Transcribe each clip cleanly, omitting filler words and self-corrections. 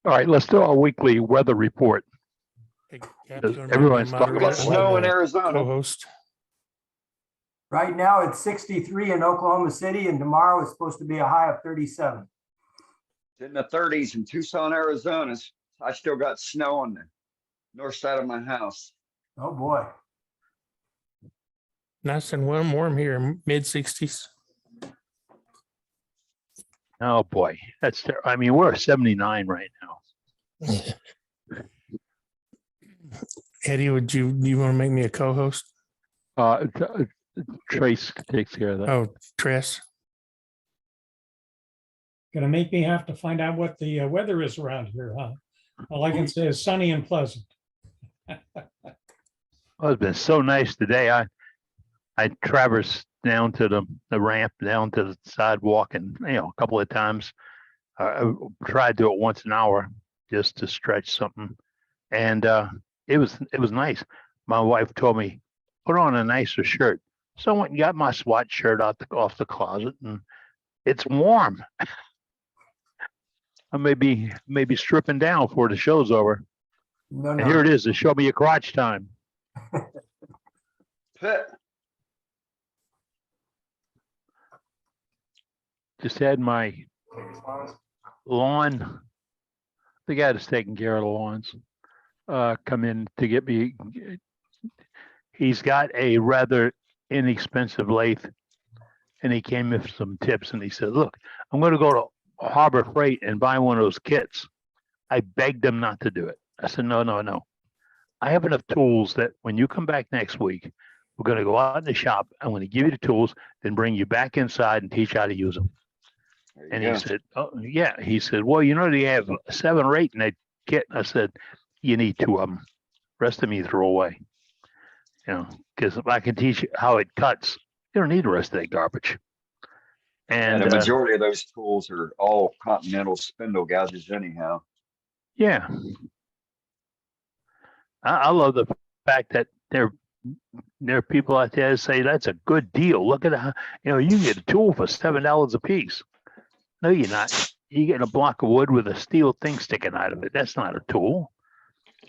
All right, let's do our weekly weather report. Hey, Cap's gonna make me Everyone's talking moderator about and snow in the Arizona. Co-host. Right now, it's 63 in Oklahoma City, and tomorrow it's supposed to be a high of 37. It's in the 30s in Tucson, Arizona. I still got snow on the north side of my house. Oh, boy. Nice and warm here, mid 60s. Oh boy, I mean, we're at 79 right now. Eddie, do you want to make me a co-host? Trace takes care of that. Oh, Tress. Gonna make me have to find out what the weather is around here, huh? All I can say is sunny and pleasant. Well, it's been so nice today. I traversed down to the ramp, down to the sidewalk, and a couple of times. I tried to do it once an hour just to stretch something, and it was nice. My wife told me, put on a nicer shirt, so I went and got my SWAT shirt off the closet, and it's warm. I may be stripping down before the show's over. No, And here no. it is. To show me your crotch time. Pit. Just had my lawn. The guy that's taking care of the lawns come in to get me. He's got a rather inexpensive lathe, and he came with some tips. And he said, "Look, I'm going to go to Harbor Freight and buy one of those kits." I begged him not to do it. I said, "No. I have enough tools that when you come back next week, we're going to go out in the shop. I'm going to give you the tools, then bring you back inside and teach how to use them." And he said, "Oh, yeah." He said, "Well, they have 7 or 8 in that kit." I said, "You need 2 of them. Rest of them you throw away. Because if I can teach you how it cuts, you don't need the rest of that garbage." And the majority of those tools are all Continental spindle gouges anyhow. Yeah. I love the fact that there are people out there that say that's a good deal. Look at how, you can get a tool for $7 a piece. No, you're not. You get a block of wood with a steel thing sticking out of it. That's not a tool.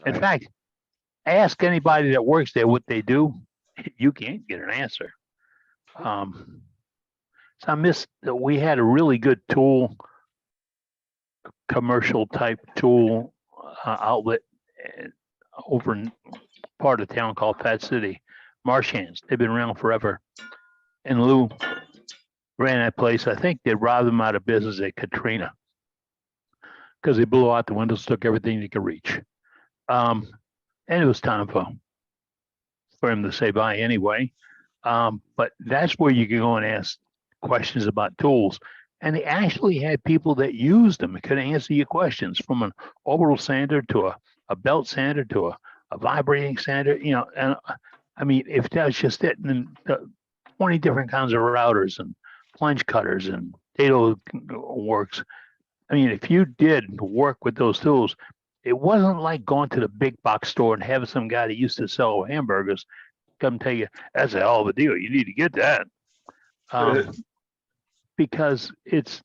In fact, ask anybody that works there what they do. You can't get an answer. So I miss that we had a really good tool, commercial type tool outlet over in part of town called Fat City. Marsh Hands. They've been around forever. And Lou ran that place. I think they robbed them out of business at Katrina because they blew out the windows, took everything they could reach. And it was time for him to say bye anyway. But that's where you can go and ask questions about tools. And they actually had people that used them and could answer your questions, from an orbital sander to a belt sander to a vibrating sander, and I mean, if that's just it, and 20 different kinds of routers and plunge cutters and dado works. I mean, if you did work with those tools, it wasn't like going to the big box store and having some guy that used to sell hamburgers come tell you, "That's a hell of a deal. You need to get that." Because it's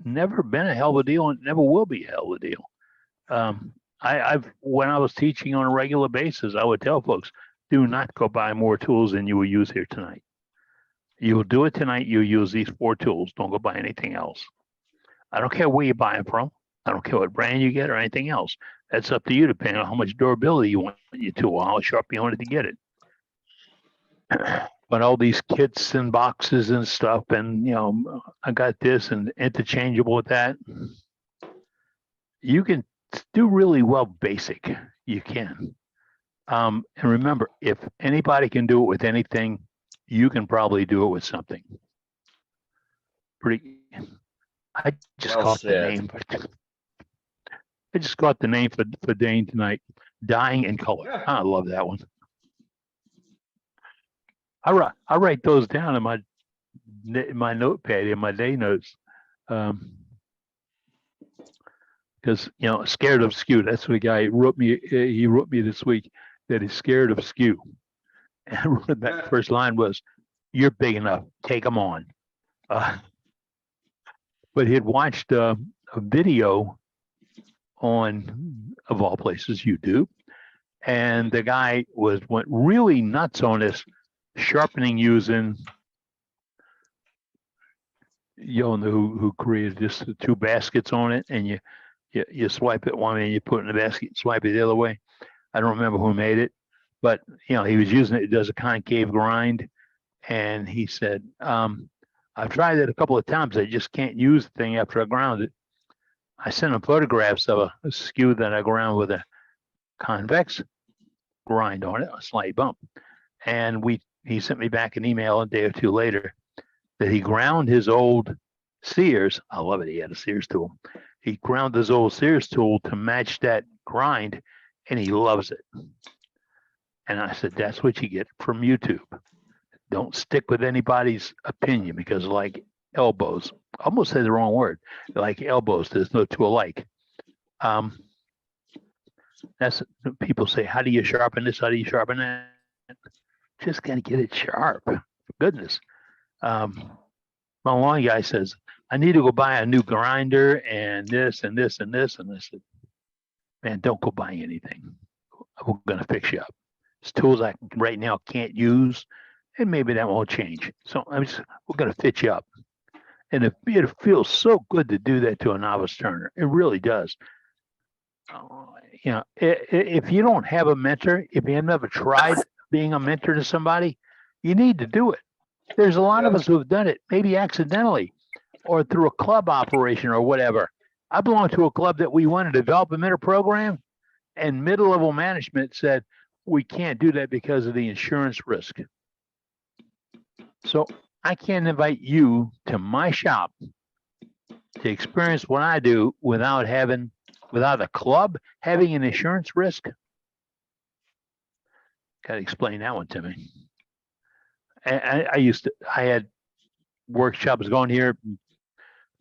never been a hell of a deal and never will be a hell of a deal. When I was teaching on a regular basis, I would tell folks, do not go buy more tools than you will use here tonight. You will do it tonight. You use these 4 tools. Don't go buy anything else. I don't care where you buy them from. I don't care what brand you get or anything else. That's up to you, depending on how much durability you want your tool, how sharp you want it to get it. But all these kits and boxes and stuff, and I got this and interchangeable with that. You can do really well basic. You can. And remember, if anybody can do it with anything, you can probably do it with something. I just got the name. I just got the name for Dane tonight. Dying in color. Yeah. I love that one. I write those down in my notepad in my day notes. Because scared of skew. That's the guy who wrote me. He wrote me this week that he's scared of skew. And that first line was, "You're big enough. Take them on." But he'd watched a video on, of all places, YouTube. And the guy went really nuts on this sharpening using, you know, who created just the two baskets on it, and you swipe it one way and you put it in the basket, swipe it the other way. I don't remember who made it, but you know, he was using it. It does a concave grind, and he said, I've tried it a couple of times. I just can't use the thing after I ground it. I sent him photographs of a skew that I ground with a convex grind on it, a slight bump. And he sent me back an email a day or two later that he ground his old Sears. I love it. He had a Sears tool. He ground his old Sears tool to match that grind, and he loves it. And I said, that's what you get from YouTube. Don't stick with anybody's opinion, because like elbows, I almost said the wrong word, like elbows, there's no two alike. That's people say, how do you sharpen this? How do you sharpen that? Just gotta get it sharp, for goodness. My lawn guy says, I need to go buy a new grinder and this and this and this. And I said, man, don't go buy anything. We're gonna fix you up. It's tools I right now can't use, and maybe that won't change. So we're gonna fit you up. And it feels so good to do that to a novice turner. It really does. You know, if you don't have a mentor, if you have never tried being a mentor to somebody, you need to do it. There's a lot of us who have done it, maybe accidentally or through a club operation or whatever. I belong to a club that we wanted to develop a mentor program, and mid-level management said, we can't do that because of the insurance risk. So I can't invite you to my shop to experience what I do without a club having an insurance risk. Got to explain that one to me. I had workshops going here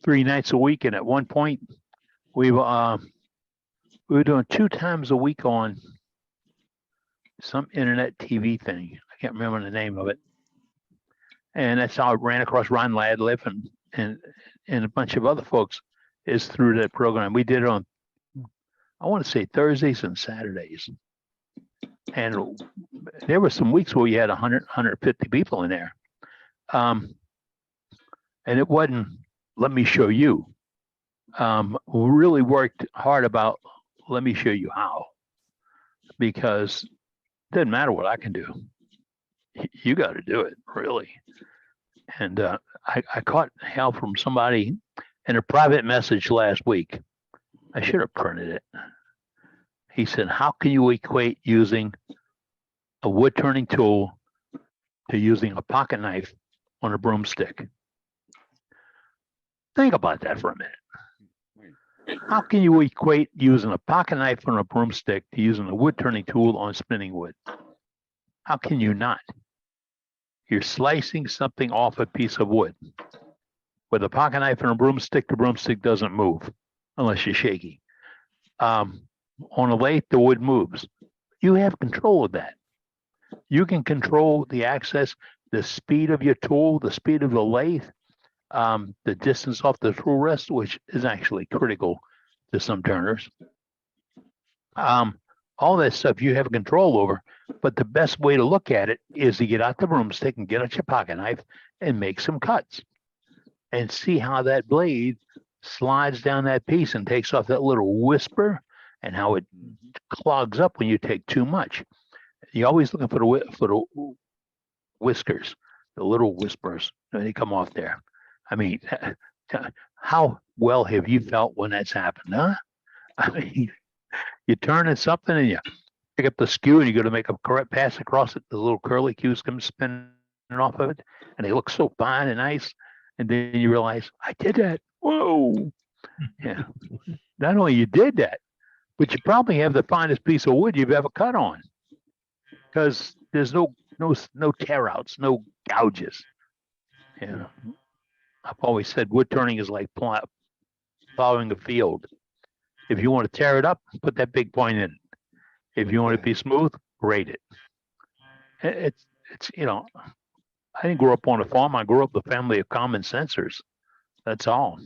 3 nights a week, and at one point we were doing 2 times a week on some internet TV thing. I can't remember the name of it. And that's how I ran across Ron Ladliff and a bunch of other folks is through that program. We did it on, I want to say, Thursdays and Saturdays. And there were some weeks where we had 100, 150 people in there. And it wasn't, let me show you. We really worked hard about, let me show you how. Because it doesn't matter what I can do. You got to do it, really. And I caught hell from somebody in a private message last week. I should have printed it. He said, how can you equate using a wood turning tool to using a pocket knife on a broomstick? Think about that for a minute. How can you equate using a pocket knife on a broomstick to using a wood turning tool on spinning wood? How can you not? You're slicing something off a piece of wood. With a pocket knife and a broomstick, the broomstick doesn't move unless you're shaky. On a lathe, the wood moves. You have control of that. You can control the access, the speed of your tool, the speed of the lathe, the distance off the tool rest, which is actually critical to some turners. All that stuff you have control over, but the best way to look at it is to get out the broomstick and get out your pocket knife and make some cuts and see how that blade slides down that piece and takes off that little whisper, and how it clogs up when you take too much. You're always looking for the whiskers, the little whispers, they come off there. I mean, how well have you felt when that's happened, huh? I mean, you turn in something and you pick up the skew and you go to make a correct pass across it, the little curly cues come spinning off of it, and they look so fine and nice. And then you realize, I did that. Whoa. Yeah. Not only you did that, but you probably have the finest piece of wood you've ever cut on, because there's no tear outs, no gouges. Yeah. I've always said wood turning is like plowing a field. If you want to tear it up, put that big point in it. If you want it to be smooth, grade it. It's you know, I didn't grow up on a farm. I grew up with a family of common sensors. That's all.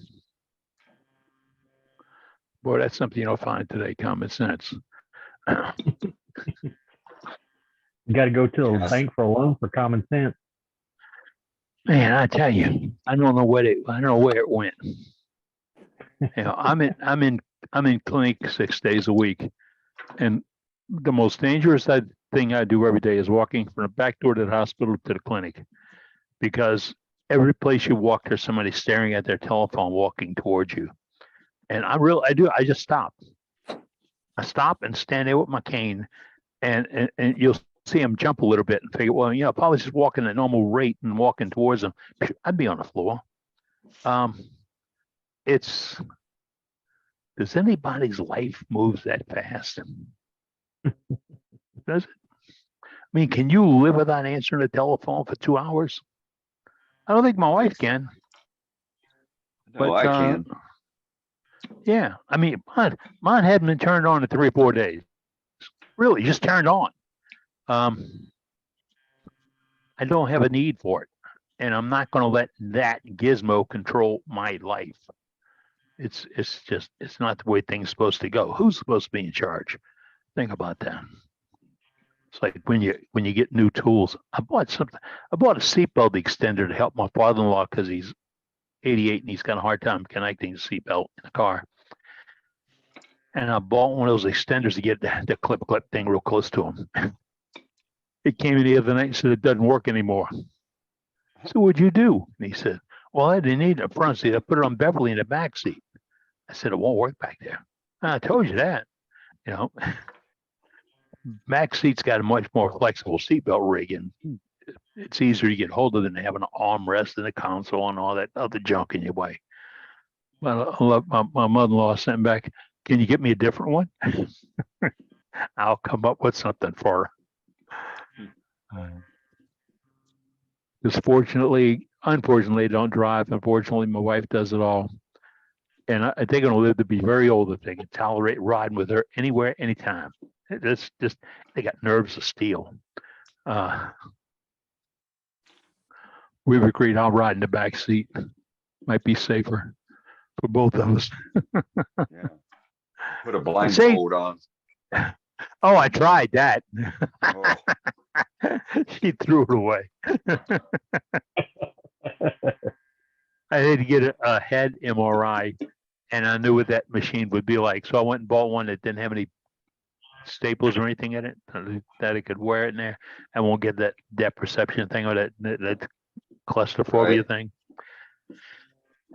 Boy, that's something you don't find today, common sense. You got to go to the Yes. bank for a loan for common sense. Man, I tell you, I don't know I don't know where it went. I'm in clinic 6 days a week, and the most dangerous thing I do every day is walking from the back door to the hospital to the clinic, because every place you walk, there's somebody staring at their telephone, walking towards you. And I just stop. I stop and stand there with my cane, and you'll see them jump a little bit and figure, well, if I was just walking at normal rate and walking towards them, I'd be on the floor. Does anybody's life move that fast? Does it? I mean, can you live without answering the telephone for 2 hours? I don't think my wife can. No, I can. Yeah, I mean, mine hadn't been turned on in 3 or 4 days. Really, just turned on. I don't have a need for it, and I'm not going to let that gizmo control my life. It's not the way things are supposed to go. Who's supposed to be in charge? Think about that. It's like when you get new tools. I bought a seatbelt extender to help my father-in-law because he's 88 and he's got a hard time connecting the seatbelt in the car. And I bought one of those extenders to get the clip thing real close to him. It came in the other night and said it doesn't work anymore. So what'd you do? And he said, well, I didn't need it in the front seat. I put it on Beverly in the back seat. I said, it won't work back there. I told you that. Back seat's got a much more flexible seatbelt rig, and it's easier to get hold of than having an armrest and a console and all that other junk in your way. Well, my mother-in-law sent back, can you get me a different one? I'll come up with something for her. Because unfortunately, I don't drive. Unfortunately, my wife does it all. And they're going to live to be very old if they can tolerate riding with her anywhere, anytime. It's just, they got nerves of steel. We've agreed I'll ride in the back seat. Might be safer for both of us. Yeah. Put a blindfold on. Oh, I tried that. Oh, She threw it away. I had to get a head MRI, and I knew what that machine would be like. So I went and bought one that didn't have any staples or anything in it that it could wear it in there. I won't get that depth perception thing or that claustrophobia thing.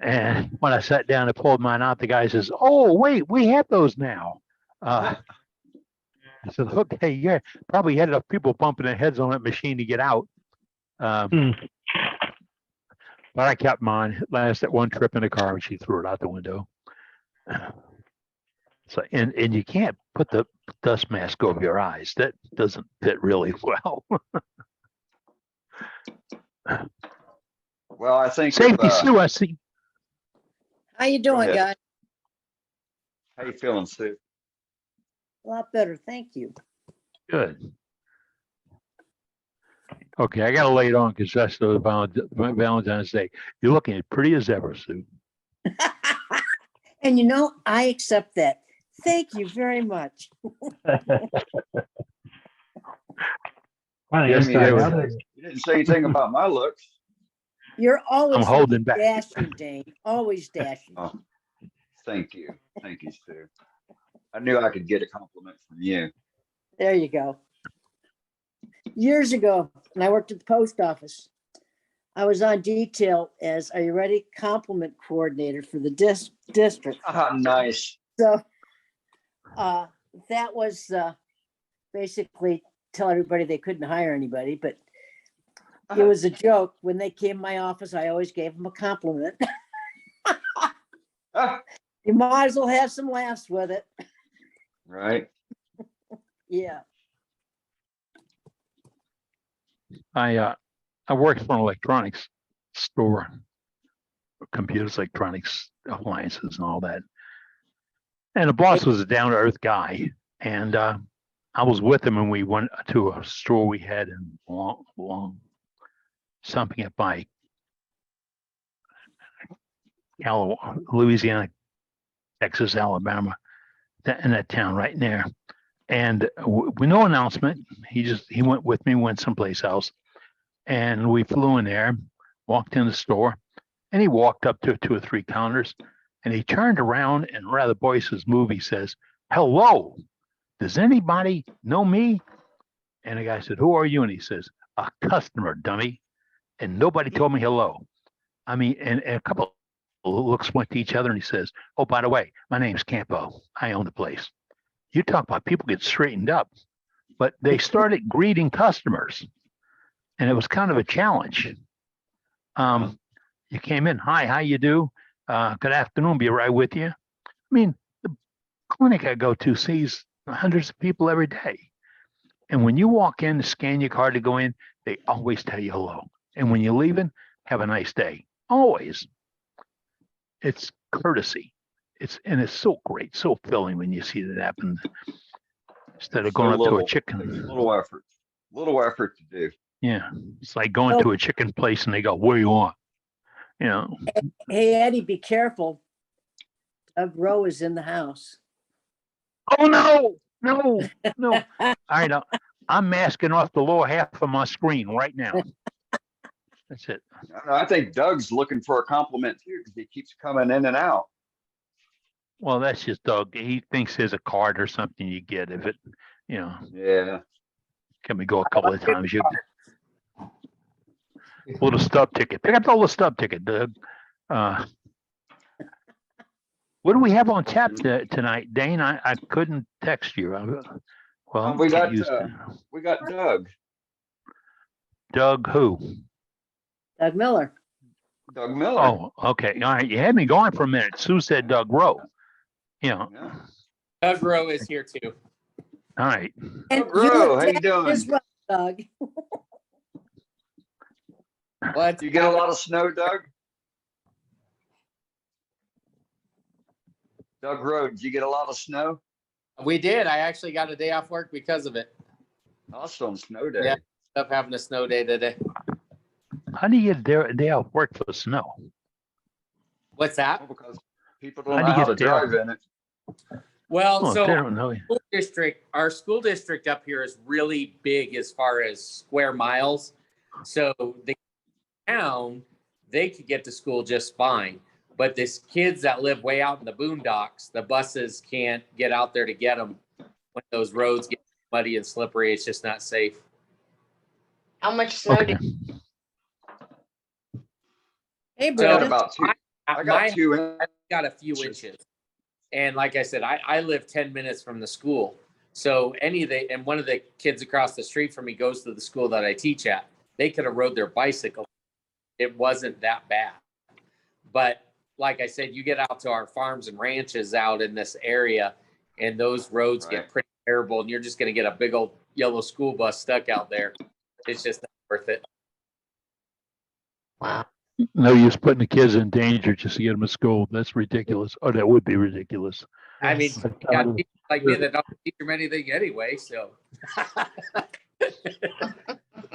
And when I sat down and pulled mine out, the guy says, "Oh, wait, we have those now." I said, "Okay, yeah, probably had enough people bumping their heads on that machine to get out." But I kept mine. It lasted one trip in the car, and she threw it out the window. So, and you can't put the dust mask over your eyes. That doesn't fit really well. well, I think. Safety, Sue, I see. How you doing, ahead. guys? How you feeling, Sue? A lot better, thank you. Good. Okay, I gotta lay it on because that's the Valentine's Day. You're looking as pretty as ever, Sue. And I accept that. Thank you very much. You didn't say anything about my looks. You're always I'm holding back. dashing, Dane. Always dashing. Oh, thank you, Sue. I knew I could get a compliment from you. There you go. Years ago, when I worked at the post office, I was on detail as, are you ready, compliment coordinator for the district. Ah, nice. So that was basically tell everybody they couldn't hire anybody, but it was a joke. When they came to my office, I always gave them a compliment. You might as well have some laughs with it. Right. Yeah. I worked for an electronics store, computers, electronics, appliances, and all that. And the boss was a down-to-earth guy, and I was with him, and we went to a store we had in something up by Louisiana, Texas, Alabama, in that town right there. And with no announcement, he went with me, went someplace else. And we flew in there, walked in the store, and he walked up to 2 or 3 counters, and he turned around and rather boisterous move, he says, "Hello, does anybody know me?" And the guy said, "Who are you?" And he says, "A customer, dummy." And nobody told me hello. I mean, and a couple looks went to each other, and he says, "Oh, by the way, my name's Campo. I own the place." You talk about people get straightened up, but they started greeting customers, and it was kind of a challenge. You came in, "Hi, how you do? Good afternoon, be right with you." I mean, the clinic I go to sees hundreds of people every day. And when you walk in to scan your card to go in, they always tell you hello. And when you're leaving, have a nice day. Always. It's courtesy. It's so great, so filling when you see that happen. Instead of going up to a Takes chicken. little effort to do. Yeah. It's like going to a chicken place and they go, "Where you want?" You know. Hey, Eddie, be careful. Doug Rowe is in the house. Oh no. All right. I'm masking off the lower half of my screen right now. That's it. I think Doug's looking for a compliment too, because he keeps coming in and out. Well, that's just Doug. He thinks there's a card or something you get if it, Yeah. can we go a couple of times? You little stub ticket. Pick up the little stub ticket, Doug. What do we have on tap tonight, Dane? I couldn't text you. Well, we can't got use that. we got Doug. Doug who? Doug Miller. Doug Miller. Oh, okay. All right. You had me going for a minute. Sue said Doug Rowe. Yeah. Doug Rowe is here too. All right. And Doug Rowe, how you Dad doing? as well, Doug. What? You get a lot of snow, Doug? Doug Rowe, did you get a lot of snow? We did. I actually got a day off work because of it. Awesome snow day. Yeah. Up having a snow day today. How do you get a day off work for snow? What's that? Well, because people How don't do know you how to get there? drive in it. Well, Oh, so they don't know. our school district up here is really big as far as square miles. So the town, they could get to school just fine. But these kids that live way out in the boondocks, the buses can't get out there to get them when those roads get muddy and slippery. It's just not safe. How much snow Okay. did Hey, I got Brenda. about two. I My got 2 in. I got a few inches. And like I said, I live 10 minutes from the school. So and one of the kids across the street from me goes to the school that I teach at. They could have rode their bicycle. It wasn't that bad. But like I said, you get out to our farms and ranches out in this area, and those roads get pretty terrible, and you're just going to get a big old yellow school bus stuck out there. It's just not worth it. Wow. No use putting the kids in danger just to get them to school. That's ridiculous. Oh, that would be ridiculous. I mean, you got people like me that don't teach them anything anyway. So,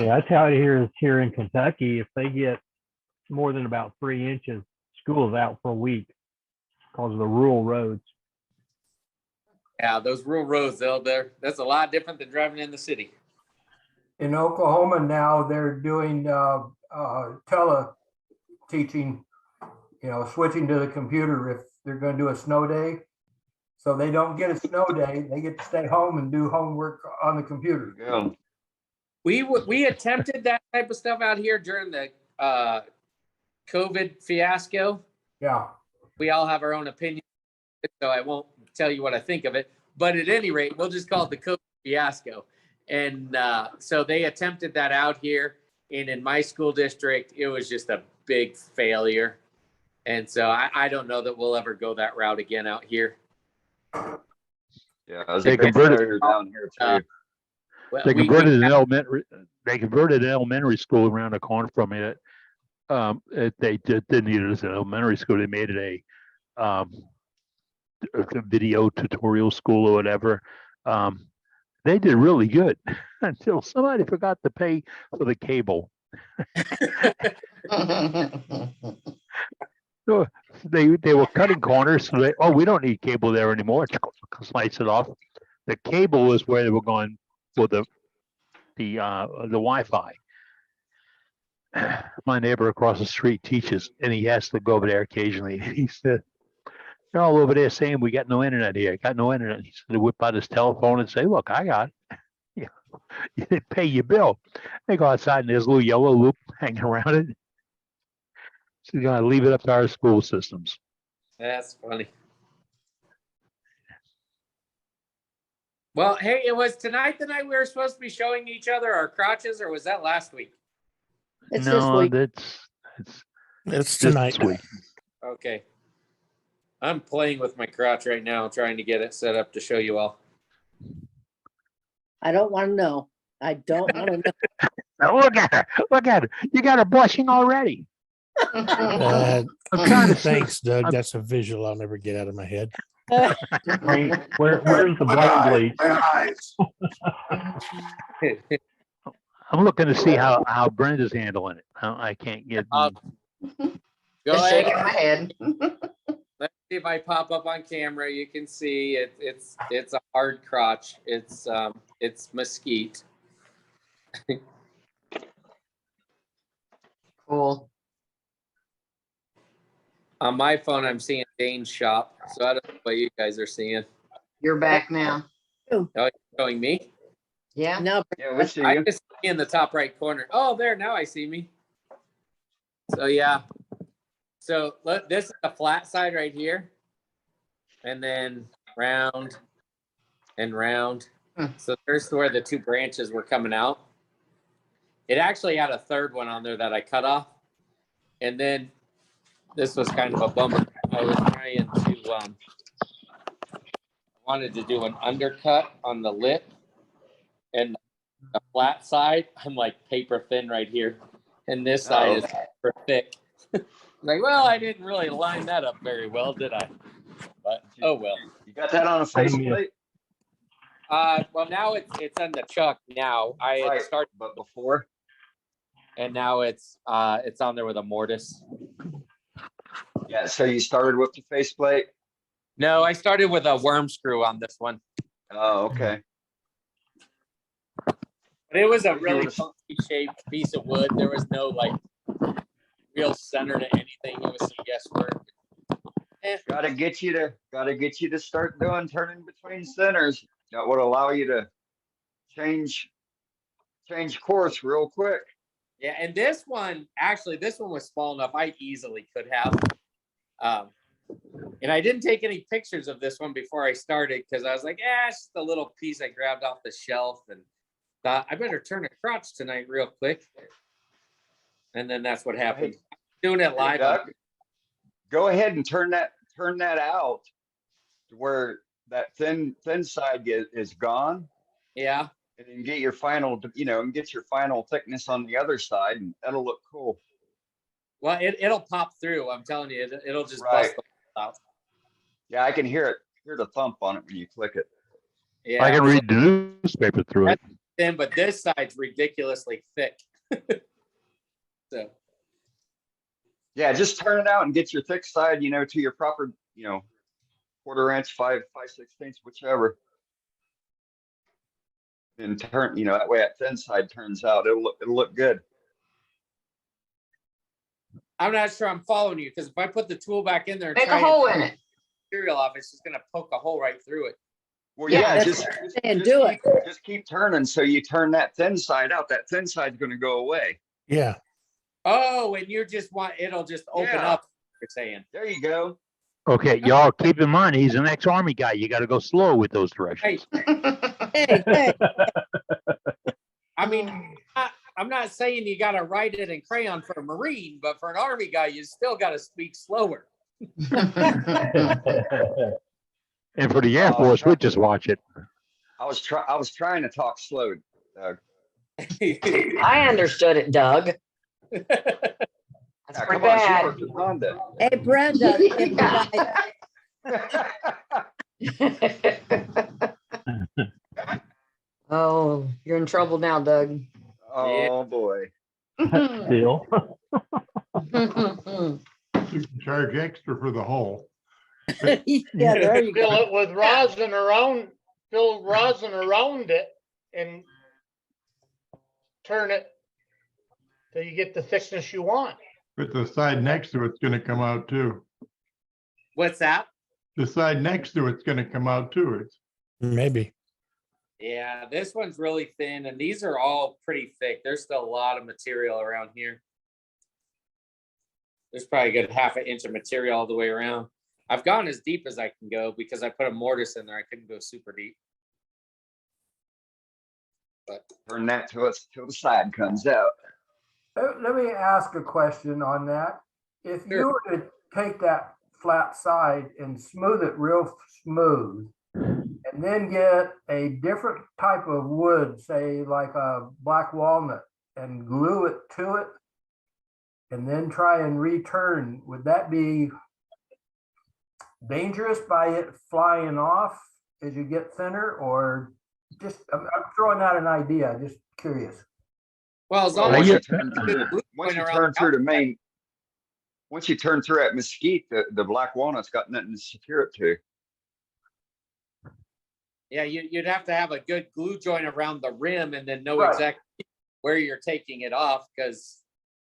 Yeah, that's how it is here in Kentucky. If they get more than about 3 inches, school's out for a week because of the rural roads. yeah, those rural roads, that's a lot different than driving in the city. In Oklahoma now, they're doing tele-teaching, switching to the computer if they're going to do a snow day. So they don't get a snow day. They get to stay home and do homework on the computer. Yeah. We attempted that type of stuff out here during the COVID fiasco. Yeah. We all have our own opinion, so I won't tell you what I think of it. But at any rate, we'll just call it the COVID fiasco. And so they attempted that out here. And in my school district, it was just a big failure. And so I don't know that we'll ever go that route again out here. Yeah, They converted down here too. Well, They we- converted we- an elementary. They converted an elementary school around the corner from me. They didn't need it as an elementary school. They made it a video tutorial school or whatever. They did really good until somebody forgot to pay for the cable. So they were cutting corners. So we don't need cable there anymore. Slice it off. The cable is where they were going for the Wi-Fi. My neighbor across the street teaches, and he has to go over there occasionally. He said, "They're all over there saying we got no internet here. Got no internet." He said, "They whip out his telephone and say, look, I got it." Yeah, you didn't pay your bill. They go outside and there's a little yellow loop hanging around it. So you're gonna leave it up to our school systems. That's funny. Well, hey, it was tonight the night we were supposed to be showing each other our crotches, or was that last week? It's this No, week. it's It's this tonight. week. Okay. I'm playing with my crotch right now, trying to get it set up to show you all. I don't want to know. I don't want to know. Now look at her. Look at her. You got her blushing already. I'm trying to see. Thanks, Doug. That's a visual I'll never get out of my head. Where's the blame bleach? I'm looking to see how Brenda's handling it. I can't get. Go Just ahead. shaking my head. Let's see if I pop up on camera. You can see it's a hard crotch. It's mesquite. Cool. On my phone, I'm seeing Dane's shop. So I don't know what you guys are seeing. You're back now. Oh, you're showing me? Yeah. No, Yeah, we see I you. just see in the top right corner. Oh, there. Now I see me. So yeah. So look, this is the flat side right here. And then round and round. So there's where the two branches were coming out. It actually had a third one on there that I cut off. And then this was kind of a bummer. I was trying to, wanted to do an undercut on the lip. And the flat side, I'm like paper thin right here. And this side is super thick. Like, well, I didn't really line that up very well, did I? But, oh well. You got that on a faceplate? Well, now it's on the chuck now. I had Right, started, but before? and now it's on there with a mortise. Yeah, so you started with the faceplate? No, I started with a worm screw on this one. Oh, okay. But it was a really funky shaped piece of wood. There was no like real center to anything. It was some guesswork. Gotta get you to start turning between centers. That would allow you to change course real quick. Yeah, and this one was small enough. I easily could have. And I didn't take any pictures of this one before I started because I was like, it's just a little piece I grabbed off the shelf and thought I better turn a crotch tonight real quick. And then that's what happened. Doing it live. Hey, Doug, go ahead and turn that out to where that thin side is gone. Yeah. And then get your final, and get your final thickness on the other side, and that'll look cool. Well, it'll pop through. I'm telling you, it'll just Right. bust out. Yeah, I can hear the thump on it when you click it. Yeah. I can read the newspaper through it. Thin, but this side's ridiculously thick. So. Yeah, just turn it out and get your thick side, to your proper, quarter inch, 5/16, whichever. And turn, that way that thin side turns out. It'll look good. I'm not sure I'm following you because if I put the tool back in there and Make a try hole to in it. material off, it's just gonna poke a hole right through it. Well, Yeah, yeah, that's just what I'm saying, do it. Just keep turning. So you turn that thin side out. That thin side's going to go away. Yeah. Oh, and you just it'll just open Yeah. up. You're saying. There you go. Okay, y'all keep in mind he's an ex-army guy. You got to go slow with those directions. Hey, I mean, I'm not saying you got to write it in crayon for a Marine, but for an Army guy, you still got to speak slower. And for the Air Force, we just watch it. I was trying to talk slow, Doug. I understood it, Doug. That's Yeah, pretty come on, she bad. worked with Honda. hey, Brenda. If I- Oh, you're in trouble now, Doug. Oh boy. Still. you can charge extra for the hole. Yeah, there you Fill go. it with rosin around, fill rosin around it and turn it till you get the thickness you want. But the side next to it's gonna come out too. What's that? The side next to it's gonna come out too. It's Maybe. Yeah, this one's really thin, and these are all pretty thick. There's still a lot of material around here. There's probably a good half an inch of material all the way around. I've gone as deep as I can go because I put a mortise in there. I couldn't go super deep. But Turn that till the side comes out. Let me ask a question on that. If you Sure. were to take that flat side and smooth it real smooth, and then get a different type of wood, say like a black walnut, and glue it to it, and then try and return, would that be dangerous by it flying off as you get thinner, or just, I'm throwing out an idea, just curious. well, as Well, long once as you you turn through, once you around turn the through the main, once you turn through that mesquite, the black walnut's got nothing to secure it to. yeah, you'd have to have a good glue joint around the rim and then know Right. exactly where you're taking it off because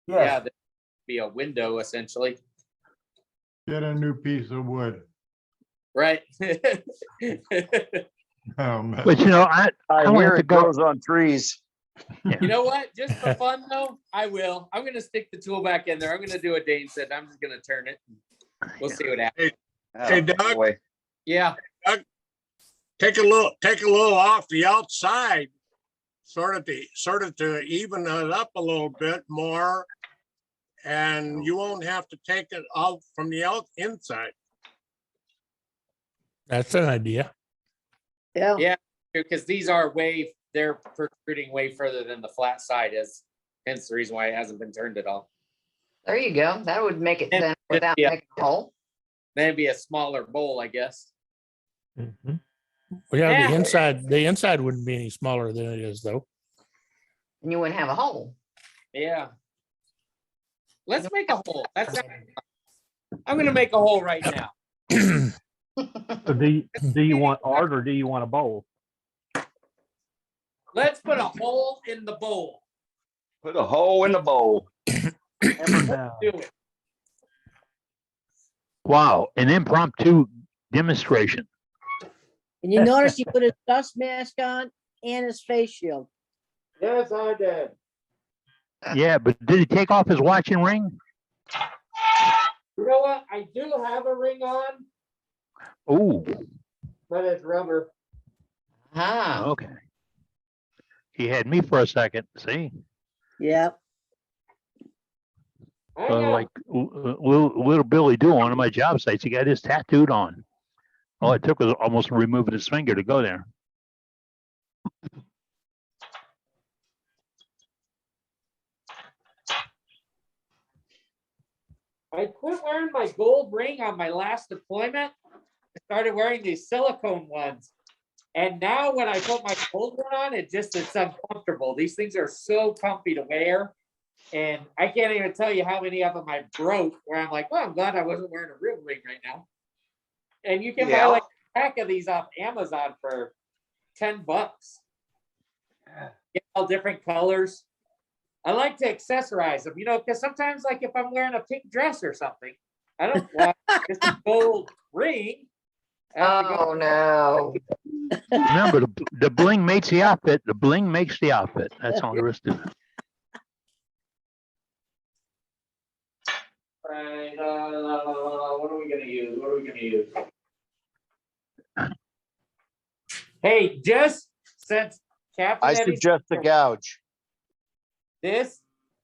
yeah, Yes, there'd be a window essentially. get a new piece of wood. Right. Man. But you know, I I went hear to it go. grows on trees. You know what? Just for fun though, I will. I'm gonna stick the tool back in there. I'm gonna do what Dane said. I'm just gonna turn it. We'll see what happens. Hey, Oh, Doug. boy. Yeah. Take a little off the outside, sort of to even it up a little bit more. And you won't have to take it out from the inside. That's an idea. Yeah. Yeah. Because these are they're protruding way further than the flat side is. Hence the reason why it hasn't been turned at all. There you go. That would make it thin without Yeah. making a hole. Then it'd be a smaller bowl, I guess. Well, yeah, Yeah. the inside wouldn't be any smaller than it is though. And you wouldn't have a hole. Yeah. Let's make a hole. I'm gonna make a hole right now. So do you want art or do you want a bowl? Let's put a hole in the bowl. Put a hole in the bowl. Uh, Do it. Wow, an impromptu demonstration. And you notice he put his dust mask on and his face shield. Yes, I did. Yeah, but did he take off his watch and ring? You know what? I do have a ring on, Oh, but it's rubber. Ah, okay. He had me for a second. See, Yeah. like little Billy do on one of my job sites. He got his tattooed on. All it took was almost removing his finger to go there. I quit wearing my gold ring on my last deployment. I started wearing these silicone ones. And now when I put my gold one on, it's uncomfortable. These things are so comfy to wear. And I can't even tell you how many of them I broke where I'm like, well, I'm glad I wasn't wearing a real ring right now. And you can buy like a pack of these off Amazon for $10. Get all different colors. I like to accessorize them, because sometimes like if I'm wearing a pink dress or something, I don't want just a gold ring. oh no. Remember, the bling makes the outfit. The bling makes the outfit. That's all there is to it. Right, what are we gonna use? Hey, just since Captain I Eddie's- suggest the gouge.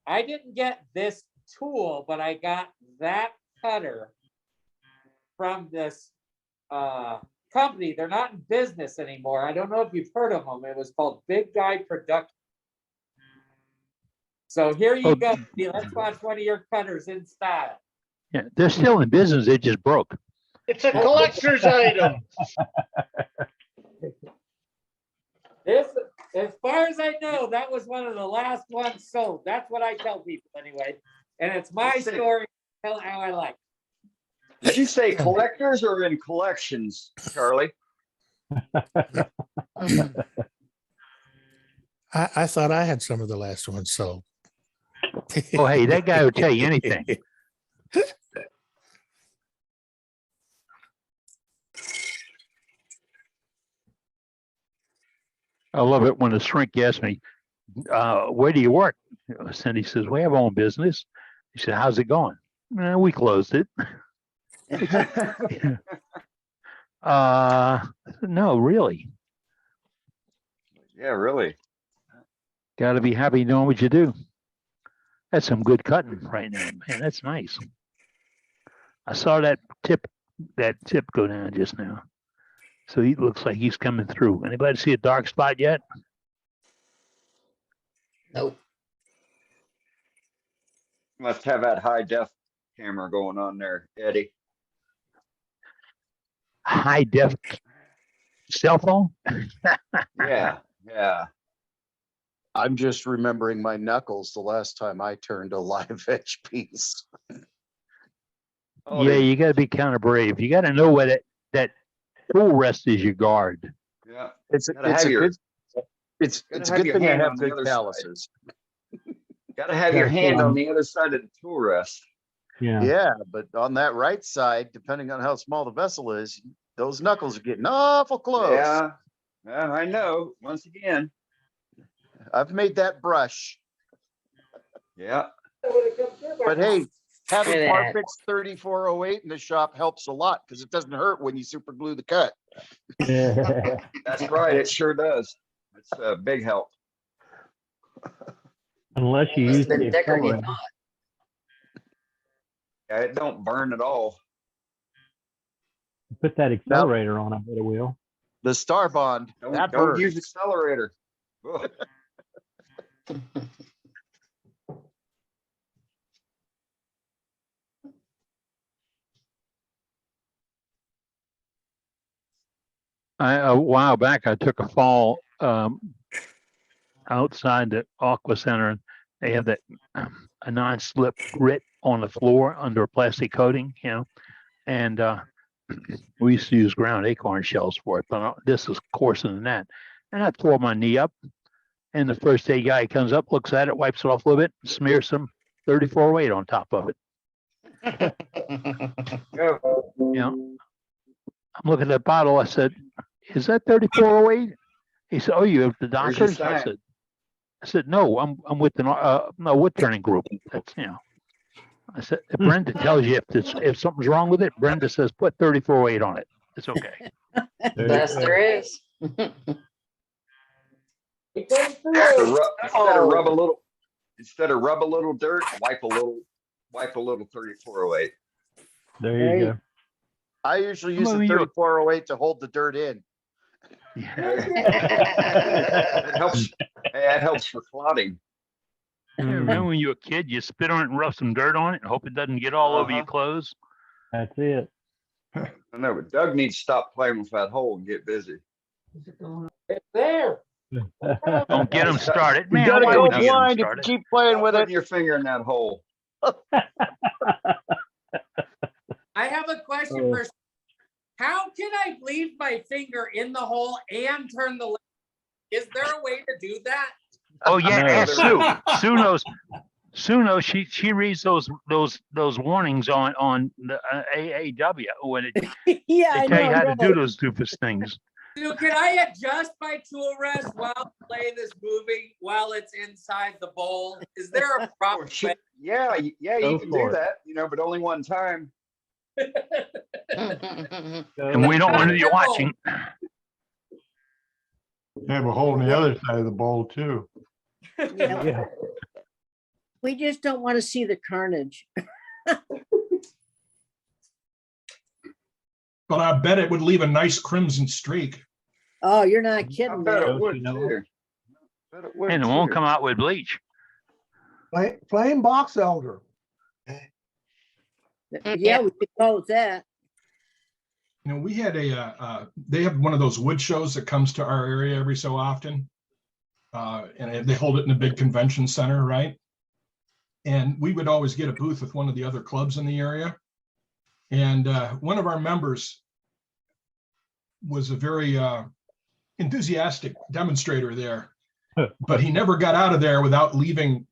I didn't get this tool, but I got that cutter from this company. They're not in business anymore. I don't know if you've heard of them. It was called Big Guy Production. So here you go. Let's watch one of your cutters in style. Yeah, they're still in business. They just broke. It's a collector's item. This, as far as I know, that was one of the last ones sold. That's what I tell people anyway. And it's my Let's see. story. Tell how I like. Did you say collectors or in collections, Charlie? I thought I had some of the last ones, so. Oh, hey, that guy will tell you anything. I love it when the shrink asks me, where do you work? Cindy says, we have our own business. He said, how's it going? We closed it. No, really. Yeah, really. Got to be happy doing what you do. That's some good cutting right now, man. That's nice. I saw that tip go down just now. So he looks like he's coming through. Anybody see a dark spot yet? Nope. Must have that high def camera going on there, Eddie. High def cell phone? Yeah, yeah. I'm just remembering my knuckles the last time I turned a live edge piece. Oh, Yeah, you got to be kind of brave. You got to know what that tool rest is your guard. Yeah. It's Gotta a have your- good it's gotta a have good your thing I hand have on the good other side. calluses. Got to have your hand on the other side of the tool rest. Yeah. Yeah, but on that right side, depending on how small the vessel is, those knuckles are getting awful close. Yeah, yeah, I know. Once again, I've made that brush. yeah. But hey, having Look at that. Parfix 3408 in the shop helps a lot because it doesn't hurt when you super glue the cut. That's right. It sure does. It's a big help. Unless you Must use have been the thicker than you accelerator. thought. Yeah, it don't burn at all. Put that accelerator on, I bet it will. The Star Bond, that Don't burns. use accelerator. Ugh. A while back, I took a fall outside the Aqua Center, and they have that a non-slip grit on the floor under a plastic coating, and we used to use ground acorn shells for it, but this is coarser than that. And I tore my knee up, and the first aid guy comes up, looks at it, wipes it off a little bit, smears some 3408 on top of it. Yeah. I'm looking at that bottle. I said, "Is that 3408?" He said, "Oh, you have the Where's your doctors?" sign? I said, "No, I'm with the wood turning group." That's I said, if Brenda tells you if something's wrong with it, Brenda says put 3408 on it. It's okay. Best there is. Instead of rub a little dirt, wipe a little 3408. There you go. I usually use Well, the you- 3408 to hold the dirt in. It helps. Hey, that helps for clotting. Remember when you were a kid, you spit on it and rub some dirt on it and hope it doesn't get all over your clothes? That's it. I know, but Doug needs to stop playing with that hole and get busy. It's there. Don't get them started. You Man, gotta why go would you get 'em blind if you started? keep playing Stop with putting it. your finger in that hole. I have a question for. How can I leave my finger in the hole and turn the? Is there a way to do that? Oh yeah, No. ask Sue. Sue knows. Sue knows. She reads those warnings on the AAW when Yeah, they I tell you know, how to do right. those doofus things. So can I adjust my tool rest while the plane is moving while it's inside the bowl? Is there a proper way? Yeah, Go you can for do it. that, but only one time. And we don't want you watching. Have a hole in the other side of the bowl too. Yeah, Yeah. we just don't want to see the carnage. But I bet it would leave a nice crimson streak. Oh, you're not I kidding, bet man. it would you know too. Bet it would And it won't too. come out with bleach. Plain box elder. Yeah, we could go with that. You know, we had they have one of those wood shows that comes to our area every so often. And they hold it in a big convention center, right? And we would always get a booth with one of the other clubs in the area. And one of our members was a very enthusiastic demonstrator there, but he never got out of there without leaving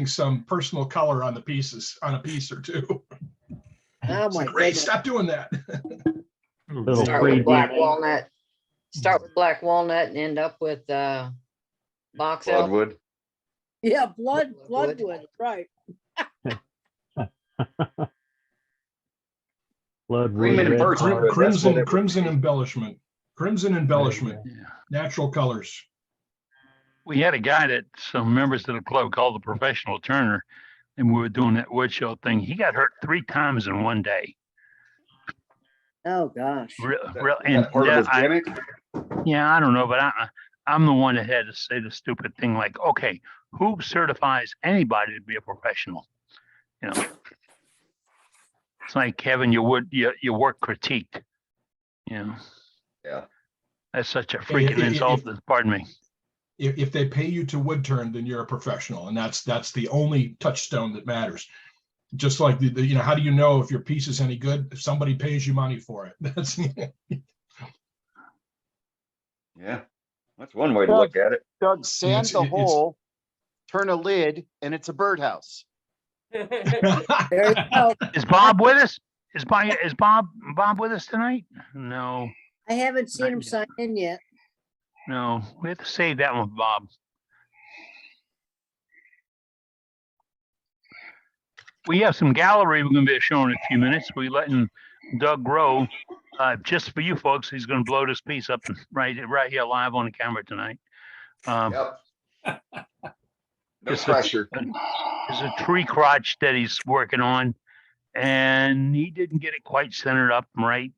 some personal color on the pieces, on a piece or two. Oh It's my like, Ray, goodness. stop doing that. Little Start free with black DNA. walnut. Start with black walnut and end up with box elk. Bloodwood. Yeah, Bloodwood. bloodwood, right. Bloodwood, Cream and red birch tar. wood. That's what it would Crimson be. embellishment. Crimson embellishment, Yeah. natural colors. We had a guy that some members of the club called the professional turner, and we were doing that wood show thing. He got hurt 3 times in one day. Oh, gosh. And Part of his I, gimmick. yeah, I don't know, but I'm the one that had to say the stupid thing like, okay, who certifies anybody to be a professional? You know, it's like having your work critiqued. You know, Yeah. that's such a freaking insult. Pardon me. If they pay you to wood turn, then you're a professional, and that's the only touchstone that matters. Just like the how do you know if your piece is any good? If somebody pays you money for it. That's Yeah. That's one way to look at it. Doug, sand it's- the it's- hole, turn a lid, and it's a birdhouse. There you go. Is Bob with us? Is Bob with us tonight? No, I haven't seen him sign in yet. no. We have to save that one, for Bob. We have some gallery we're going to be showing in a few minutes. We're letting Doug Rowe, just for you folks, he's going to blow this piece up right here live on the camera tonight. Yep. No It's pressure. There's a tree crotch that he's working on, and he didn't get it quite centered up right.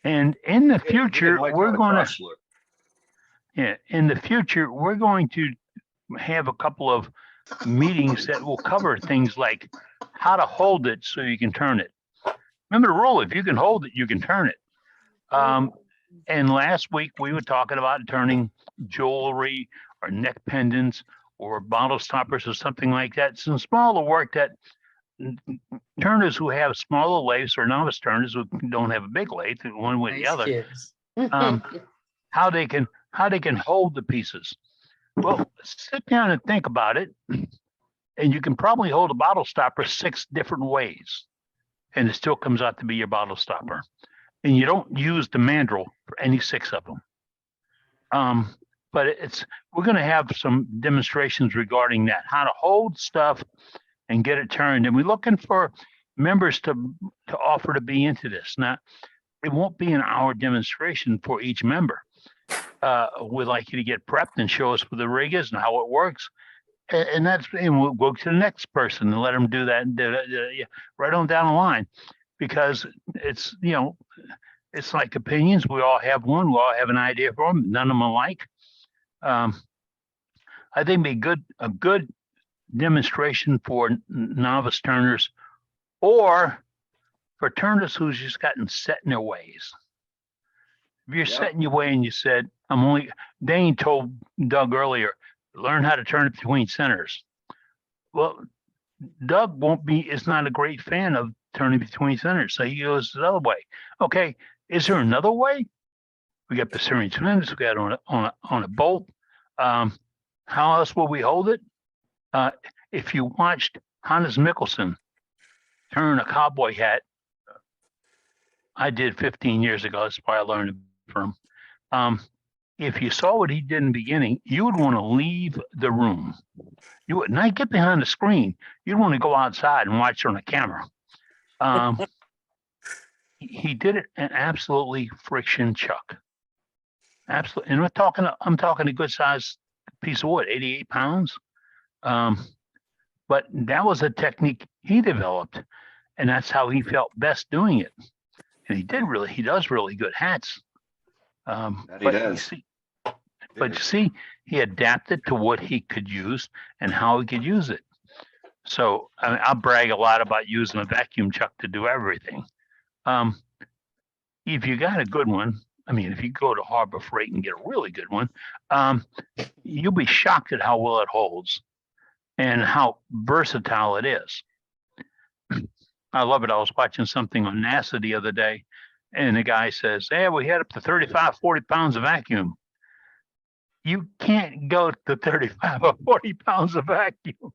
And in the He didn't future, like how we're the going to, crotch looked. yeah, in the future, we're going to have a couple of meetings that will cover things like how to hold it so you can turn it. Remember the rule, if you can hold it, you can turn it. And last week we were talking about turning jewelry or neck pendants or bottle stoppers or something like that. Some smaller work that turners who have smaller lathes or novice turners who don't have a big lathe, one way or the Nice other, kids. how they can hold the pieces. Well, sit down and think about it, and you can probably hold a bottle stopper 6 different ways, and it still comes out to be your bottle stopper. And you don't use the mandrel for any 6 of them. But we're going to have some demonstrations regarding that, how to hold stuff and get it turned. And we're looking for members to offer to be into this. Now, it won't be an hour demonstration for each member. We'd like you to get prepped and show us what the rig is and how it works. And we'll go to the next person and let them do that right on down the line, because it's like opinions. We all have one. We all have an idea for them. None of them alike. I think it'd be a good demonstration for novice turners or for turners who's just gotten set in their ways. If you're set in your way and you said, Dane told Doug earlier, learn how to turn it between centers. Well, Doug is not a great fan of turning between centers. So he goes the other way. Okay, is there another way? We got Brazilian centers, we got on a bolt. How else will we hold it? If you watched Hannes Mikkelsen turn a cowboy hat, I did 15 years ago. That's why I learned it from him. If you saw what he did in the beginning, you would want to leave the room. You would not get behind the screen. You'd want to go outside and watch on the camera. He did it an absolutely friction chuck. Absolutely. And I'm talking a good sized piece of wood, 88 pounds. But that was a technique he developed, and that's how he felt best doing it. And he does really good hats. That he does. But you see, he adapted to what he could use and how he could use it. So I brag a lot about using a vacuum chuck to do everything. If you got a good one, if you go to Harbor Freight and get a really good one, you'll be shocked at how well it holds and how versatile it is. I love it. I was watching something on NASA the other day, and the guy says, "Hey, we had up to 35, 40 pounds of vacuum." You can't go to 35 or 40 pounds of vacuum.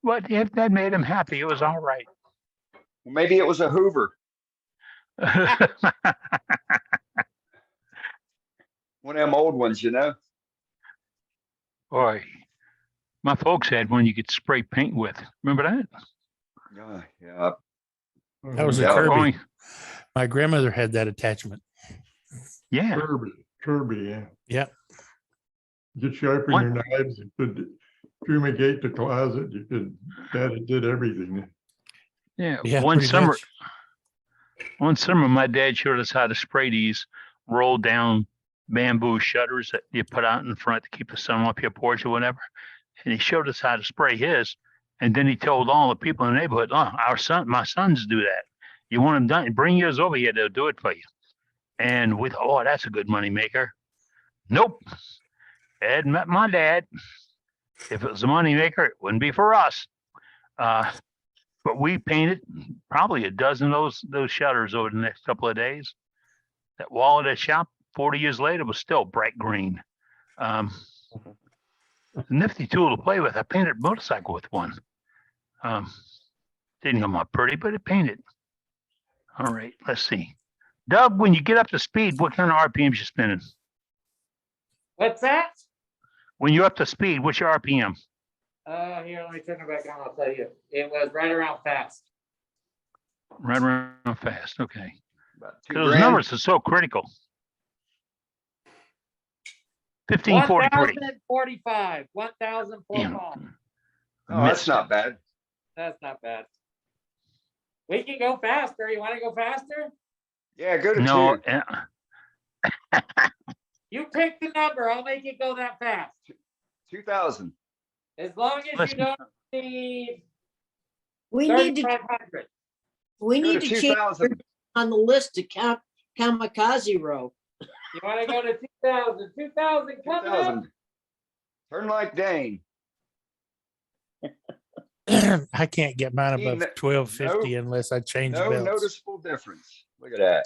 But if that made him happy, it was all right. Maybe it was a Hoover, one of them old ones, you know? Boy, my folks had one you could spray paint with. Remember that? Yeah, yeah. That was a Yeah. Kirby. Only- My grandmother had that attachment. yeah. Kirby, yeah. Yep. You sharpen What? your knives, you could fumigate the closet, you could, that did everything. Yeah. Yeah. One pretty summer, much. my dad showed us how to spray these roll down bamboo shutters that you put out in front to keep the sun off your porch or whatever. And he showed us how to spray his. And then he told all the people in the neighborhood, "Oh, my sons do that. You want them done? Bring yours over here. They'll do it for you." And we thought, "Oh, that's a good money maker." Nope. Ed met my dad. If it was a money maker, it wouldn't be for us. But we painted probably a dozen of those shutters over the next couple of days. That wall of that shop, 40 years later, was still bright green. It's a nifty tool to play with. I painted a motorcycle with one. Didn't come out pretty, but it painted. All right, let's see. Doug, when you get up to speed, what kind of RPMs you spinning? What's that? When you're up to speed, what's your RPM? Here, let me turn it back on. I'll tell you. It was right around fast. Right around fast. Okay. About 2 Those grand. numbers are so critical. 1543. 1,045. 1,045. Oh, that's not bad. That's not bad. We can go faster. You want to go faster? Yeah, go to No, 2. You pick the number. I'll make it go that fast. 2,000. As long as Let's- you don't need We need to, 3,500. we Go need to to change 2,000. on the list to count Kamikaze Row. You want to go to 2,000? 2,000 coming up. 2,000. Turn like Dane. I can't get mine above No- 1250 unless I change No belts. noticeable difference. Look at that.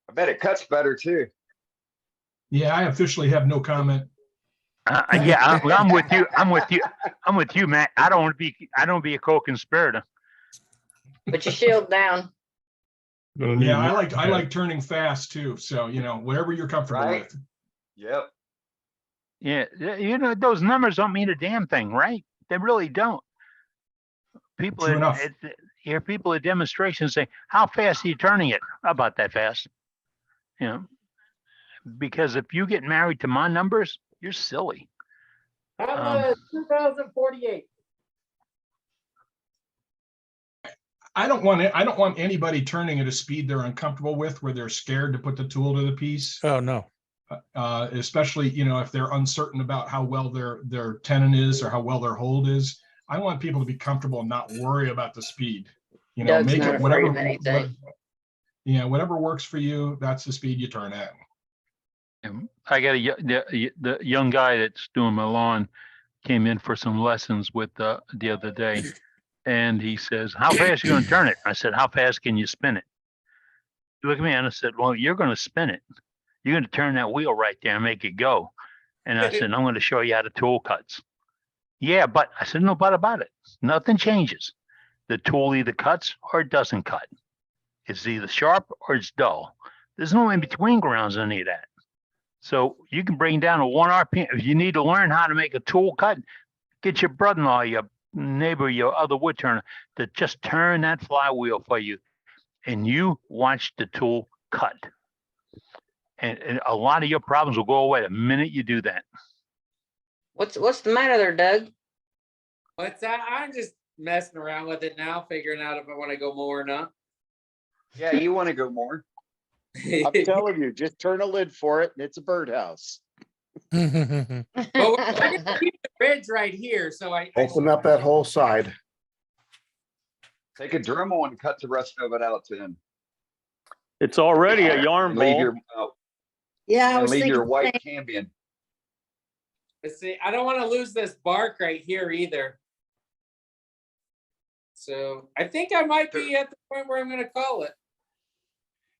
I bet it cuts better too. Yeah, I officially have no comment. yeah, I'm with you. I'm with you, Matt. I don't want to be a co-conspirator. Put your shield down. Gonna need Yeah, I more. like turning fast too. So, whatever you're comfortable Right. with. Yep. Yeah, those numbers don't mean a damn thing, right? They really don't. People, True enough. hear people at demonstrations say, "How fast are you turning it?" How about that fast? Because if you get married to my numbers, you're silly. How about 2,048? I don't want anybody turning at a speed they're uncomfortable with, where they're scared to put the tool to the piece. Oh, no. Especially, if they're uncertain about how well their tenon is or how well their hold is. I want people to be comfortable and not worry about the speed. Doug's Make not it afraid whatever. of anything. Whatever works for you, that's the speed you turn at. I got the young guy that's doing my lawn came in for some lessons with the other day, and he says, "How fast are you going to turn it?" I said, "How fast can you spin it?" He looked at me and I said, "Well, you're going to spin it. You're going to turn that wheel right there and make it go." And I said, "I'm going to show you how the tool cuts." Yeah, but I said, "No but about it. Nothing changes. The tool either cuts or it doesn't cut. It's either sharp or it's dull. There's no in between grounds on any of that. So you can bring down a 1 RPM. If you need to learn how to make a tool cut, get your brother-in-law, your neighbor, your other wood turner to just turn that flywheel for you, and you watch the tool cut. And a lot of your problems will go away the minute you do that." What's the matter there, Doug? What's that? I'm just messing around with it now, figuring out if I want to go more or not. Yeah, you want to go more. I'm telling you, just turn a lid for it and it's a birdhouse. But we're gonna keep the bridge right here, so I Open up that whole side. Take a Dremel and cut the rest of it out then. It's already a yarn And leave bowl. your Yeah, I and was leave thinking, your white cambion. Let's see. I don't want to lose this bark right here either. So I think I might be at the point where I'm going to call it.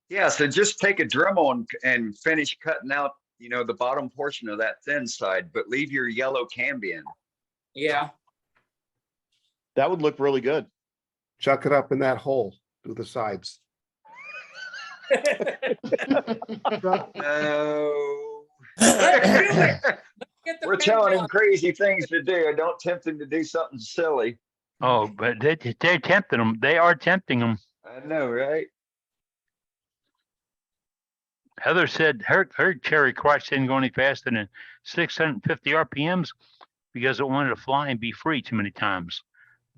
Yeah, so just take a Dremel and finish cutting out, the bottom portion of that thin side, but leave your yellow cambium. Yeah. That would look really good. Chuck it up in that hole, do the sides. No. Let's do it. Get the We're pen telling him going. crazy things to do. Don't tempt him to do something silly. Oh, but they're tempting them. They are tempting them. I know, right? Heather said her cherry crush didn't go any faster than 650 RPMs because it wanted to fly and be free too many times.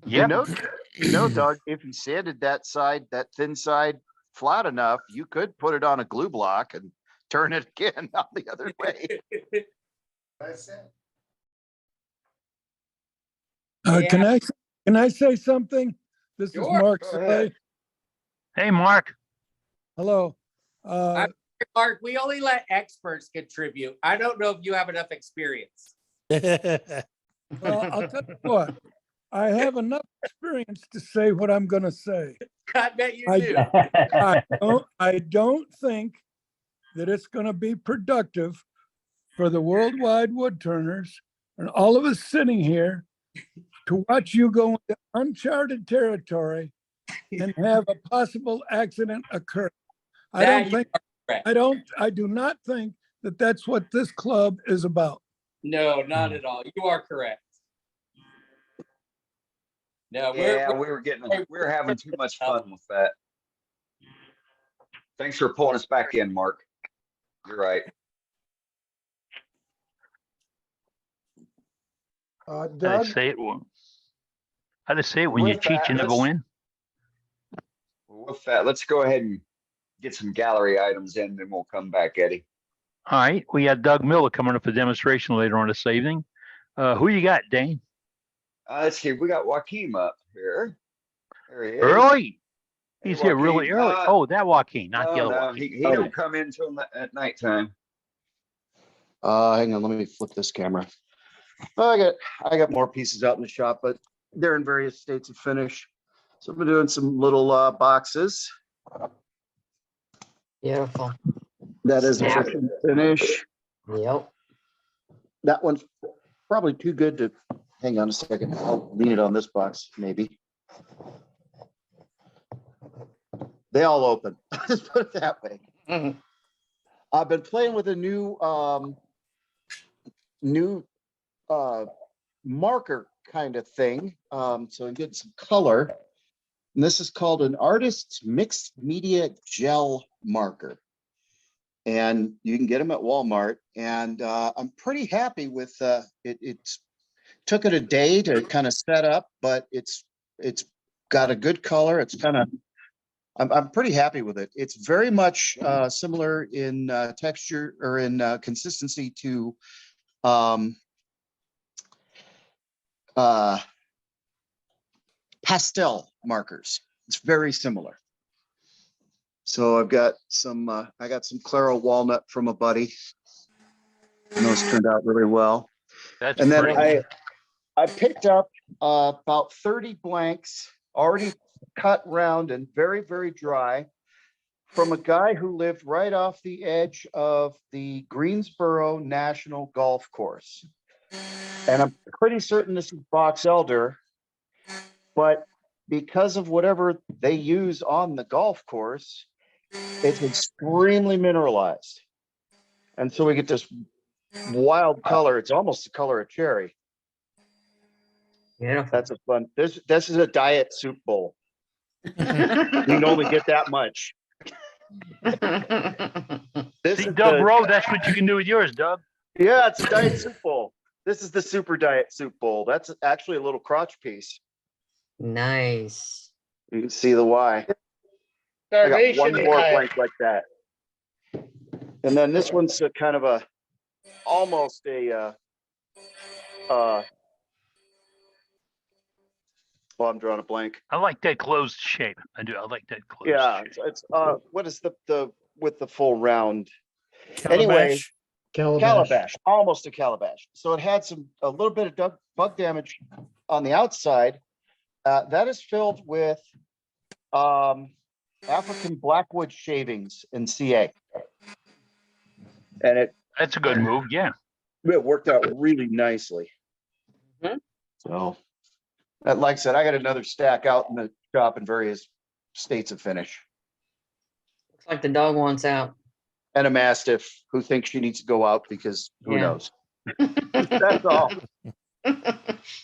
You Yeah. know, Doug, if you sanded that thin side flat enough, you could put it on a glue block and turn it again on the other way. Yeah. Can I say something? This is Sure, Mark. go ahead. Saleh. Hey, Mark. Hello. Mark, we only let experts contribute. I don't know if you have enough experience. Well, I'll tell you what. I have enough experience to say what I'm going to say. I bet you I- do. I don't think that it's going to be productive for the worldwide wood turners and all of us sitting here to watch you go into uncharted territory and have a possible accident occur. I do not think that that's what this club is about. No, not at all. You are correct. No, Yeah, we were having too much fun with that. Thanks for pulling us back in, Mark. You're right. I Doug, just say it. I just say it when you With cheat, that, you never let's- win. With that, let's go ahead and get some gallery items in, then we'll come back, Eddie. All right, we got Doug Miller coming up for demonstration later on this evening. Who you got, Dane? Let's see, we got Waukeene up here. There he is. Early. Hey, He's here really Waukeene. early. Oh, that Waukeene, not the No, other no, Waukeene. he don't come in till at nighttime. Hang on, let me flip this camera. I got more pieces out in the shop, but they're in various states of finish. So I've been doing some little boxes. Beautiful. That is a Snap. finish. Yep. That one's probably too good to, hang on a second. I'll lean it on this box, maybe. They all open. Just put it that way. Mhm. I've been playing with a new marker kind of thing. So I'm getting some color. And this is called an Artist's Mixed Media Gel Marker. And you can get them at Walmart. And I'm pretty happy with it. It's took it a day to kind of set up, but it's got a good color. It's kind of, I'm pretty happy with it. It's very much similar in texture or in consistency to pastel markers. It's very similar. So I've got some, I got some Claro walnut from a buddy. And those turned out really well. That's And then pretty. I picked up about 30 blanks already cut round and very, very dry from a guy who lived right off the edge of the Greensboro National Golf Course. And I'm pretty certain this is box elder, but because of whatever they use on the golf course, it's extremely mineralized. And so we get this wild color. It's almost the color of cherry. Yeah. That's a fun. This is a diet soup bowl. You can only get that much. This See, is Doug the- Rowe, that's what you can do with yours, Doug. Yeah, it's a diet soup bowl. This is the super diet soup bowl. That's actually a little crotch piece. Nice. You can see the Y. I got one Starvation more diet. blank like that. And then this one's a kind of a, almost a, well, I'm drawing a blank. I like that closed shape. I do. I like that closed Yeah, shape. it's what is the with the full round? Anyway, Calabash. Calabash, almost a calabash. So it had a little bit of bug damage on the outside. That is filled with African blackwood shavings in CA. And That's a good move. Yeah. it worked out really nicely. So, like I said, I got another stack out in the shop in various states of finish. Looks like the dog wants out. And a mastiff who thinks she needs to go out because who Yeah. knows? That's all.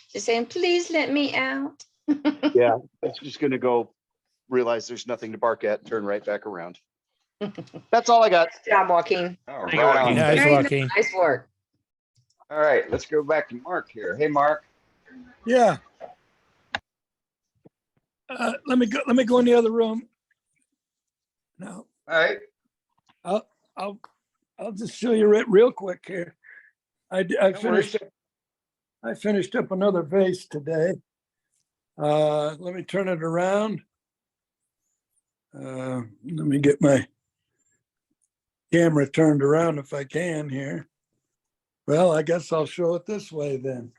She's saying, please let me out. Yeah, it's just gonna go realize there's nothing to bark at, turn right back around. That's all I got. Good job, Joaquin. All Thank you, right. Joaquin. Nice, Very Joaquin. Nice work. All right, let's go back to Mark here. Hey, Mark. Yeah. Let me go in the other room. No, All right. I'll just show you real quick here. I worries. finished up another vase today. Let me turn it around. Let me get my camera turned around if I can here. Well, I guess I'll show it this way then.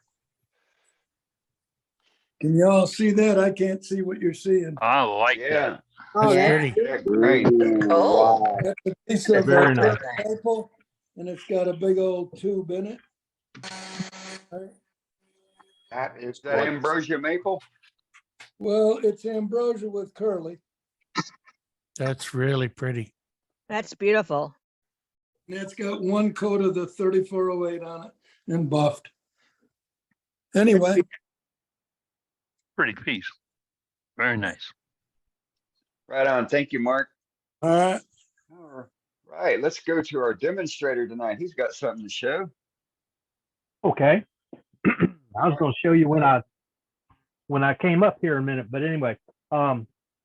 Can you all see that? I can't see what you're seeing. I like Yeah. that. Oh, That's yeah. pretty. Yeah, great. Cool. That's a piece That's of very nice. maple, and it's got a big old tube in it. That is Is that ambrosia maple? Well, it's ambrosia with curly. That's really pretty. That's beautiful. And it's got one coat of the 3408 on it and buffed. Anyway, Pretty piece. Very nice. Right on. Thank you, Mark. all right. All right, let's go to our demonstrator tonight. He's got something to show. Okay. I was going to show you when I came up here in a minute, but anyway,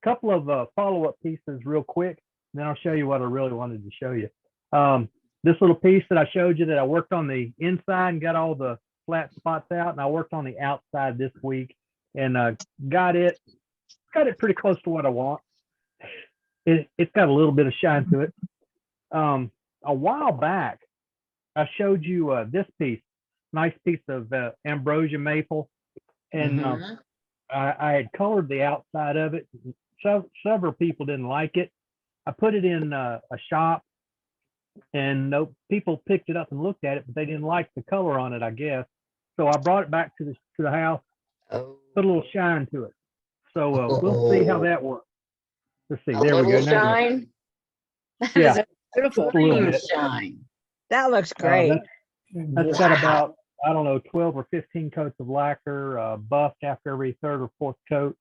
couple of follow-up pieces real quick, then I'll show you what I really wanted to show you. This little piece that I showed you that I worked on the inside and got all the flat spots out, and I worked on the outside this week and got it pretty close to what I want. It's got a little bit of shine to it. A while back, I showed you this piece, nice piece of ambrosia maple, and I had colored the outside of it. So several people didn't like it. I put it in a shop, and no people picked it up and looked at it, but they didn't like the color on it, I guess. So I brought it back to the house, put a little shine to it. So we'll see how that works. Let's see. A There we go. little Now- shine. Yeah. Beautiful. a little Green bit. shine. That looks great. That's got about, I don't know, 12 or 15 coats of lacquer, buffed after every third or fourth coat.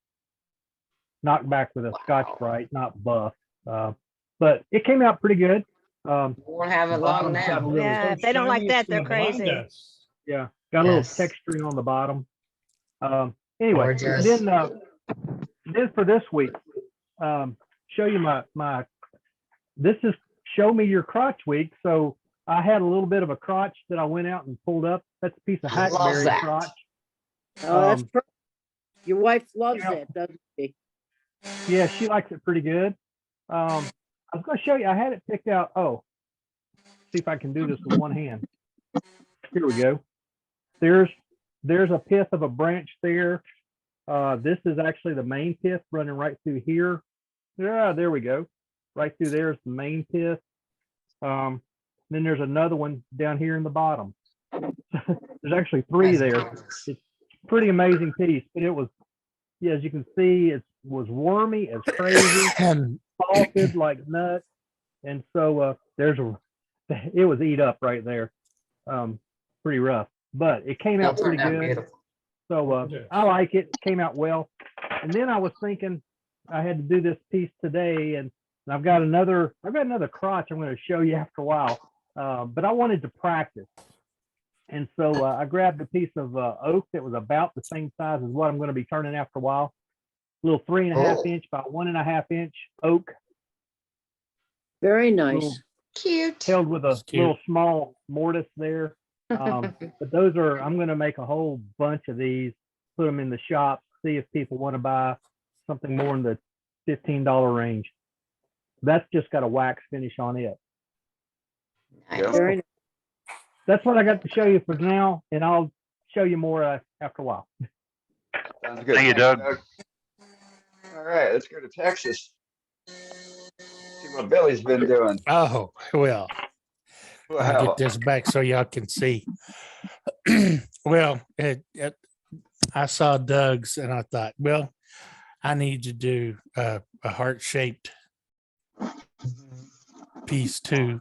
Knocked back with a Scotch-Brite, not buffed. But it came out pretty good. Won't have it long Bottom's got a now. little- Yeah, if they don't like that, they're crazy. Yeah, got a little Yes. texturing on the bottom. Anyway, Gorgeous. then for this week, show you my this is show me your crotch week. So I had a little bit of a crotch that I went out and pulled up. That's a piece of I love hackberry that. crotch. Oh, that's Um, perfect. Your wife loves yeah. that, doesn't she? Yeah, she likes it pretty good. I was going to show you. I had it picked out. Oh, see if I can do this with one hand. Here we go. There's a pith of a branch there. This is actually the main pith running right through here. Yeah, there we go. Right through there is the main pith. Then there's another one down here in the bottom. There's actually three That's there. gorgeous. It's a pretty amazing piece, but it was, yeah, as you can see, it was wormy as crazy, salted like nuts, and so it was eat up right there. Pretty rough, but it came out Still pretty turned out good. beautiful. So I like it. It came out well. And then I was thinking I had to do this piece today, and I've got another crotch I'm going to show you after a while. But I wanted to practice. And so I grabbed a piece of oak that was about the same size as what I'm going to be turning after a while. A little 3.5 inch by 1.5 inch oak. Very nice. Little- Cute. held with a That's cute. little small mortise there. But those are, I'm going to make a whole bunch of these, put them in the shop, see if people want to buy something more in the $15 range. That's just got a wax finish on it. Nice. Very nice. that's what I got to show you for now, and I'll show you more after a while. Sounds good. Thank you, Thanks, Doug. All right, let's go to Texas. See what Billy's been doing. Oh, well, I'll Wow. get this back so y'all can see. Well, I saw Doug's and I thought, well, I need to do a heart-shaped piece too.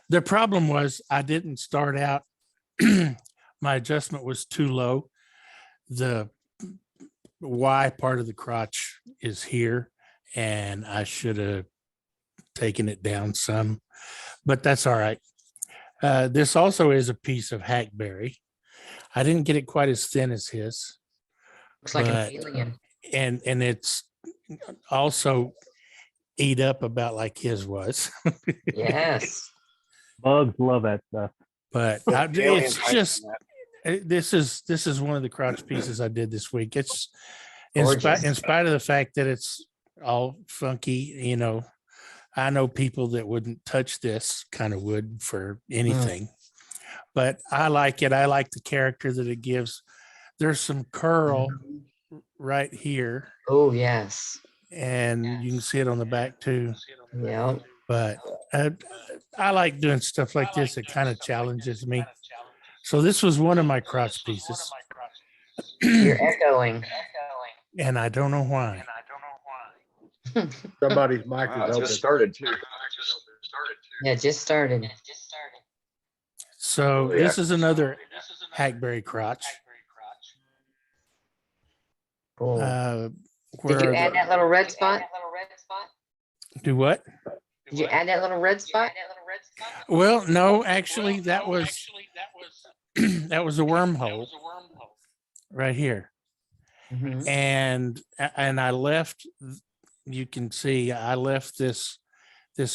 The problem was I didn't start out, my adjustment was too low. The Y part of the crotch is here, and I should have taken it down some, but that's all right. This also is a piece of hackberry. I didn't get it quite as thin as his. Looks like an but- alien. And it's also eat up about like his was. Yes. Bugs love that stuff. But it's just this is one of the crotch pieces I did this week. It's in Gorgeous. spite of the fact that it's all funky, you know. I know people that wouldn't touch this kind of wood for anything, but I like it. I like the character that it gives. There's some curl right here, Oh, yes. and you can see it on the back too. Yeah. But I like doing stuff like this. It kind of challenges me. So this was one of my crotch pieces, You're echoing. and I don't know why. Somebody's mic Wow, is it open. just started too. Yeah, just started. So Oh, yeah. this is another hackberry crotch. Cool. Where Did you are add the- that little red spot? do what? Did you add that little red spot? Well, no, actually, that was that was a wormhole right here, Mhm. and I left. You can see I left this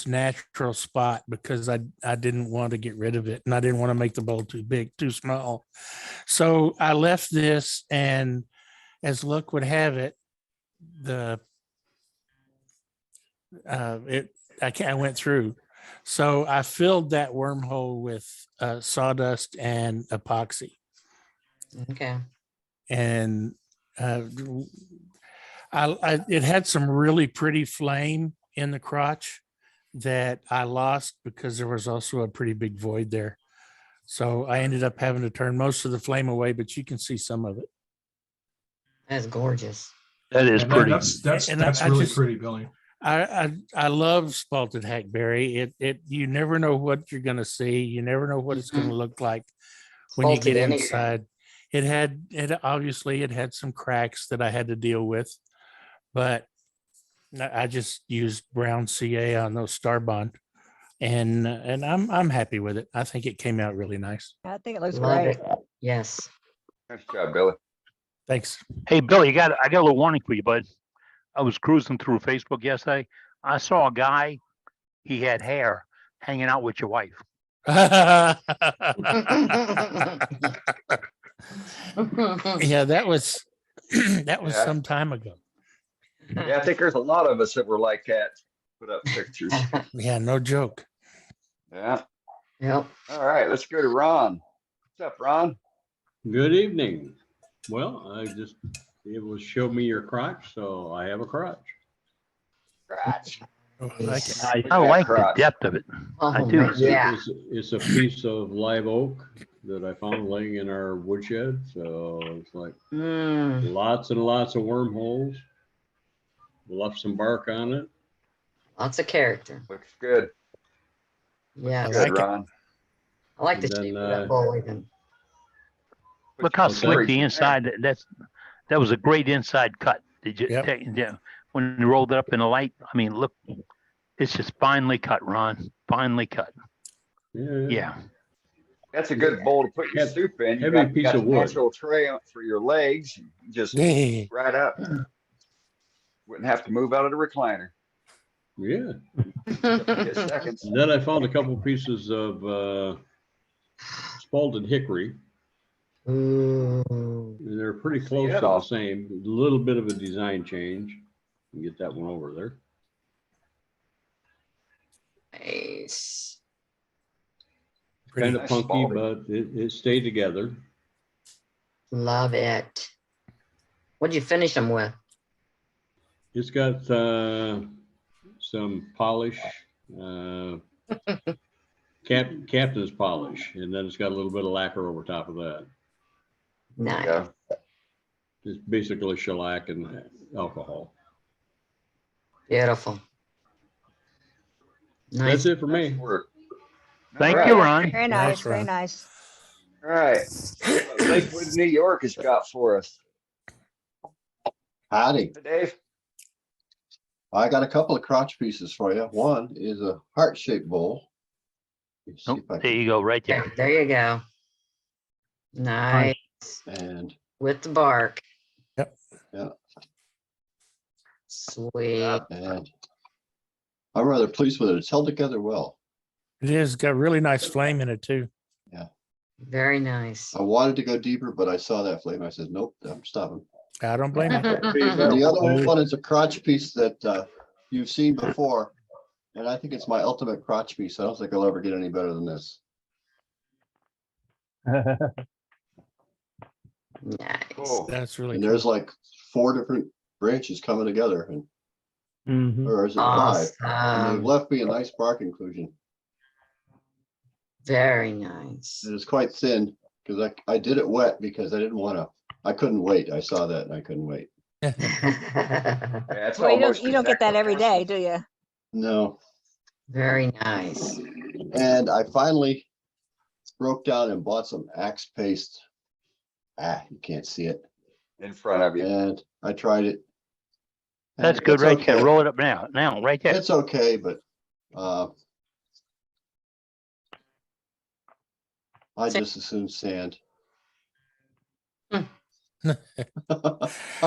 natural spot because I didn't want to get rid of it, and I didn't want to make the bowl too big, too small. So I left this, and as luck would have it, I went through. So I filled that wormhole with sawdust and epoxy, Okay. and it had some really pretty flame in the crotch that I lost because there was also a pretty big void there. So I ended up having to turn most of the flame away, but you can see some of it. That's gorgeous. That is And pretty. That's And I really just- pretty, Billy. I love spalted hackberry. It you never know what you're gonna see. You never know what it's gonna look like when you Spalted get anything. inside. It obviously it had some cracks that I had to deal with, but I just used brown CA on those Starbond, and I'm happy with it. I think it came out really nice. I think it looks Love great. it. Yes. Nice job, Billy. Thanks. Hey, Billy, I got a little warning for you, bud. I was cruising through Facebook yesterday. I saw a guy. He had hair hanging out with your wife. Yeah, that was that was Yeah. some time ago. Yeah, I think there's a lot of us that were like that. Put up pictures. Yeah, no joke. Yeah. Yep. All right, let's go to Ron. What's up, Ron? Good evening. Well, I just able to show me your crotch, so I have a crotch. Crotch. Oh, I like it. Nice. I like the crotch. depth of it. Oh, I do. my- yeah. It's a piece of live oak that I found laying in our woodshed. So it's like Mm, lots and lots of wormholes. Left some bark on it. lots of character. Looks good. Yeah. I Good, like it. Ron. I like the And then, shape of that bowl even. Look how What's that? slick the inside. That was a great inside cut. Did you Yep. take? Yeah. When you rolled it up in the light, I mean, look, it's just finely cut, Ron. Finely cut. Yeah. That's a good bowl to put your Heavy- soup in. You heavy got, piece got of the wood. natural tray for your legs. Just Yeah. right up. Wouldn't have to move out of the recliner. Yeah. Get seconds. And then I found a couple pieces of spalted hickory. Ooh. And they're pretty close to it the all. same. A little bit of a design change. You can get that one over there. Nice. Kind of Nice funky, spaldy. but it stayed together. Love it. What'd you finish them with? It's got some polish, captain's polish, and then it's got a little bit of lacquer over top of that. Nice. Yeah. It's basically shellac and alcohol. Beautiful. That's Nice. it for me. Work. Thank All you, right. Ron. Very Nice, nice, very Ron. nice. All right. What Lakewood, New York has got for us. Howdy. Hey, Dave. I got a couple of crotch pieces for you. One is a heart-shaped bowl. Let's see Oh, if I there can- you go, right there. There you go. Nice. And With the bark. Yep. yeah, Sweet. and I'm rather pleased with it. It's held together well. It is got really nice flame in it too. Very nice. I wanted to go deeper, but I saw that flame. I said, nope, I'm stopping. I don't blame you. And the other one is a crotch piece that you've seen before. And I think it's my ultimate crotch piece. I don't think I'll ever get any better than this. Nice. Cool. That's really And cool. there's like 4 different branches coming together, and Mhm. or is it 5? And they've Awesome. left me a nice bark inclusion. Very nice. It is quite thin because I did it wet because I didn't want to. I couldn't wait. I saw that and I couldn't wait. Yeah, it's Well, almost you don't get that every day, do you? No. Very nice. And I finally broke down and bought some axe paste. You can't see it. in front of you. And I tried it. and That's good, it's right there. okay. Roll it up now, right there. It's okay, but I just as soon sand. I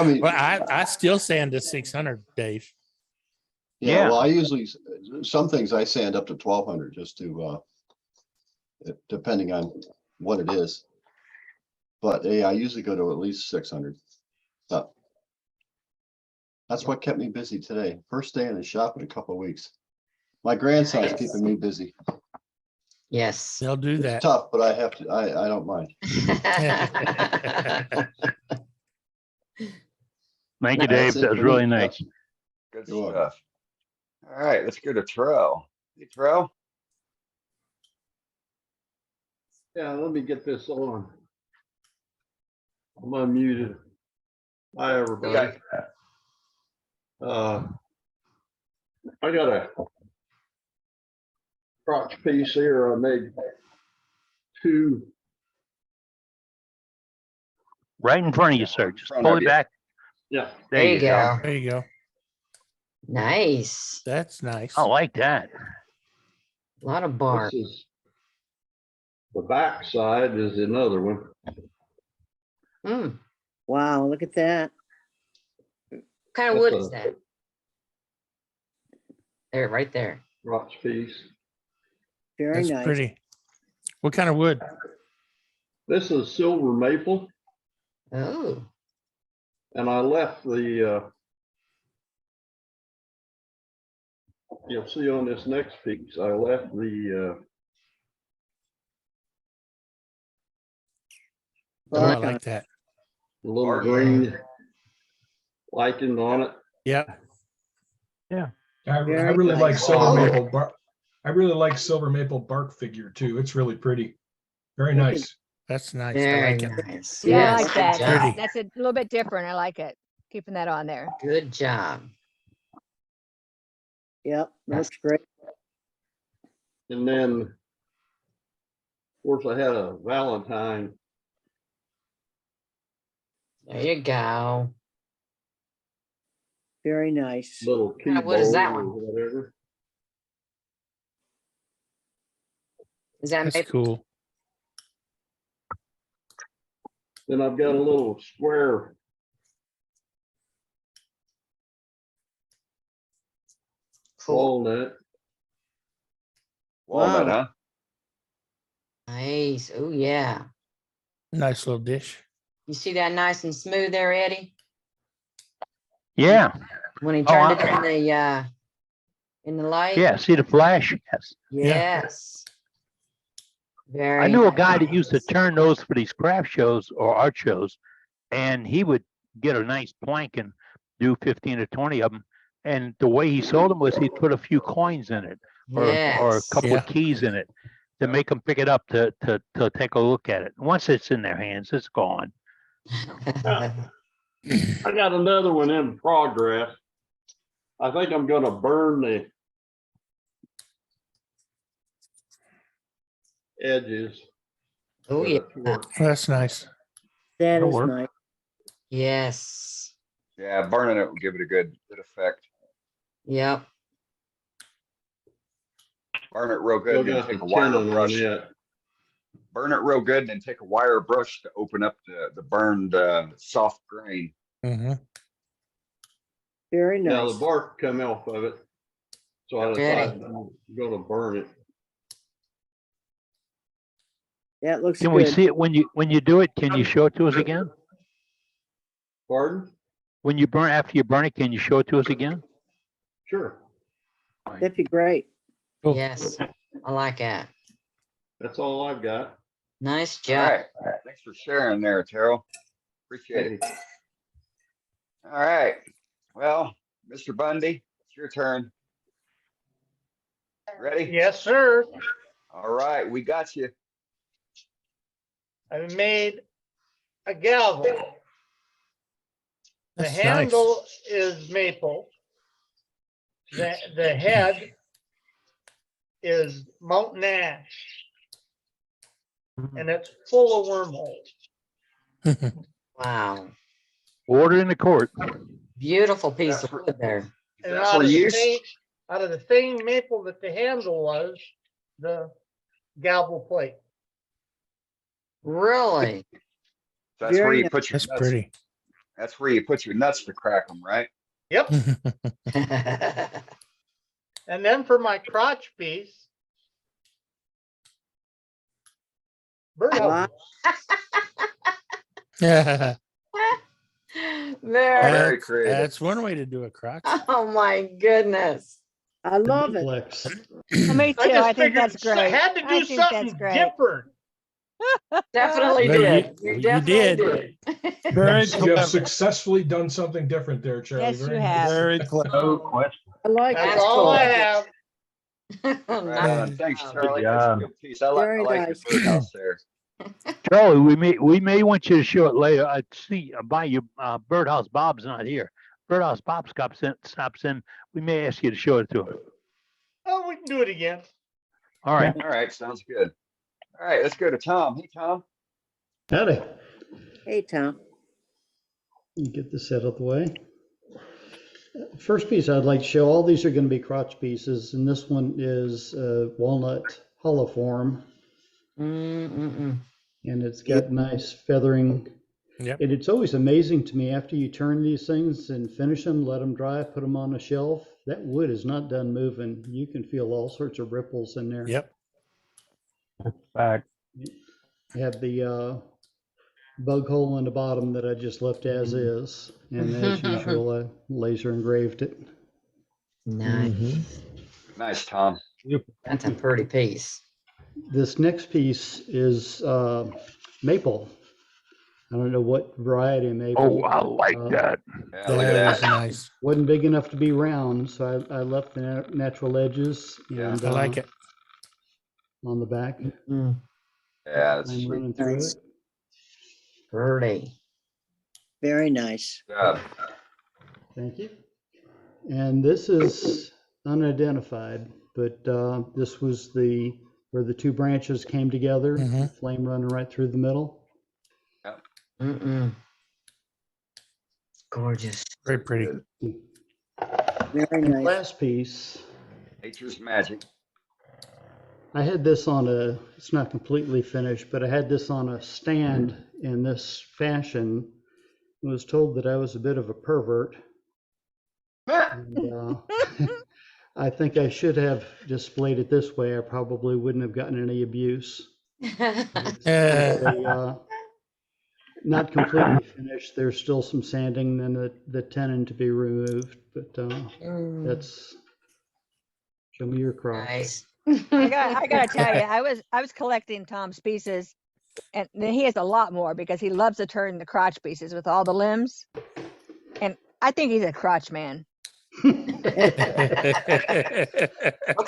mean, Well, I still sand to 600, Dave. yeah, well, I usually, some things I sand up to 1200 just to, depending on what it is. But yeah, I usually go to at least 600. So that's what kept me busy today. First day in the shop in a couple of weeks. My grandson's keeping me busy. Yes. They'll do It's that. tough, but I have to, I don't mind. Thank you, That's Dave. it That was for really me. nice. Good You're welcome. stuff. All right, let's go to Terrell. Hey, Terrell. Yeah, let me get this on. I'm unmuted. Hi, everybody. I got a crotch piece here. I made 2. Right in front of you, sir. Just front pull of it you. back. Yeah. There you go. There you go. Nice. That's nice. I like that. A lot of bark. This is the back side is another one. Mm. Wow, look at that. What kind of wood is that? There, right there. Crotch piece. Very That's nice. pretty. What kind of wood? This is silver maple, Oh, and I left the you'll see on this next piece, I left the Oh, I like that. little green lichen on it. Yeah. I Very really like nice. silver maple bark. I really like silver maple bark figure too. It's really pretty. Very nice. That's nice. I very like it. nice. Yeah, I Yes, like good that. job. Pretty. That's a little bit different. I like it. Keeping that on there. Good job. Yep, looks great. And then, of course, I had a Valentine. There you go. Very nice. Little key What is that bowl or one? whatever. Is that That's maple? cool. Then I've got a little square Cool. walnut. Walnut, Wow. huh? Nice. Oh, yeah. Nice little dish. You see that nice and smooth there, Eddie? Yeah. When he Oh, turned it in the light? Yeah. See the flash? Yes. Yes. Very I knew a guy that nice. used to turn those for these craft shows or art shows, and he would get a nice plank and do 15 or 20 of them. And the way he sold them was he'd put a few coins in it or a Yes. couple Yeah. of keys in it to make them pick it up to take a look at it. Once it's in their hands, it's gone. I got another one in progress. I think I'm gonna burn the edges. Oh, for yeah. the torch. That's nice. That That'll is work. nice. Yes. Yeah, burning it will give it a good effect. Yep. Burn it real Still good, then got take the a wire tenon on brush. it. Burn it real good, and then take a wire brush to open up the burned soft grain. Mm-hmm. Very Yeah, nice. the bark come off of it. So I Ready. decided I'm gonna burn it. That looks Can we good. see it when you do it? Can you show it to us again? Pardon? When you burn, after you burn it, can you show it to us again? Sure. That'd be great. Cool. Yes. I like that. That's all I've got. Nice All job. right. Thanks for sharing there, Terrell. Appreciate it. All right. Well, Mr. Bundy, it's your turn. Ready? Yes, sir. All right, we got you. I made a gavel. The That's handle is maple. The head is mountain ash. And it's full of wormholes. nice. Wow. Order in the court. Beautiful piece of wood there. And That's for use. out of the same maple that the handle was, the gavel plate. Really? That's where Very you nice. put your That's nuts. pretty. That's where you put your nuts to crack them, right? Yep. And then for my crotch piece, birdhouse. Yeah. Very. Very creative. That's one way to do a crotch. Oh my goodness. I love it. Me too. I think that's I great. had to I do think that's something great. different. Definitely Well, did. you definitely did. Very You have clever. successfully done something different there, Charlie. Yes, you Very have. nice. Very clever. No question. I like That's it. all I have. Right on. Nice Thanks, job. Charlie. That's a good piece. I Very like nice. your birdhouse there. Charlie, we may want you to show it later. I see by you, Birdhouse Bob's not here. Birdhouse Bob stops in. We may ask you to show it to him. Oh, we can do it again. All right. All right, sounds good. All right, let's go to Tom. Hey, Tom. Howdy. Hey, Tom. Get this out of the way. First piece I'd like to show, all these are going to be crotch pieces, and this one is walnut hollow form, Mm-mm-mm. and it's got nice feathering. Yep. And it's always amazing to me after you turn these things and finish them, let them dry, put them on a shelf, that wood is not done moving. You can feel all sorts of ripples in there. Yep. Fact. You have the bug hole in the bottom that I just left as is, and as usual, I laser engraved it. Nice. Nice, Tom. That's a pretty piece. This next piece is maple. I don't know what variety of maple. Oh, I like that. Yeah, look at That is that. nice. Wasn't big enough to be round, so I left the natural edges and I like it. on the back. Mm, Yeah, that's I'm sweet. running through Nice. it. pretty. Very nice. job. Thank you. And this is unidentified, but this was where the two branches came together, Mhm. flame running right through the middle. Mm-mm. Gorgeous. Very pretty. Very nice. Last piece, Nature's magic. I had this on it's not completely finished, but I had this on a stand in this fashion. I was told that I was a bit of a pervert. And, I think I should have displayed it this way. I probably wouldn't have gotten any abuse. Not completely finished. There's still some sanding and the tenon to be removed, but that's, show me your cross. Nice. I gotta tell you, I was collecting Tom's pieces, and then he has a lot more because he loves to turn the crotch pieces with all the limbs. And I think he's a crotch man. Looks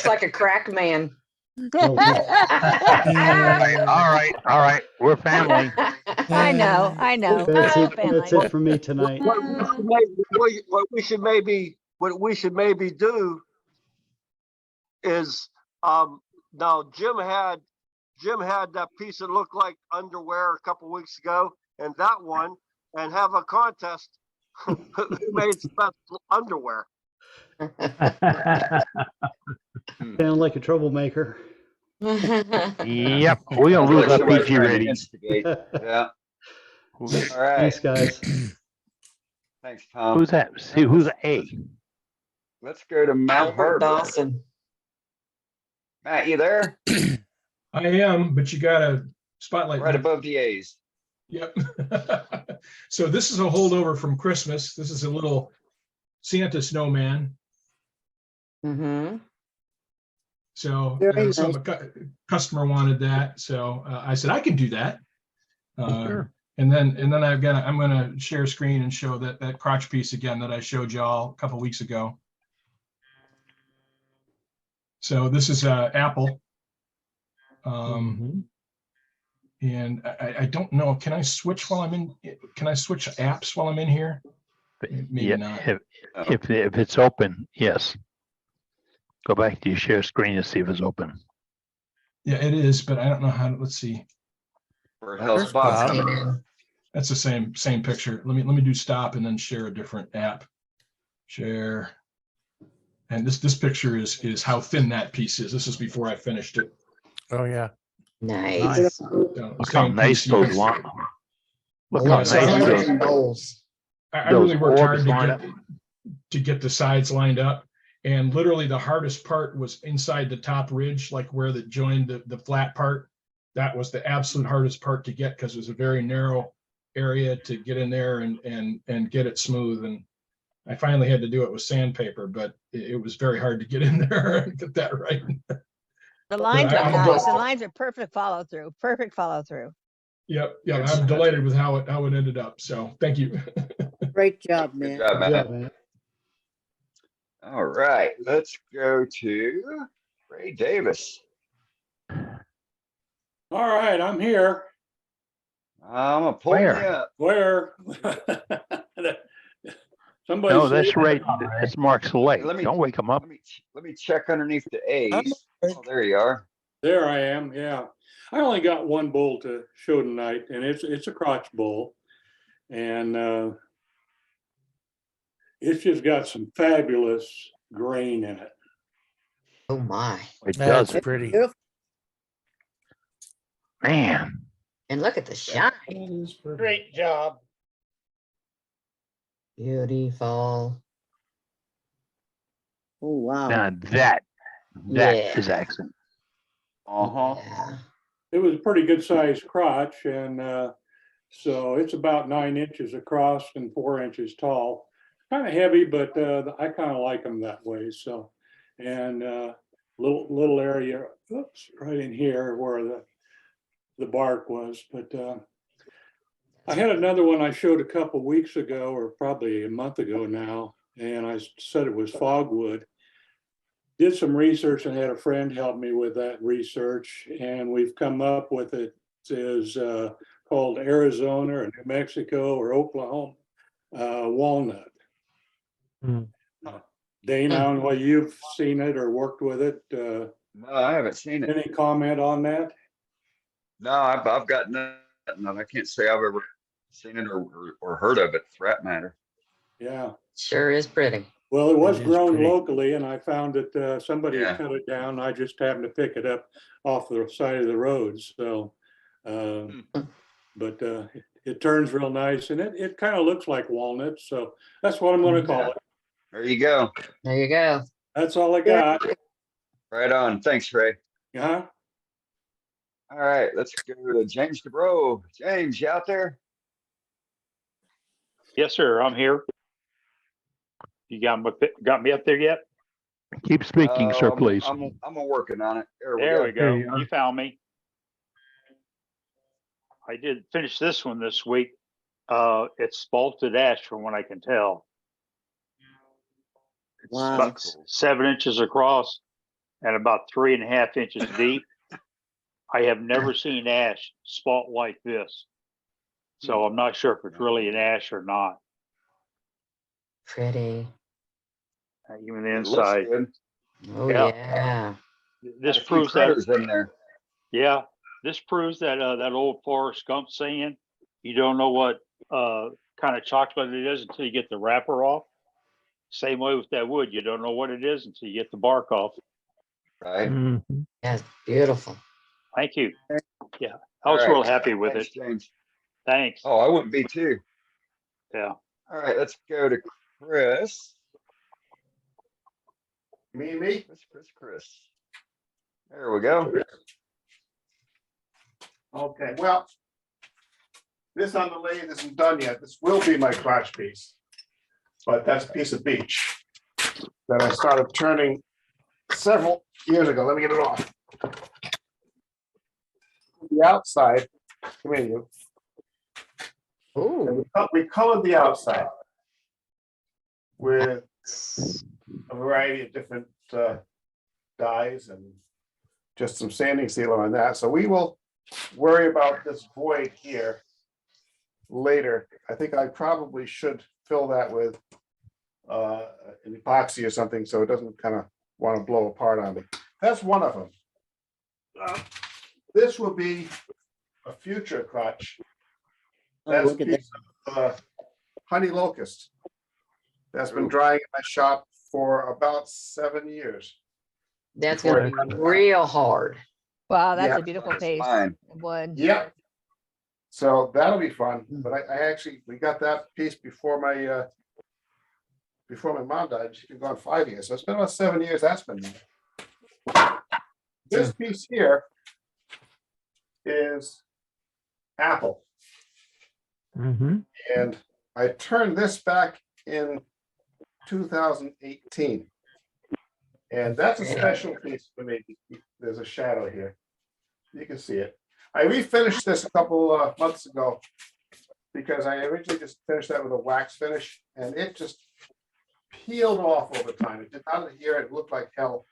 like a crack man. All right. We're family. I know. That's Oh, it. family. That's it for me tonight. What we should maybe do is, now Jim had that piece that looked like underwear a couple weeks ago, and that one, and have a contest who made the best underwear. Sound like a troublemaker. Yep. We're gonna lose our Somebody's PG trying to rating. instigate. Yeah. All right. Thanks, guys. Thanks, Tom. Who's that? See, who's A? Let's go to Matt Albert Harbor. Dawson. Matt, you there? I am, but you got a spotlight. Right above the A's. Yep. So this is a holdover from Christmas. This is a little Santa snowman. Mm-hmm. So, Very so nice. a customer wanted that. So I said, I can do that. Sure. And then I'm going to share screen and show that crotch piece again that I showed y'all a couple weeks ago. So this is Apple. And I don't know, can I switch while I'm in, can I switch apps while I'm in here? Maybe Yeah, not. if it's open, yes. Go back to your share screen and see if it's open. Yeah, it is, but I don't know how to, let's see. Where hell's Bob coming in? That's the same picture. Let me do stop and then share a different app. Share. And this picture is how thin that piece is. This is before I finished it. Oh yeah. Nice. So, Look how same nice piece, those yes. want. Look Yeah, how so nice I- those. I really worked hard orbs line up. to get the sides lined up. And literally the hardest part was inside the top ridge, like where that joined the flat part. That was the absolute hardest part to get because it was a very narrow area to get in there and get it smooth. And I finally had to do it with sandpaper, but it was very hard to get in there and get that right. The lines But are I'm nice. just- The lines are perfect follow through. Perfect follow through. Yep. Yeah. I'm delighted with how it ended up. So thank you. Great job, man. Good job, Good Matt. job, man. All right, let's go to Ray Davis. All right, I'm here. I'm gonna pull you Where? up. Where? Somebody. No, that's say- right. That's Mark Select. Let me- Don't wake him up. Let me check underneath the A's. Oh, there you are. There I am. Yeah, I only got one bull to show tonight, and it's a crotch bull, and it's just got some fabulous grain in it. Oh my. It That's does. pretty. Beautiful. Man. And look at the shine. Great job. Beautiful. Oh, wow. Now that Yeah. is excellent. Uh-huh. Yeah. It was a pretty good sized crotch, and so it's about 9 inches across and 4 inches tall. Kind of heavy, but I kind of like them that way. So, and little area, oops, right in here where the bark was. But I had another one I showed a couple weeks ago, or probably a month ago now, and I said it was fogwood. Did some research and had a friend help me with that research, and we've come up with it is called Arizona or New Mexico or Oklahoma walnut. Dane, I don't know whether you've seen it or worked with it. No, I haven't seen it. Any comment on that? No, I've got nothing. I can't say I've ever seen it or heard of it for that matter. Yeah. Sure is pretty. Well, it was It is grown pretty. locally, and I found that somebody Yeah. had cut it down. I just happened to pick it up off the side of the road. So, but it turns real nice, and it kind of looks like walnut. So that's what I'm going to call it. There you go. There you go. That's all I got. Right on. Thanks, Ray. Yeah. All right, let's go to James DeBro. James, you out there? Yes, sir. I'm here. You got me up there yet? Keep speaking, sir, please. I'm working on it. There we go. There you are. You found me. I did finish this one this week. It's spalted ash from what I can tell. It's Wow. about 7 inches across and about 3.5 inches deep. I have never seen ash spalt like this. So I'm not sure if it's really an ash or not. Pretty. Even the It looks inside. good. Oh, Yeah. yeah. This Got a few proves that. critters in there. Yeah, this proves that that old Forrest Gump saying, you don't know what kind of chocolate it is until you get the wrapper off. Same way with that wood, you don't know what it is until you get the bark off. Right. Mhm. That's beautiful. Thank you. Yeah, I All was right. real happy with Thanks, it. James. Thanks. Oh, I wouldn't be too. Yeah. All right, let's go to Chris. Me? Chris. There we go. Okay, well, this on the lathe isn't done yet. This will be my crotch piece. But that's a piece of beech that I started turning several years ago. Let me get it off. The outside, come here, you. Ooh. We colored the outside with a variety of different dyes and just some sanding sealer on that. So we will worry about this void here later. I think I probably should fill that with an epoxy or something so it doesn't kind of want to blow apart on me. That's one of them. This will be a future crotch. Oh, That's a look at that. piece of honey locust that's been drying in my shop for about 7 years. That's Before gonna be real hard. Wow, that's Yeah. a beautiful piece Mine. of wood. Yep. So that'll be fun. But I actually, we got that piece before my mom died. She's been gone 5 years. So it's been about 7 years that's been there. This piece here is apple. Mhm. And I turned this back in 2018. And that's a special piece for me. There's a shadow here. You can see it. I refinished this a couple months ago because I originally just finished that with a wax finish and it just peeled off over time. It did not adhere. It looked like hell.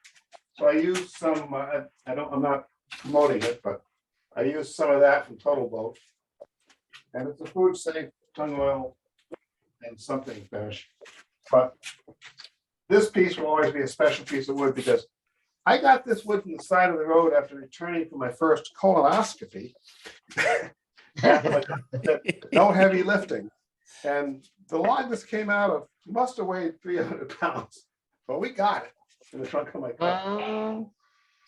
So I used some, I'm not promoting it, but I used some of that from Total Boat. And it's a food safe tung oil and something finish. But this piece will always be a special piece of wood because I got this wood from the side of the road after returning from my first colonoscopy. No heavy lifting. And the log this came out of must have weighed 300 pounds. But we got it in the trunk of my car.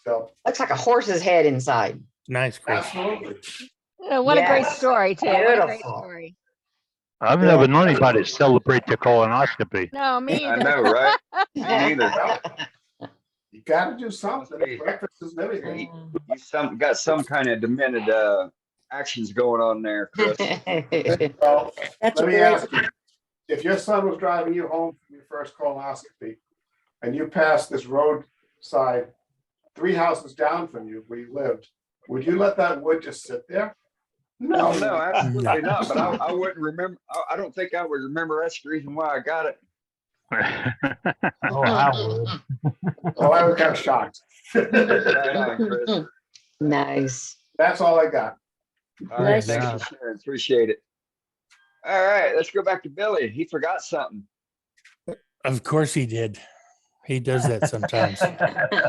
So Looks like a horse's head inside. Nice, Chris. absolutely. What a great Yes. story, too. What a great Beautiful. story. I've never known anybody to celebrate the colonoscopy. No, me I either. know, right? Me neither. You gotta do something. Breakfast is everything. You got some kind of demented actions going on there, Chris. Well, That's let me great. ask you, if your son was driving you home from your first colonoscopy and you passed this roadside 3 houses down from you where you lived, would you let that wood just sit there? No, No. no, absolutely No. not. But I wouldn't remember. I don't think I would remember. That's the reason why I got it. Oh, I would. Oh, I was kind of shocked. Right on, Chris. Nice. That's all I got. All right, Nice. thanks for sharing. Appreciate it. All right, let's go back to Billy. He forgot something. Of course he did. He does that sometimes.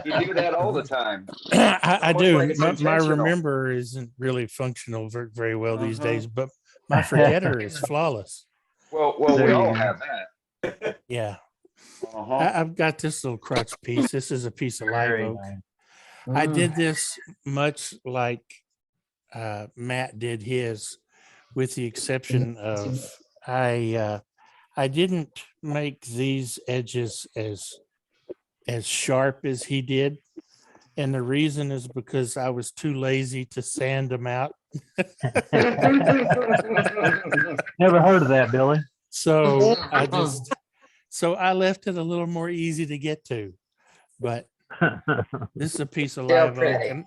You do that all the time. I Almost do. like it's My intentional. remember isn't really functional very well these Uh-huh. days, but my forgetter is flawless. Well, There we you all go. have that. Yeah. Uh-huh. I've got this little crotch piece. This is a piece of live Very oak. nice. I did this much like Matt did his, with the exception of I didn't make these edges as sharp as he did. And the reason is because I was too lazy to sand them out. Never heard of that, Billy. So I left it a little more easy to get to. but this is a piece of Still live oak, pretty. and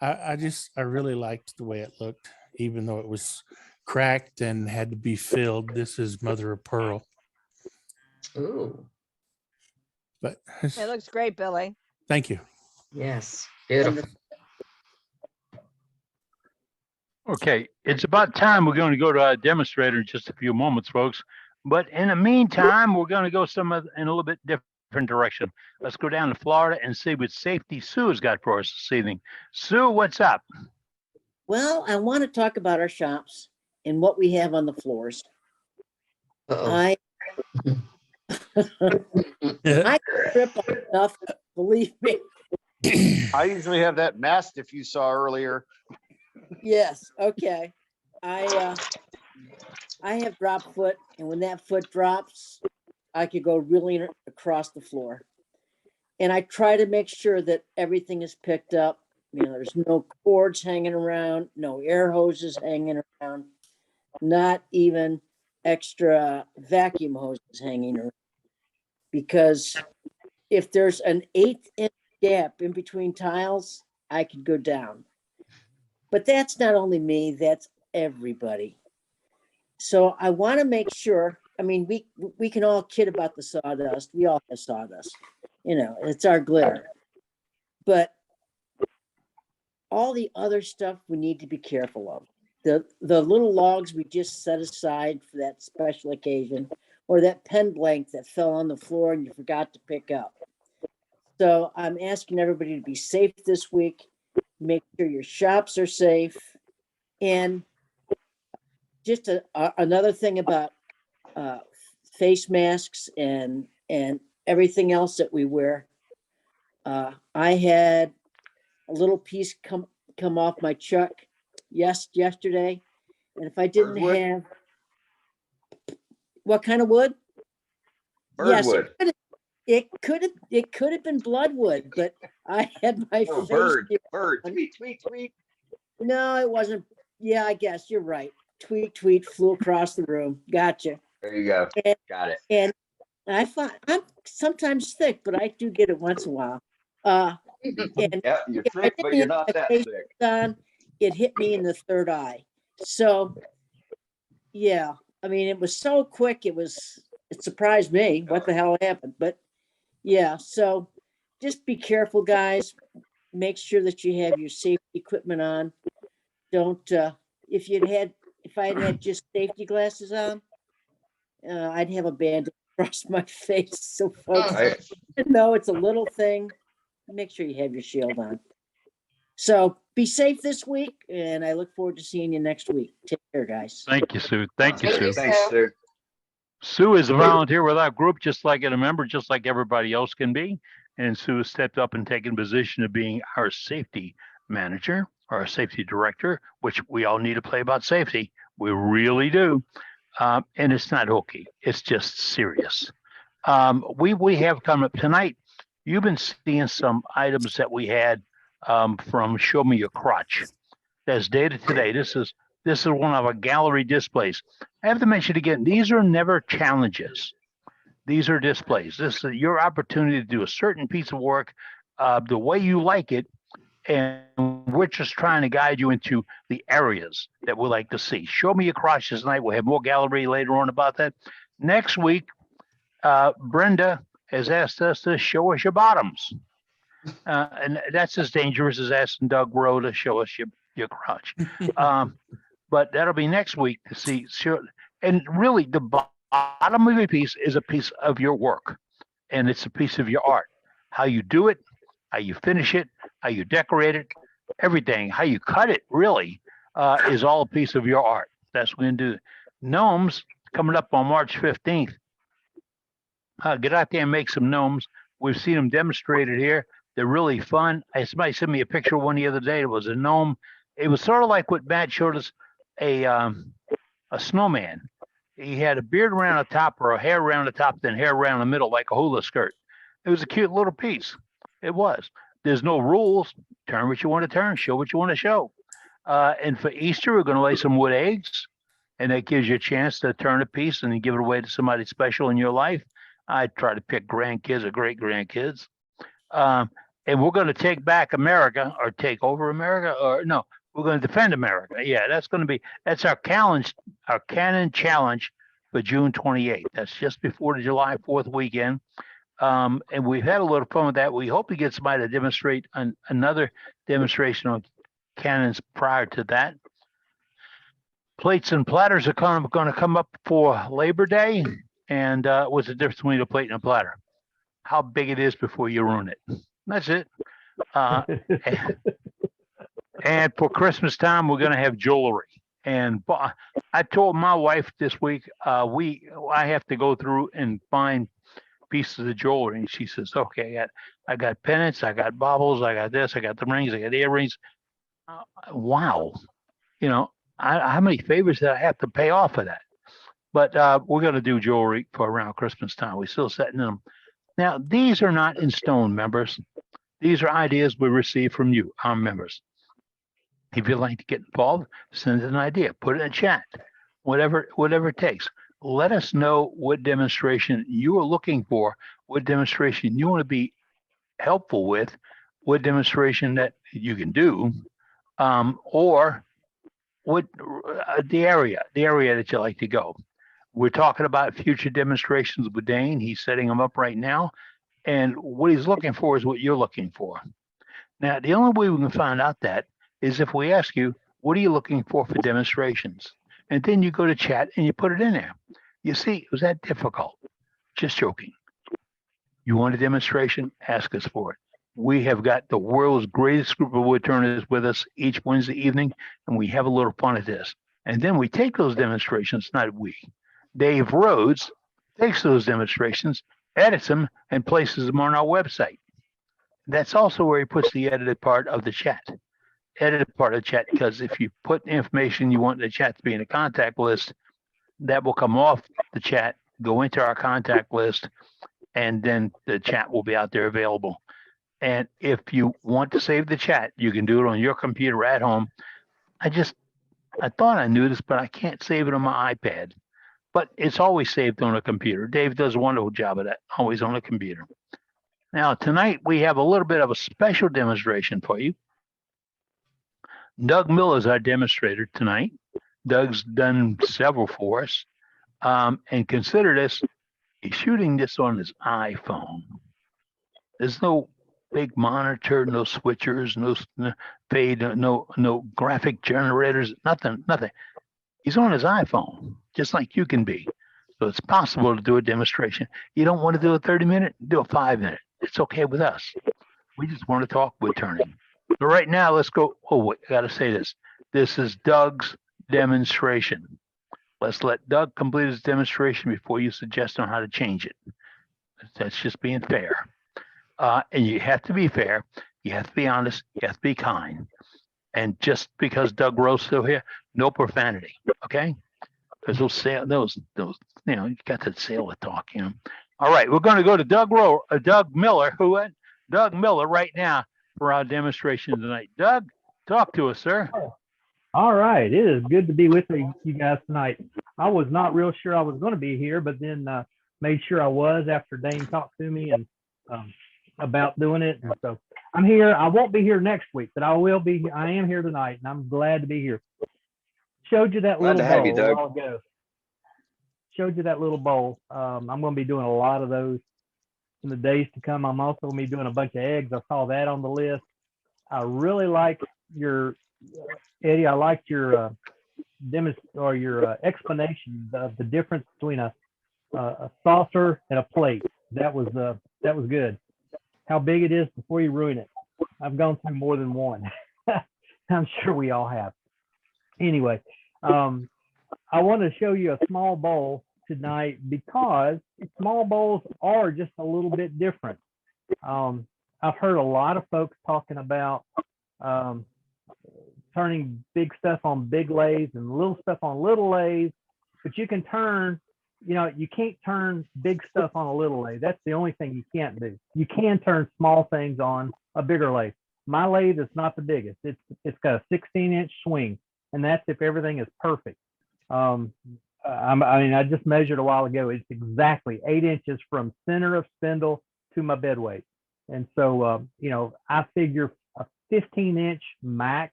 I really liked the way it looked, even though it was cracked and had to be filled. This is mother of pearl. Ooh, But It looks great, Billy. thank you. yes, beautiful. Okay, it's about time we're going to go to our demonstrator in just a few moments, folks. But in the meantime, we're going to go in a little bit different direction. Let's go down to Florida and see what Safety Sue has got for us this evening. Sue, what's up? Well, I want to talk about our shops and what we have on the floors. I trip on stuff, believe me. I usually have that mastiff you saw earlier. Yes, okay. I have drop foot, and when that foot drops, I could go really across the floor. And I try to make sure that everything is picked up. You know, there's no cords hanging around, no air hoses hanging around, not even extra vacuum hoses hanging around. Because if there's an 1/8 gap in between tiles, I could go down. But that's not only me, that's everybody. So I want to make sure, I mean, we can all kid about the sawdust. We all have sawdust. You know, it's our glitter. But all the other stuff we need to be careful of. The little logs we just set aside for that special occasion, or that pen blank that fell on the floor and you forgot to pick up. So I'm asking everybody to be safe this week. Make sure your shops are safe. And just another thing about face masks and everything else that we wear. I had a little piece come off my truck yesterday, and if I didn't Birdwood? have what kind of wood? Birdwood. Yes, it could have been bloodwood, but I had my Oh, face. bird, here. tweet. No, it wasn't. Yeah, I guess you're right. Tweet flew across the room. Gotcha. There you go. And, Got it. And I thought I'm sometimes thick, but I do get it once in a while. And Yeah, you're if I thick, but didn't you're have not my that face thick. on, it hit me in the third eye. So yeah, I mean, it was so quick. It surprised me what the hell happened. But yeah, so just be careful, guys. Make sure that you have your safety equipment on. Don't if I had just safety glasses on, I'd have a bandage across my face. So folks, no, it's a little thing. Make sure you have your shield on. So be safe this week, and I look forward to seeing you next week. Take care, guys. Thank you, Sue. Thank you, Sue. Thanks, Sue. Sue is a volunteer with our group, just like a member, just like everybody else can be. And Sue has stepped up and taken position of being our safety manager or our safety director, which we all need to play about safety. We really do. And it's not hokey. It's just serious. We have come up tonight. You've been seeing some items that we had from Show Me Your Crotch. That's dated today. This is one of our gallery displays. I have to mention again, these are never challenges. These are displays. This is your opportunity to do a certain piece of work the way you like it. And we're just trying to guide you into the areas that we like to see. Show Me Your Crotch tonight. We'll have more gallery later on about that. Next week, Brenda has asked us to show us your bottoms. And that's as dangerous as asking Doug Rowe to show us your crotch. But that'll be next week to see. And really, the bottom of your piece is a piece of your work. And it's a piece of your art. How you do it, how you finish it, how you decorate it, everything, how you cut it, really, is all a piece of your art. That's what we're going to do. Gnomes coming up on March 15th. Get out there and make some gnomes. We've seen them demonstrated here. They're really fun. Somebody sent me a picture of one the other day. It was a gnome. It was sort of like what Matt showed us, a snowman. He had a beard around the top, or a hair around the top, then hair around the middle, like a hula skirt. It was a cute little piece. It was. There's no rules. Turn what you want to turn. Show what you want to show. And for Easter, we're going to lay some wood eggs, and that gives you a chance to turn a piece and then give it away to somebody special in your life. I try to pick grandkids or great grandkids. And we're going to take back America or take over America, or no, we're going to defend America. Yeah, that's our Cannon challenge for June 28th. That's just before the July 4th weekend. And we've had a little fun with that. We hope to get somebody to demonstrate another demonstration on cannons prior to that. Plates and platters are going to come up for Labor Day. And what's the difference between a plate and a platter? How big it is before you ruin it. That's it. And for Christmas time, we're going to have jewelry. And I told my wife this week, I have to go through and find pieces of jewelry. And she says, okay, I got pennants, I got baubles, I got this, I got the rings, I got earrings. Wow. How many favors did I have to pay off of that? But we're going to do jewelry for around Christmas time. We're still setting them. Now, these are not in stone, members. These are ideas we receive from you, our members. If you'd like to get involved, send an idea, put it in chat, whatever it takes. Let us know what demonstration you are looking for, what demonstration you want to be helpful with, what demonstration that you can do, or what the area that you like to go. We're talking about future demonstrations with Dane. He's setting them up right now. And what he's looking for is what you're looking for. Now, the only way we can find out that is if we ask you, what are you looking for demonstrations? And then you go to chat and you put it in there. You see, was that difficult? Just joking. You want a demonstration? Ask us for it. We have got the world's greatest group of woodturners with us each Wednesday evening, and we have a little fun at this. And then we take those demonstrations, not we. Dave Rhodes takes those demonstrations, edits them, and places them on our website. That's also where he puts the edited part of the chat. Edited part of the chat, because if you put information you want the chat to be in a contact list, that will come off the chat, go into our contact list, and then the chat will be out there available. And if you want to save the chat, you can do it on your computer at home. I thought I knew this, but I can't save it on my iPad. But it's always saved on a computer. Dave does a wonderful job of that, always on a computer. Now, tonight we have a little bit of a special demonstration for you. Doug Miller is our demonstrator tonight. Doug's done several for us. And consider this, he's shooting this on his iPhone. There's no big monitor, no switchers, no fade, no graphic generators, nothing. He's on his iPhone, just like you can be. So it's possible to do a demonstration. You don't want to do a 30-minute, do a 5-minute. It's okay with us. We just want to talk wood turning. So right now, let's go. Oh, wait, I got to say this. This is Doug's demonstration. Let's let Doug complete his demonstration before you suggest on how to change it. That's just being fair. And you have to be fair. You have to be honest. You have to be kind. And just because Doug Rowe's still here, no profanity, okay? Because those, you got that sailor talk, All right, we're going to go to Doug Miller, Doug Miller right now for our demonstration tonight. Doug, talk to us, sir. All right, it is good to be with you guys tonight. I was not real sure I was going to be here, but then made sure I was after Dane talked to me and about doing it. And so I'm here. I won't be here next week, but I am here tonight, and I'm glad to be here. Showed you that Glad little to have bowl you, Doug. a while ago. Showed you that little bowl. I'm going to be doing a lot of those in the days to come. I'm also going to be doing a bunch of eggs. I saw that on the list. I really like your, Eddie, I liked your your explanation of the difference between a saucer and a plate. That was good. How big it is before you ruin it. I've gone through more than one. I'm sure we all have. Anyway, I want to show you a small bowl tonight because small bowls are just a little bit different. I've heard a lot of folks talking about turning big stuff on big lathes and little stuff on little lathes, but you can turn, you can't turn big stuff on a little lathe. That's the only thing you can't do. You can turn small things on a bigger lathe. My lathe is not the biggest. It's got a 16-inch swing, and that's if everything is perfect. I just measured a while ago. It's exactly 8 inches from center of spindle to my bed weight. And so, you know, I figure a 15-inch max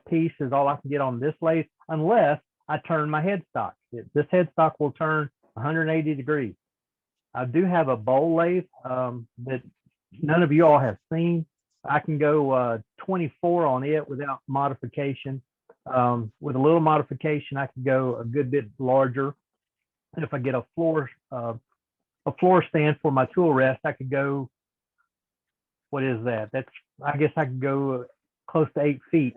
piece is all I can get on this lathe, unless I turn my headstock. This headstock will turn 180 degrees. I do have a bowl lathe that none of you all have seen. I can go 24 on it without modification. With a little modification, I could go a good bit larger. And if I get a floor stand for my tool rest, I could go, what is that? I guess I could go close to 8 feet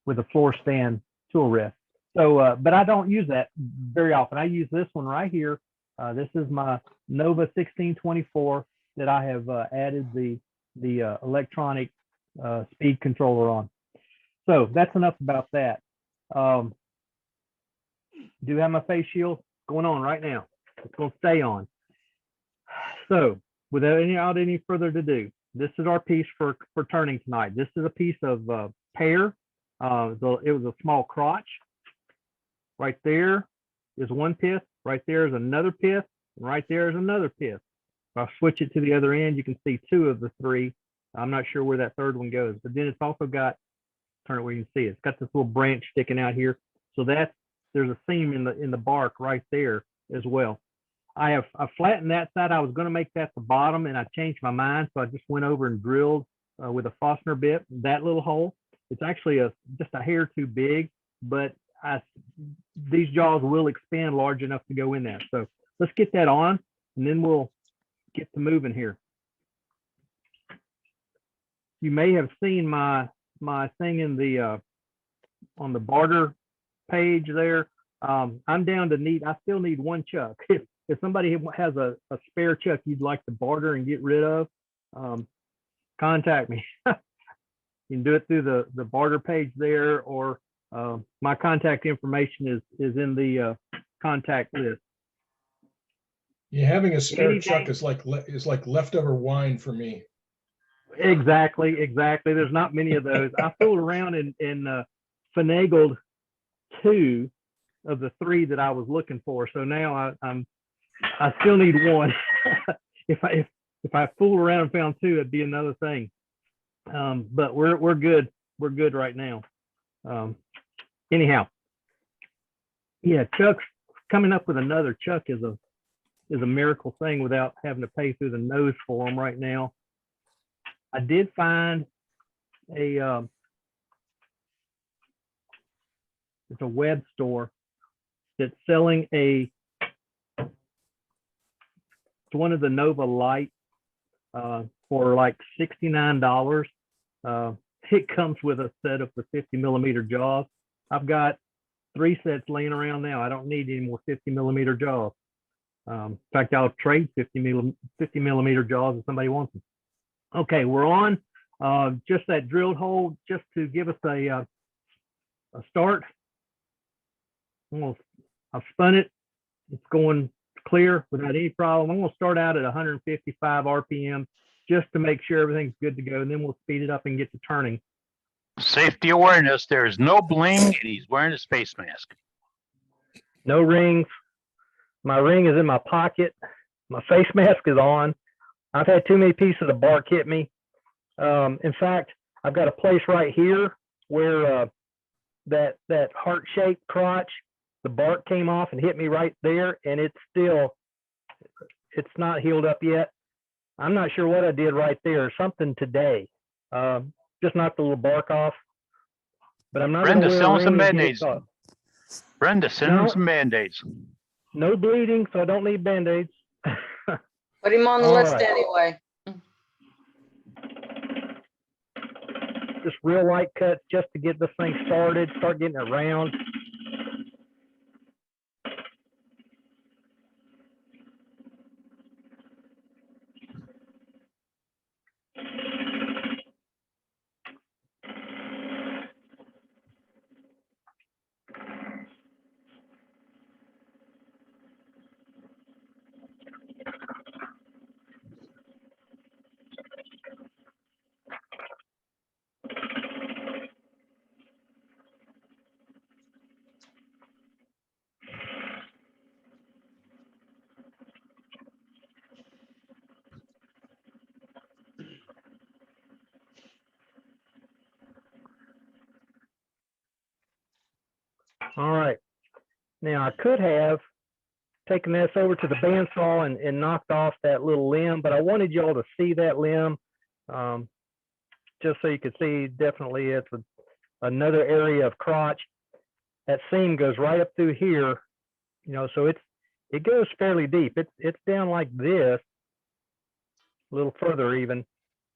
with a floor stand tool rest. So, but I don't use that very often. I use this one right here. This is my Nova 1624 that I have added the electronic speed controller on. So that's enough about that. Do have my face shield going on right now. It's going to stay on. So without any further ado, this is our piece for turning tonight. This is a piece of pear. It was a small crotch. Right there is one pith. Right there is another pith. And right there is another pith. If I switch it to the other end, you can see 2 of the 3. I'm not sure where that third one goes, but then it's also got, turn it where you can see it. It's got this little branch sticking out here. So there's a seam in the bark right there as well. I flattened that side. I was going to make that the bottom, and I changed my mind. So I just went over and drilled with a Forstner bit that little hole. It's actually just a hair too big, but these jaws will expand large enough to go in there. So let's get that on, and then we'll get to moving here. You may have seen my thing in the on the barter page there. I'm down to I still need 1 chuck. If somebody has a spare chuck you'd like to barter and get rid of, contact me. You can do it through the barter page there, or my contact information is in the contact list. Yeah, having a spare chuck is like leftover wine for me. Exactly. There's not many of those. I fooled around and finagled 2 of the 3 that I was looking for. So now I still need 1. If I fool around and found 2, it'd be another thing. But we're good. We're good right now. Anyhow, yeah, Chuck's coming up with another chuck is a miracle thing without having to pay through the nose for them right now. I did find it's a web store that's selling it's one of the Nova Light for like $69. It comes with a set of the 50mm jaws. I've got 3 sets laying around now. I don't need any more 50mm jaws. In fact, I'll trade 50mm jaws if somebody wants them. Okay, we're on just that drilled hole just to give us a start. I've spun it. It's going clear without any problem. I'm going to start out at 155 RPM just to make sure everything's good to go, and then we'll speed it up and get to turning. Safety awareness. There is no bling, and he's wearing a space mask. No rings. My ring is in my pocket. My face mask is on. I've had too many pieces of bark hit me. In fact, I've got a place right here where that heart-shaped crotch, the bark came off and hit me right there, and it's not healed up yet. I'm not sure what I did right there. Something today. Just knocked the little bark off. But I'm not going to wear a ring some and get it Band-Aids. caught. Brenda, send him some Band-Aids. No bleeding, so I don't need Band-Aids. Put him on the All list right. anyway. Just real light cuts just to get this thing started, start getting it round. All right. Now I could have taken this over to the bandsaw and knocked off that little limb, but I wanted y'all to see that limb, just so you could see definitely it's another area of crotch. That seam goes right up through here, you know, so it goes fairly deep. It's down like this, a little further even.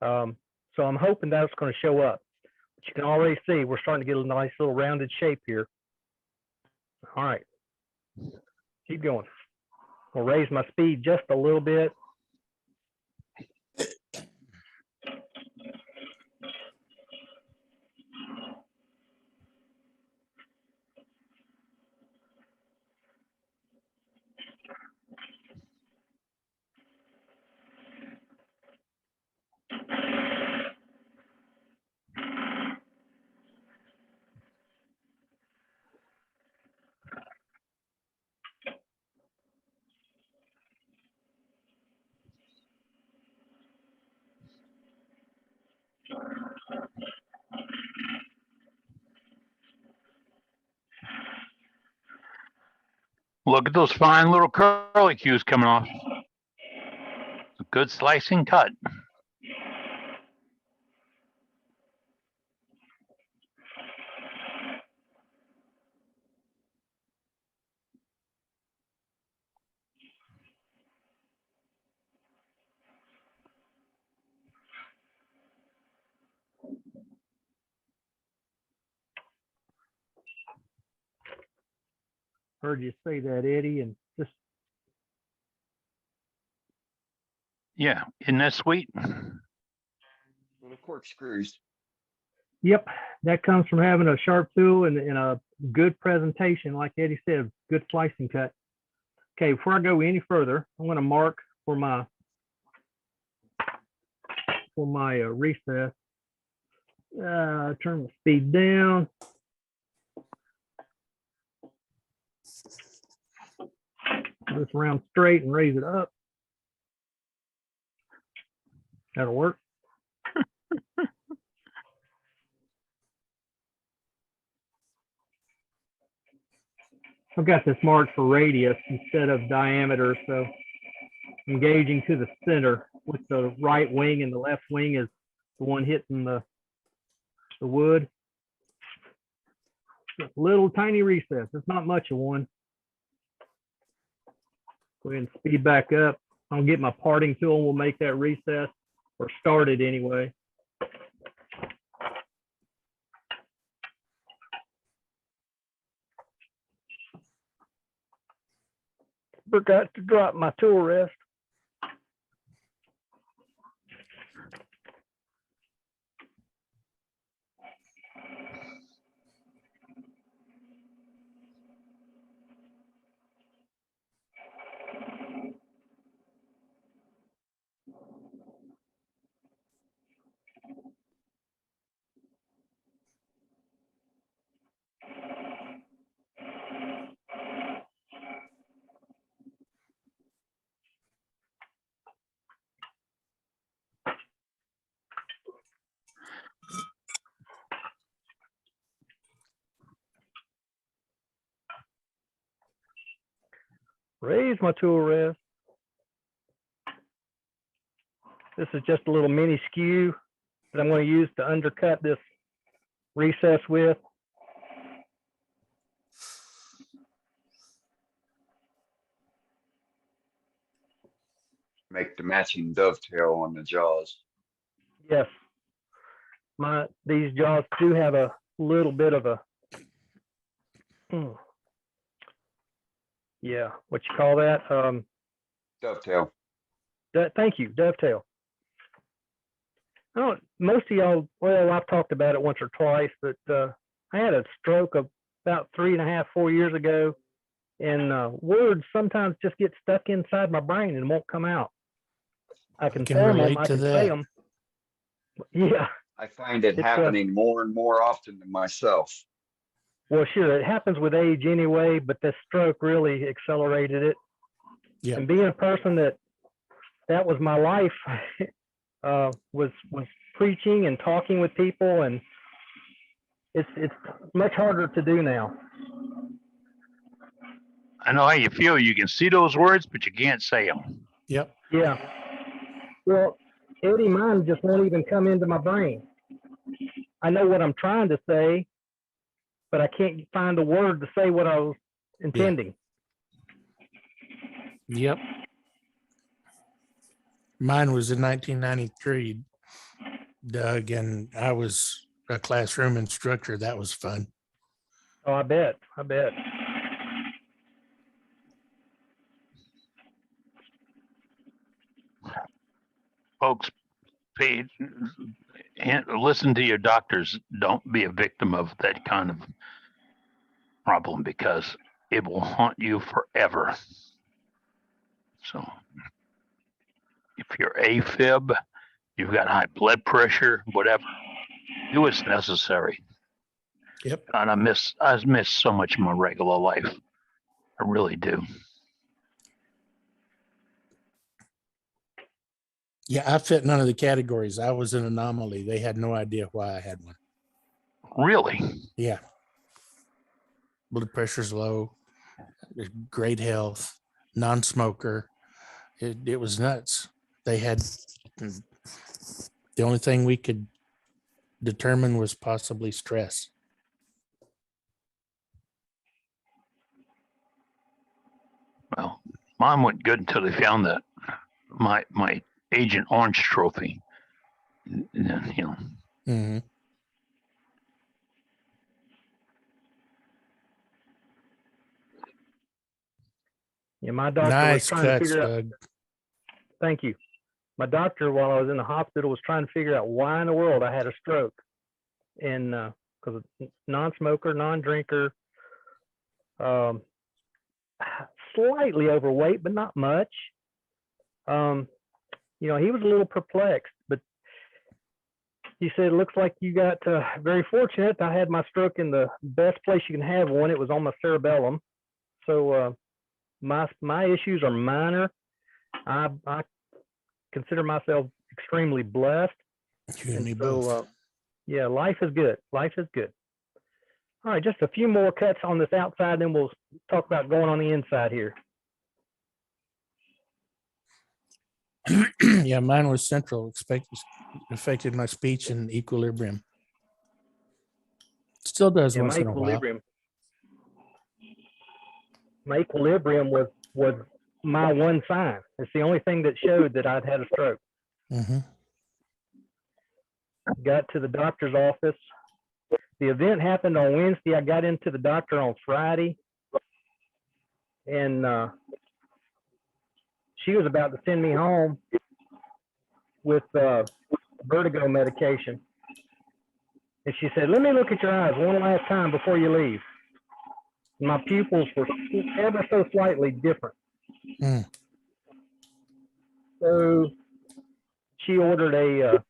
So I'm hoping that's going to show up. But you can already see we're starting to get a nice little rounded shape here. All right, keep going. We'll raise my speed just a little bit. Look at those fine little curly cues coming off. A good slicing cut. Heard you say that, Eddie, and just Yeah, isn't that sweet? Little corkscrews. yep, that comes from having a sharp tool and a good presentation, like Eddie said, good slicing cut. Okay, before I go any further, I'm going to mark for my recess. Turn the speed down. This round straight and raise it up. That'll work. I've got this marked for radius instead of diameter, so I'm gauging to the center with the right wing, and the left wing is the one hitting the wood. Little tiny recess. It's not much of one. Go ahead and speed back up. I'll get my parting tool and we'll make that recess, or start it anyway. Forgot to drop my tool rest. Raise my tool rest. This is just a little mini skew that I'm going to use to undercut this recess with. Make the matching dovetail on the jaws. Yes. These jaws do have a little bit of a, yeah, what you call that? Dovetail. Thank you, dovetail. Most of y'all, well, I've talked about it once or twice, but I had a stroke about 3.5, 4 years ago, and words sometimes just get stuck inside my brain and won't come out. I can form them, I can say them. Yeah. I find it happening more and more often to myself. Well, sure, it happens with age anyway, but this stroke really accelerated it. Yeah. And being a person that was my life, was preaching and talking with people, and it's much harder to do now. I know how you feel. You can see those words, but you can't say them. Yep. Yeah. Well, Eddie, mine just won't even come into my brain. I know what I'm trying to say, but I can't find a word to say what I was intending. Yep. Mine was in 1993, Doug, and I was a classroom instructor. That was fun. Oh, I bet. Folks, pay and listen to your doctors. Don't be a victim of that kind of problem because it will haunt you forever. So if you're AFib, you've got high blood pressure, whatever, do what's necessary. Yep. And I miss so much of my regular life. I really do. Yeah, I fit none of the categories. I was an anomaly. They had no idea why I had one. Really? Yeah. Blood pressure's low, great health, non-smoker. It was nuts. They had the only thing we could determine was possibly stress. Well, mine went good until they found that my Agent Orange trophy. And then, you know. Mm-hmm. Yeah, my doctor was Nice trying to cuts, figure out. Doug. Thank you. My doctor, while I was in the hospital, was trying to figure out why in the world I had a stroke. And because non-smoker, non-drinker, slightly overweight, but not much. You know, he was a little perplexed, but he said, it looks like you got very fortunate. I had my stroke in the best place you can have one. It was on my cerebellum. So my issues are minor. I consider myself extremely blessed. You and me so, both. Yeah, life is good. Life is good. All right, just a few more cuts on this outside, then we'll talk about going on the inside here. Yeah, mine was central. Affected my speech and equilibrium. Still does once in a while. My equilibrium was my one sign. It's the only thing that showed that I'd had a stroke. Mm-hmm. Got to the doctor's office. The event happened on Wednesday. I got into the doctor on Friday, and she was about to send me home with vertigo medication. And she said, let me look at your eyes one last time before you leave. My pupils were ever so slightly different. Mm. So she ordered a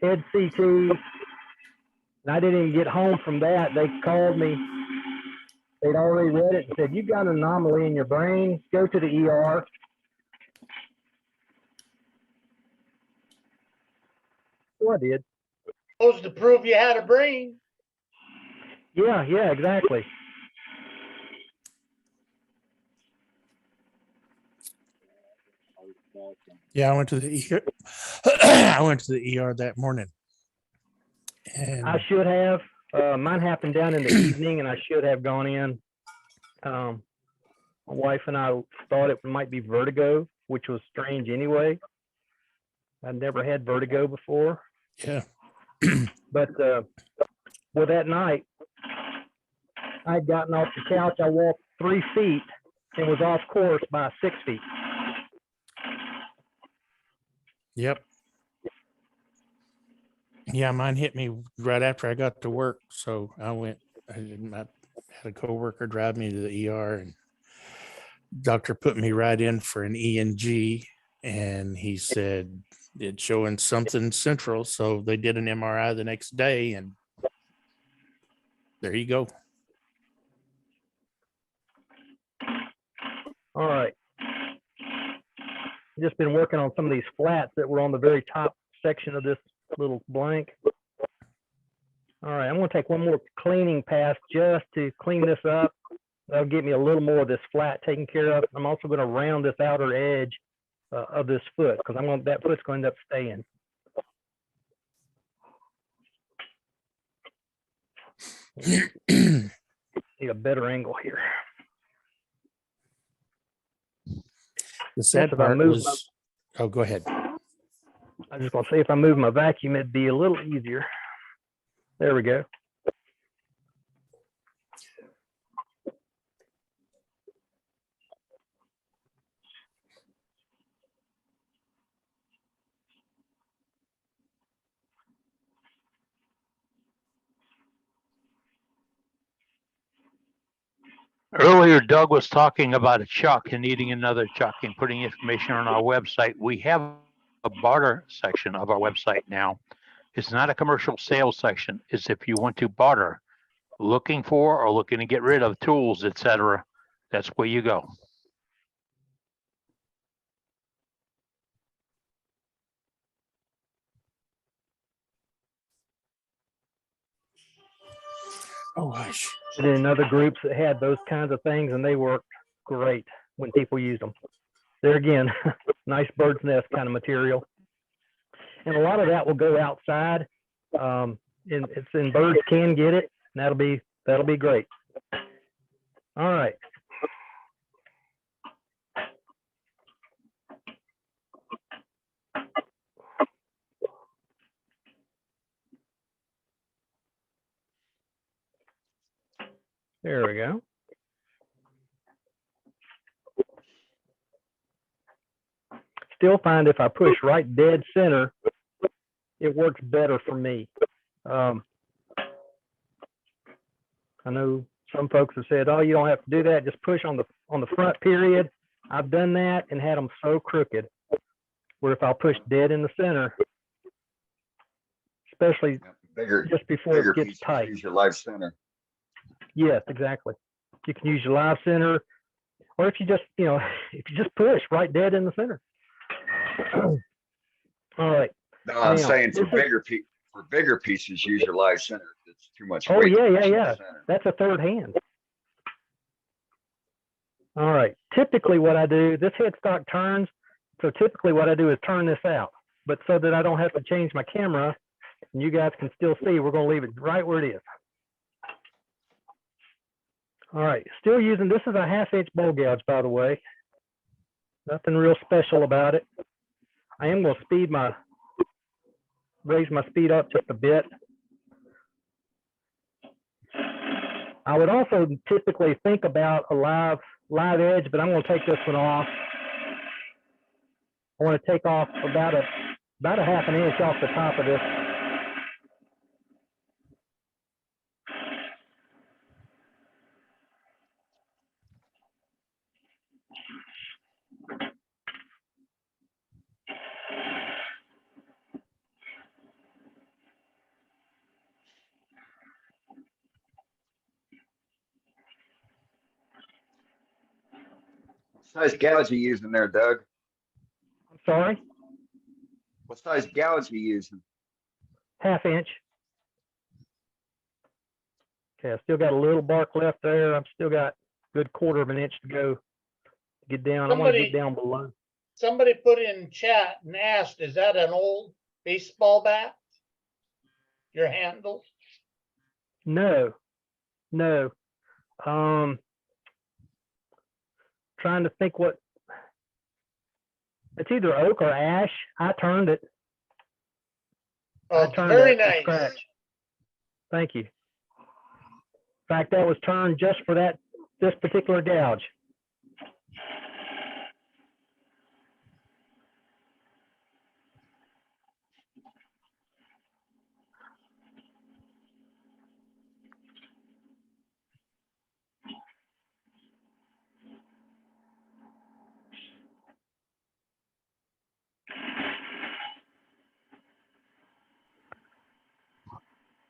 head CT. And I didn't even get home from that. They called me. They'd already read it and said, you've got an anomaly in your brain. Go to the ER. So I did. Supposed to prove you had a brain. Yeah, exactly. Yeah, I went to the ER. I went to the ER that morning. And I should have. Mine happened down in the evening, and I should have gone in. My wife and I thought it might be vertigo, which was strange anyway. I'd never had vertigo before. Yeah. But well, that night, I'd gotten off the couch. I walked 3 feet and was off course by 6 feet. Yep. Yeah, mine hit me right after I got to work. So I had a coworker drive me to the ER, and doctor put me right in for an ENG, and he said it's showing something central. So they did an MRI the next day, and there you go. All right. Just been working on some of these flats that were on the very top section of this little blank. All right, I'm gonna take one more cleaning pass just to clean this up. That'll get me a little more of this flat taken care of. I'm also gonna round this outer edge of this foot because that foot's gonna end up staying. Need a better angle here. The sad If I part move was, oh, go ahead. I was just gonna say if I move my vacuum, it'd be a little easier. There we go. Earlier, Doug was talking about a chuck and needing another chuck and putting information on our website. We have a barter section of our website now. It's not a commercial sales section. It's if you want to barter, looking for or looking to get rid of tools, etc. That's where you go. Oh, gosh. And in other groups that had those kinds of things, and they worked great when people used them. There again, nice bird's nest kind of material. And a lot of that will go outside. And birds can get it. And that'll be great. All right. There we go. Still find if I push right dead center, it works better for me. I know some folks have said, "Oh, you don't have to do that. Just push on the front period." I've done that and had them so crooked. Where if I'll push dead in the center, especially just before it gets tight. Use your live center. Yes, exactly. You can use your live center, or if you just push right dead in the center. All right. No, I'm Now, saying for bigger pieces, use your live center. It's too much Oh weight. to push in the yeah. center. That's a third hand. All right. Typically what I do, this headstock turns. So typically what I do is turn this out, but so that I don't have to change my camera and you guys can still see, we're going to leave it right where it is. All right. Still using, this is a 1/2 inch bowl gouge, by the way. Nothing real special about it. I am going to raise my speed up just a bit. I would also typically think about a live edge, but I'm going to take this one off. I want to take off about a 1/2 inch off the top of this. What size gouge are you using there, Doug? I'm sorry? What size gouge are you using? 1/2 inch. Okay, I still got a little bark left there. I've still got a good 1/4 inch to go to get down. I want to get down below. Somebody put in chat and asked, is that an old baseball bat? Your handle? No. Trying to think what. It's either oak or ash. I turned it. Oh, I turned very it from nice. scratch. Thank you. In fact, that was turned just for this particular gouge.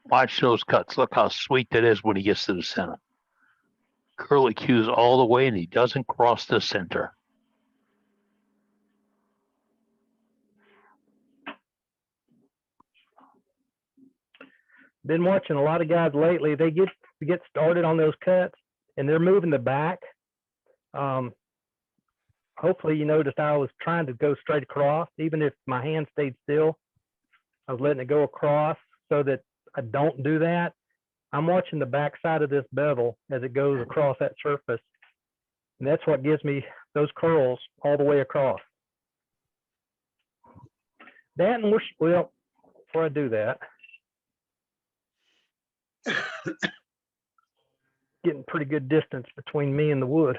Watch those cuts. Look how sweet that is when he gets to the center. Curly cues all the way and he doesn't cross the center. been watching a lot of guys lately. They get started on those cuts and they're moving the back. Hopefully you noticed I was trying to go straight across, even if my hand stayed still. I was letting it go across so that I don't do that. I'm watching the back side of this bevel as it goes across that surface. And that's what gives me those curls all the way across. That and well, before I do that, getting pretty good distance between me and the wood.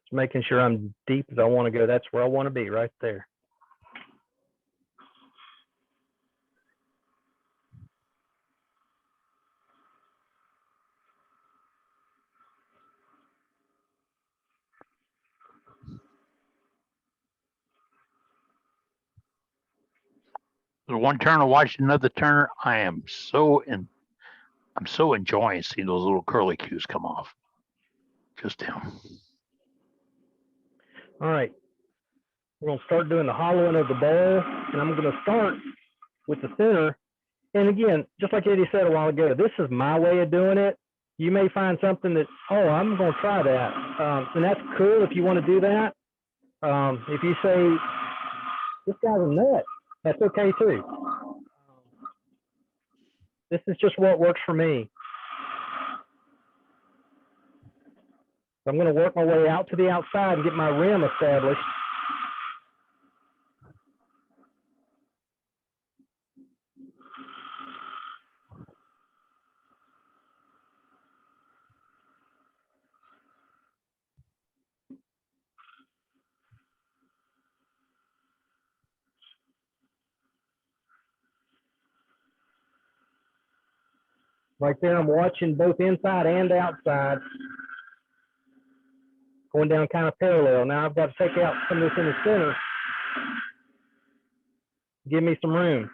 Just making sure I'm deep as I want to go. That's where I want to be, right there. The one turner watched another turner. I'm so enjoying seeing those little curly cues come off. Just him. All right. We're going to start doing the hollowing of the bowl, and I'm going to start with the center. And again, just like Eddie said a while ago, this is my way of doing it. You may find something that, oh, I'm going to try that. And that's cool if you want to do that. If you say, this guy's a nut, that's okay too. This is just what works for me. I'm going to work my way out to the outside and get my rim established. Right there, I'm watching both inside and outside, going down kind of parallel. Now I've got to take out some of this in the center. Give me some room.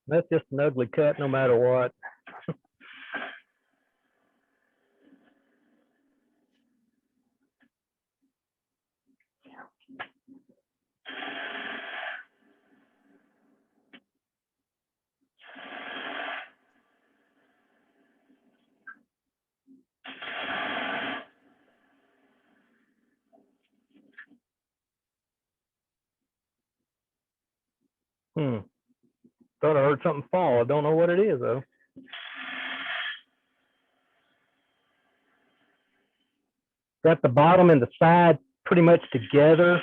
That's just an ugly cut no matter what. Thought I heard something fall. I don't know what it is though. Got the bottom and the side pretty much together.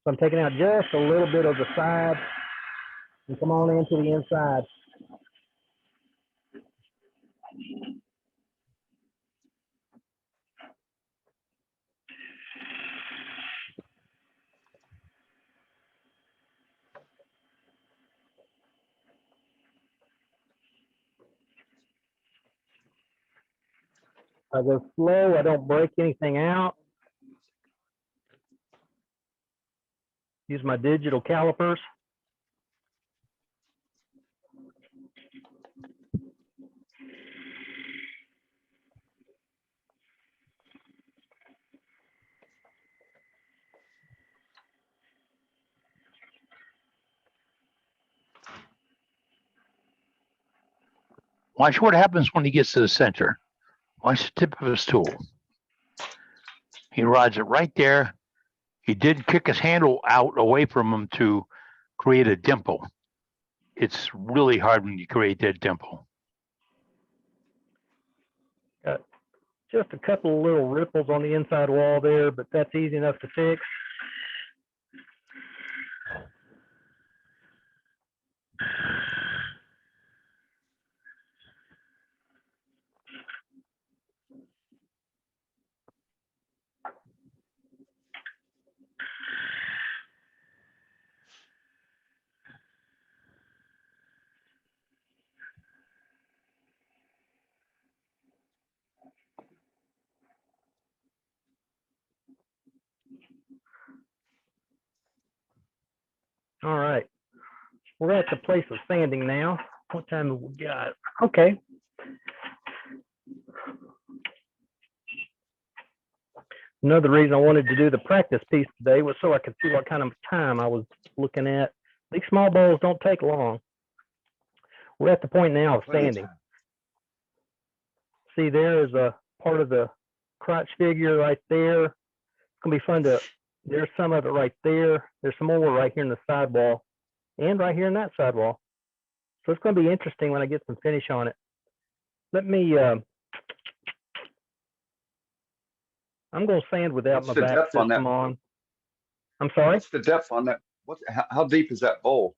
So I'm taking out just a little bit of the side and come on into the inside. I go slow, I don't break anything out. Use my digital calipers. Watch what happens when he gets to the center. Watch the tip of his tool. He rides it right there. He did kick his handle out away from him to create a dimple. It's really hard when you create that dimple. Got just a couple of little ripples on the inside wall there, but that's easy enough to fix. All right. We're at the place of sanding now. What time have we got? Okay. Another reason I wanted to do the practice piece today was so I could see what kind of time I was looking at. These small bowls don't take long. We're at the point now of sanding. See, there is a part of the crotch figure right there. It's gonna be fun to, there's some of it right there. There's some more right here in the sidewall and right here in that sidewall. So it's gonna be interesting when I get some finish on it. Let me, I'm gonna sand without What's my the back depth on system that? on. I'm sorry? What's the depth on that? How deep is that bowl?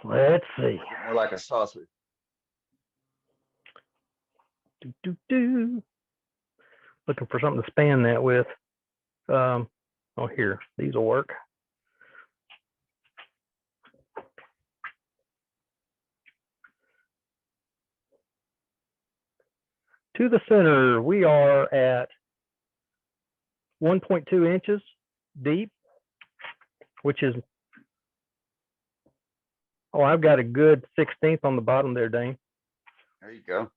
Let's see. More like a saucer. Looking for something to span that with. Oh, here, these will work. To the center, we are at 1.2 inches deep, which is, oh, I've got a good 1/16 on the bottom there, Dane. There you go.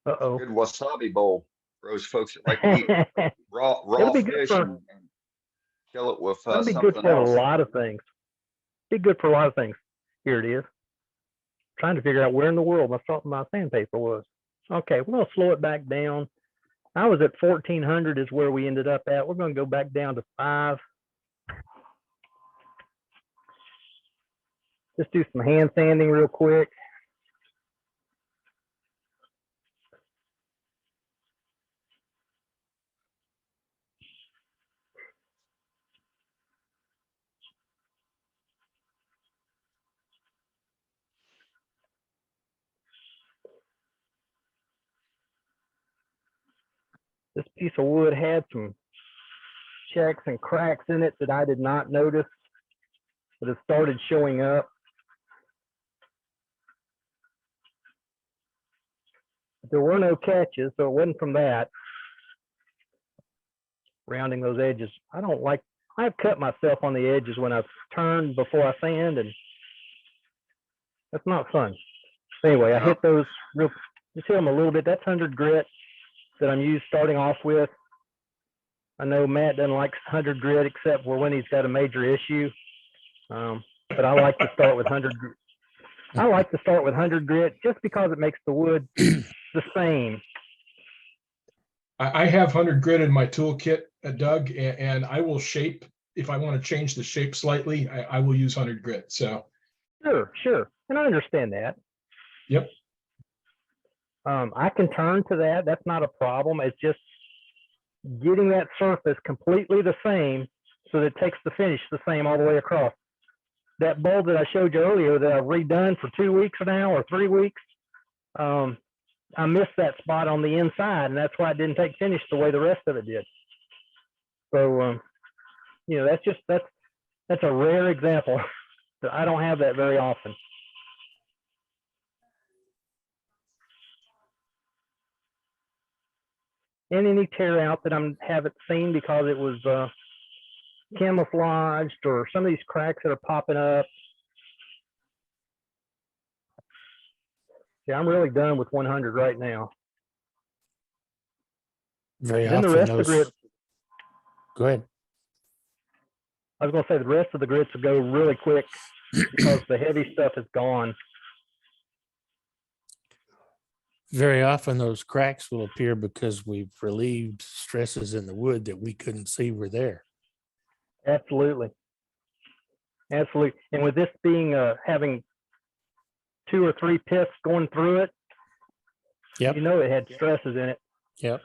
Uh-oh. Good wasabi bowl for those folks that like to eat raw It'll be good fish for, and kill it with it'll be good something for a else. lot of things. Be good for a lot of things. Here it is. Trying to figure out where in the world my sandpaper was. Okay, we're gonna slow it back down. I was at 1400 is where we ended up at. We're gonna go back down to 5. Just do some hand sanding real quick. This piece of wood had some checks and cracks in it that I did not notice, but it started showing up. There were no catches, so it wasn't from that. Rounding those edges. I don't like, I've cut myself on the edges when I've turned before I sand, and that's not fun. Anyway, I hit those real, just hit them a little bit. That's 100 grit that I'm starting off with. I know Matt doesn't like 100 grit except for when he's got a major issue. But I like to start with 100 grit. I like to start with 100 grit just because it makes the wood the same. I have 100 grit in my toolkit, Doug, and I will shape, if I want to change the shape slightly, I will use 100 grit, so. Sure, and I understand that. Yep. I can turn to that, that's not a problem. It's just getting that surface completely the same so that it takes the finish the same all the way across. That bulb that I showed you earlier that I've redone for 2 weeks now or 3 weeks, I missed that spot on the inside, and that's why it didn't take finish the way the rest of it did. So, you know, that's a rare example. I don't have that very often. And any tear out that I haven't seen because it was camouflaged, or some of these cracks that are popping up. Yeah, I'm really done with 100 right now. Very Then the often rest of the those, grit, go ahead. I was going to say the rest of the grits will go really quick because the heavy stuff is gone. Very often those cracks will appear because we've relieved stresses in the wood that we couldn't see were there. Absolutely. And with this being having 2 or 3 pits going through it, Yep. you know it had stresses in it. Yep.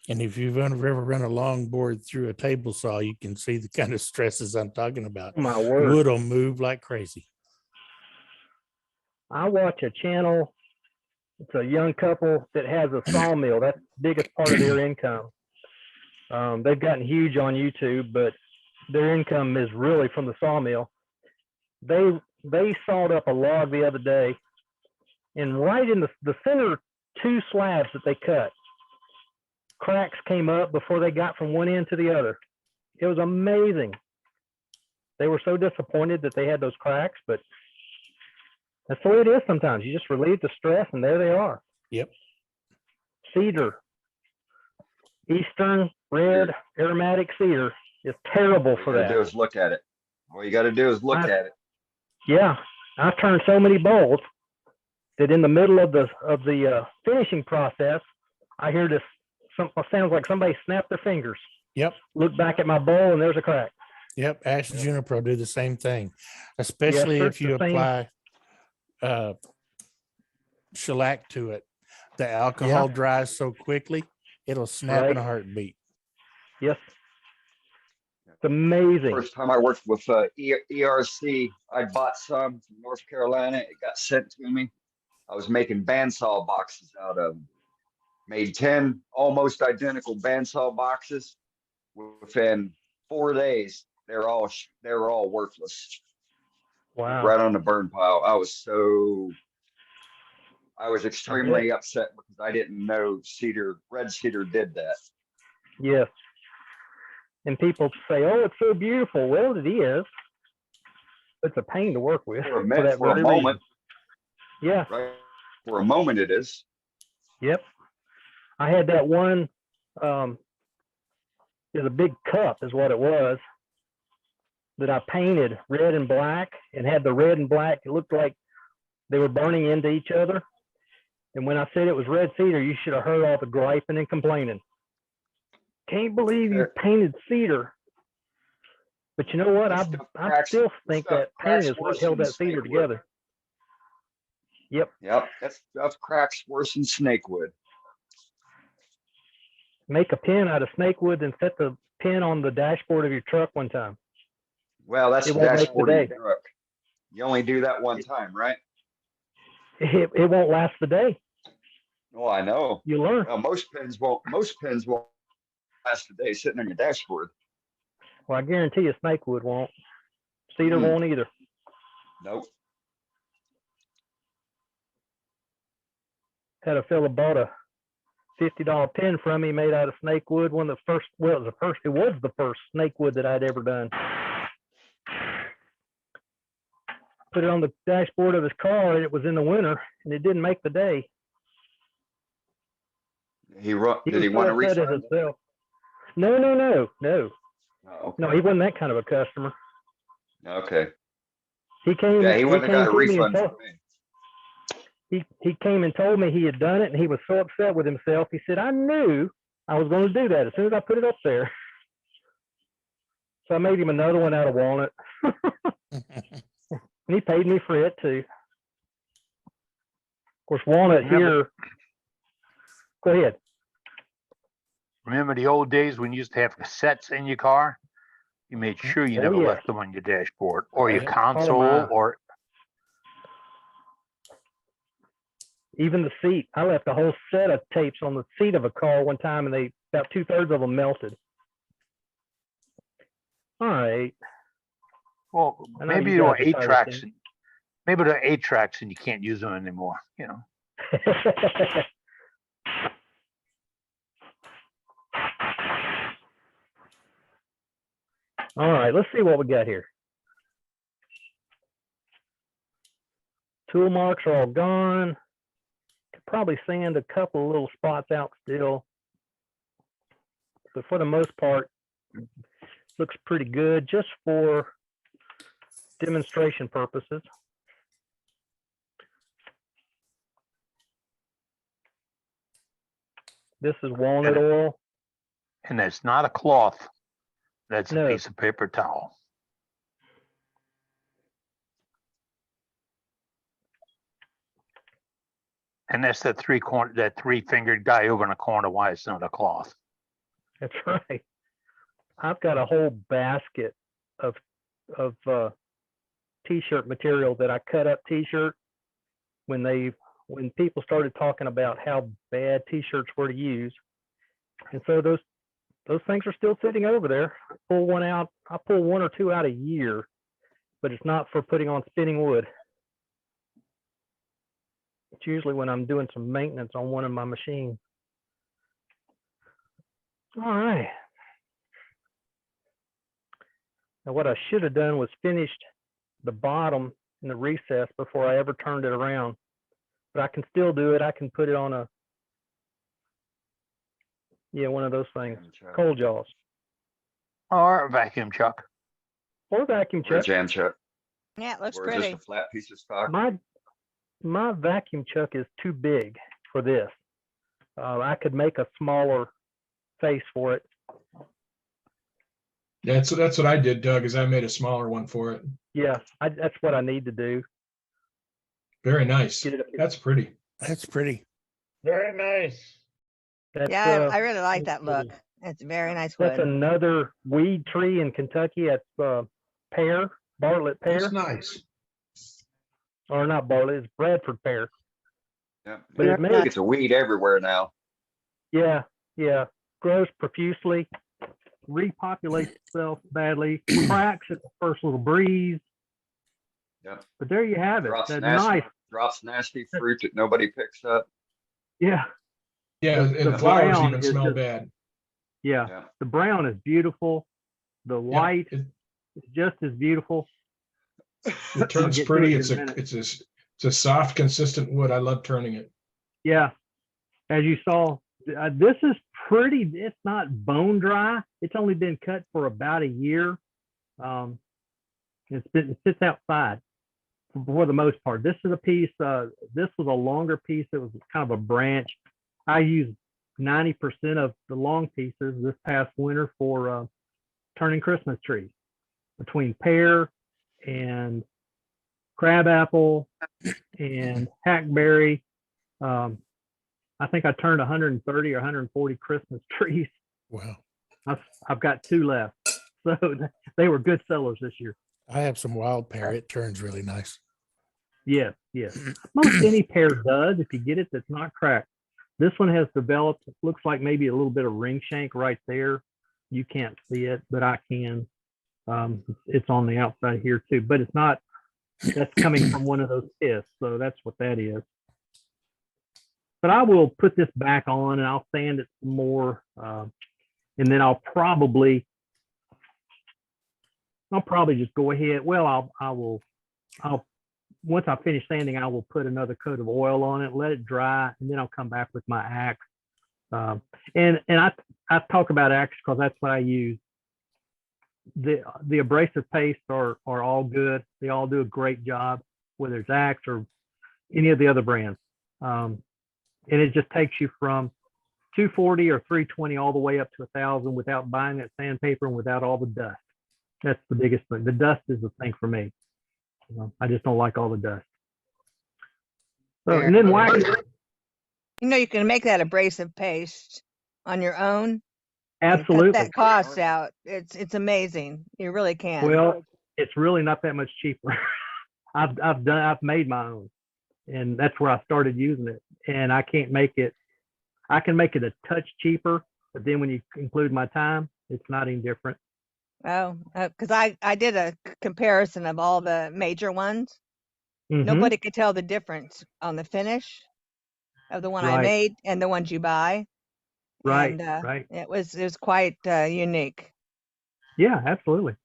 And if you've ever run a long board through a table saw, you can see the kind of stresses I'm talking about. My word. Wood will move like crazy. I watch a channel. It's a young couple that has a sawmill. That's the biggest part of their income. They've gotten huge on YouTube, but their income is really from the sawmill. They sawed up a log the other day, and right in the center 2 slabs that they cut, cracks came up before they got from one end to the other. It was amazing. They were so disappointed that they had those cracks, but that's the way it is sometimes. You just relieve the stress and there they are. Yep. Cedar, Eastern red aromatic cedar is terrible for All you gotta do that. is look at it. All you gotta do is look at it. Yeah, I've turned so many bowls that in the middle of the finishing process, I hear this. Sounds like somebody snapped their fingers. Yep. Look back at my bowl and there's a crack. Yep. Ash Juniper do the same thing, especially sir, if you the same. apply shellac to it. The alcohol dries so quickly, it'll snap in a Right. heartbeat. Yes. It's amazing. First time I worked with ERC, I bought some from North Carolina. It got sent to me. I was making bandsaw boxes out of them. Made 10 almost identical bandsaw boxes. Within 4 days, they were all worthless. Wow. Right on the burn pile. I was extremely upset because I didn't know red cedar did that. Yes. And people say, "Oh, it's so beautiful." Well, it is. It's a pain to work with. For a that minute, for a very moment. reason. Yeah. Right. For a moment it is. Yep. I had that one. It was a big cup, is what it was, that I painted red and black, and had the red and black. It looked like they were burning into each other. And when I said it was red cedar, you should have heard all the griping and complaining. Can't believe you painted cedar. But you know what? I still think that paint is what held that cedar together. Yep. Yep. That stuff cracks worse than snake wood. Make a pin out of snake wood and set the pin on the dashboard of your truck one time. Well, that's It the won't make the dashboard of your day. truck. You only do that one time, right? It won't last the day. Oh, I know. You learn. Well, most pins won't last a day sitting on your dashboard. Well, I guarantee you snake wood won't. Cedar won't either. Nope. Had a fella bought a $50 pin from me made out of snake wood. It was the first snake wood that I'd ever done. Put it on the dashboard of his car, and it was in the winter, and it didn't make the day. Did he was want to so upset at refund? himself. No. Oh, okay. No, he wasn't that kind of a customer. Okay. He came. Yeah, he wouldn't have got a to me and refund told- from me. He came and told me he had done it, and he was so upset with himself. He said, "I knew I was going to do that as soon as I put it up there." So I made him another one out of walnut. And he paid me for it too. Of course, walnut here. Go ahead. Remember the old days when you used to have cassettes in your car? You made sure you never left them on your dashboard or your console or Even the seat. I left a whole set of tapes on the seat of a car one time, and about 2/3 of them melted. All right. well, I know maybe you there were guys are tired of 8-tracks. things. Maybe there are 8-tracks and you can't use them anymore, you know. All right, let's see what we got here. Tool marks are all gone. Could probably sand a couple of little spots out still. But for the most part, looks pretty good just for demonstration purposes. This is walnut oil. And that's not a cloth. That's No. a piece of paper towel. And that's that three-fingered guy over in the corner. Why it's not a cloth? That's right. I've got a whole basket of t-shirt material that I cut up t-shirt when people started talking about how bad t-shirts were to use. And so those things are still sitting over there. I pull one out. I pull one or two out a year, but it's not for putting on spinning wood. It's usually when I'm doing some maintenance on one of my machines. All right. Now what I should have done was finished the bottom in the recess before I ever turned it around. But I can still do it. I can put it on a, yeah, one of those things, cold jaws. Or a vacuum chuck. Or vacuum Or a chuck. jam chuck. Yeah, it looks Or pretty. just a flat piece of stock. My vacuum chuck is too big for this. I could make a smaller face for it. That's what I did, Doug, is I made a smaller one for it. Yeah, that's what I need to do. Very nice. That's pretty. That's pretty. Very nice. That's, Yeah, I really like that look. It's very nice That's wood. another weed tree in Kentucky. That's pear, Bartlett pear. That's nice. Or not Bartlett, it's Bradford pear. Yeah. But it makes, It's a weed everywhere now. yeah, grows profusely, repopulates itself badly, cracks at the first little breeze. Yeah. But there you have it. Drops That nasty, nice. drops nasty fruit that nobody picks up. Yeah. Yeah, The and the flowers brown even is smell just- bad. Yeah. The brown is beautiful. The white is just as beautiful. It turns get to pretty. it in a minute. It's a soft, consistent wood. I love turning it. Yeah. As you saw, this is pretty, it's not bone dry. It's only been cut for about a year. It sits outside for the most part. This is a piece, this was a longer piece. It was kind of a branch. I used 90% of the long pieces this past winter for turning Christmas trees, between pear and crabapple and hackberry. I think I turned 130 or 140 Christmas trees. Wow. I've got 2 left. So they were good sellers this year. I have some wild pear. It turns really nice. Yes. Most any pear does if you get it that's not cracked. This one has developed, it looks like maybe a little bit of ring shank right there. You can't see it, but I can. It's on the outside here too, but it's not, that's coming from one of those pits. So that's what that is. But I will put this back on and I'll sand it some more. And then I'll probably just go ahead. Well, I'll once I finish sanding, I will put another coat of oil on it, let it dry, and then I'll come back with my axe. And I talk about axe because that's what I use. The abrasive pastes are all good. They all do a great job, whether it's axe or any of the other brands. And it just takes you from 240 or 320 all the way up to 1,000 without buying that sandpaper and without all the dust. That's the biggest thing. The dust is the thing for me. I just don't like all the dust. So, and then wax. You know, you can make that abrasive paste on your own. Absolutely. Cut that cost out. It's amazing. You really can. Well, it's really not that much cheaper. I've made my own, and that's where I started using it. And I can make it a touch cheaper, but then when you include my time, it's not any different. Oh, because I did a comparison of all the major ones. Mhm. Nobody could tell the difference on the finish of the one I Right. made and the ones you buy. Right, And, right. It was quite unique. Yeah, absolutely.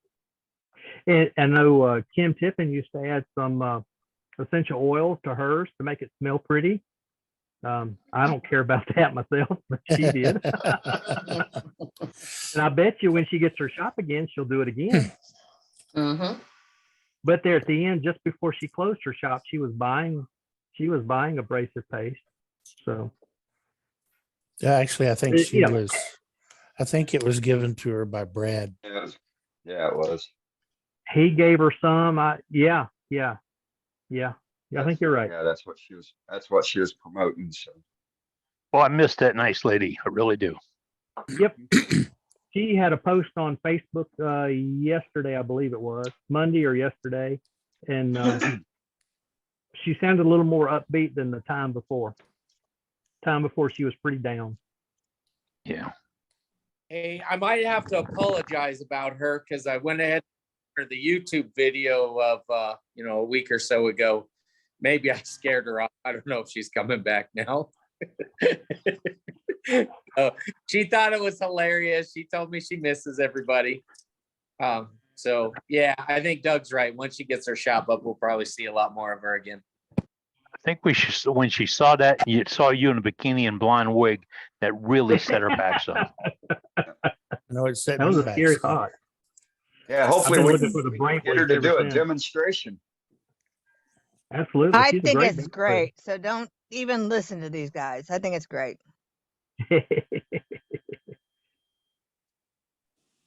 And I know Kim Tippin used to add some essential oils to hers to make it smell pretty. I don't care about that myself, but she did. And I bet you when she gets her shop again, she'll do it again. Mm-hmm. But there at the end, just before she closed her shop, she was buying abrasive paste. So Yeah, actually, I think Yeah. I think it was given to her by Brad. Yeah, it was. he gave her some. Yeah. I think you're right. Yeah, that's what she was promoting. So Well, I miss that nice lady. I really do. Yep. She had a post on Facebook yesterday, I believe it was Monday or yesterday, and she sounded a little more upbeat than the time before. Time before she was pretty down. Yeah. Hey, I might have to apologize about her because I went ahead for the YouTube video of a week or so ago. Maybe I scared her off. I don't know if she's coming back now. Oh, she thought it was hilarious. She told me she misses everybody. So yeah, I think Doug's right. Once she gets her shop up, we'll probably see a lot more of her again. I think we should, when she saw that, saw you in a bikini and blonde wig, that really set her back some. No, it's set That was me a back. scary thought. Yeah, I've hopefully been we looking can for the we can brain get her to ever do a since. demonstration. Absolutely. I She's a think great it's dancer. great. So don't even listen to these guys. I think it's great.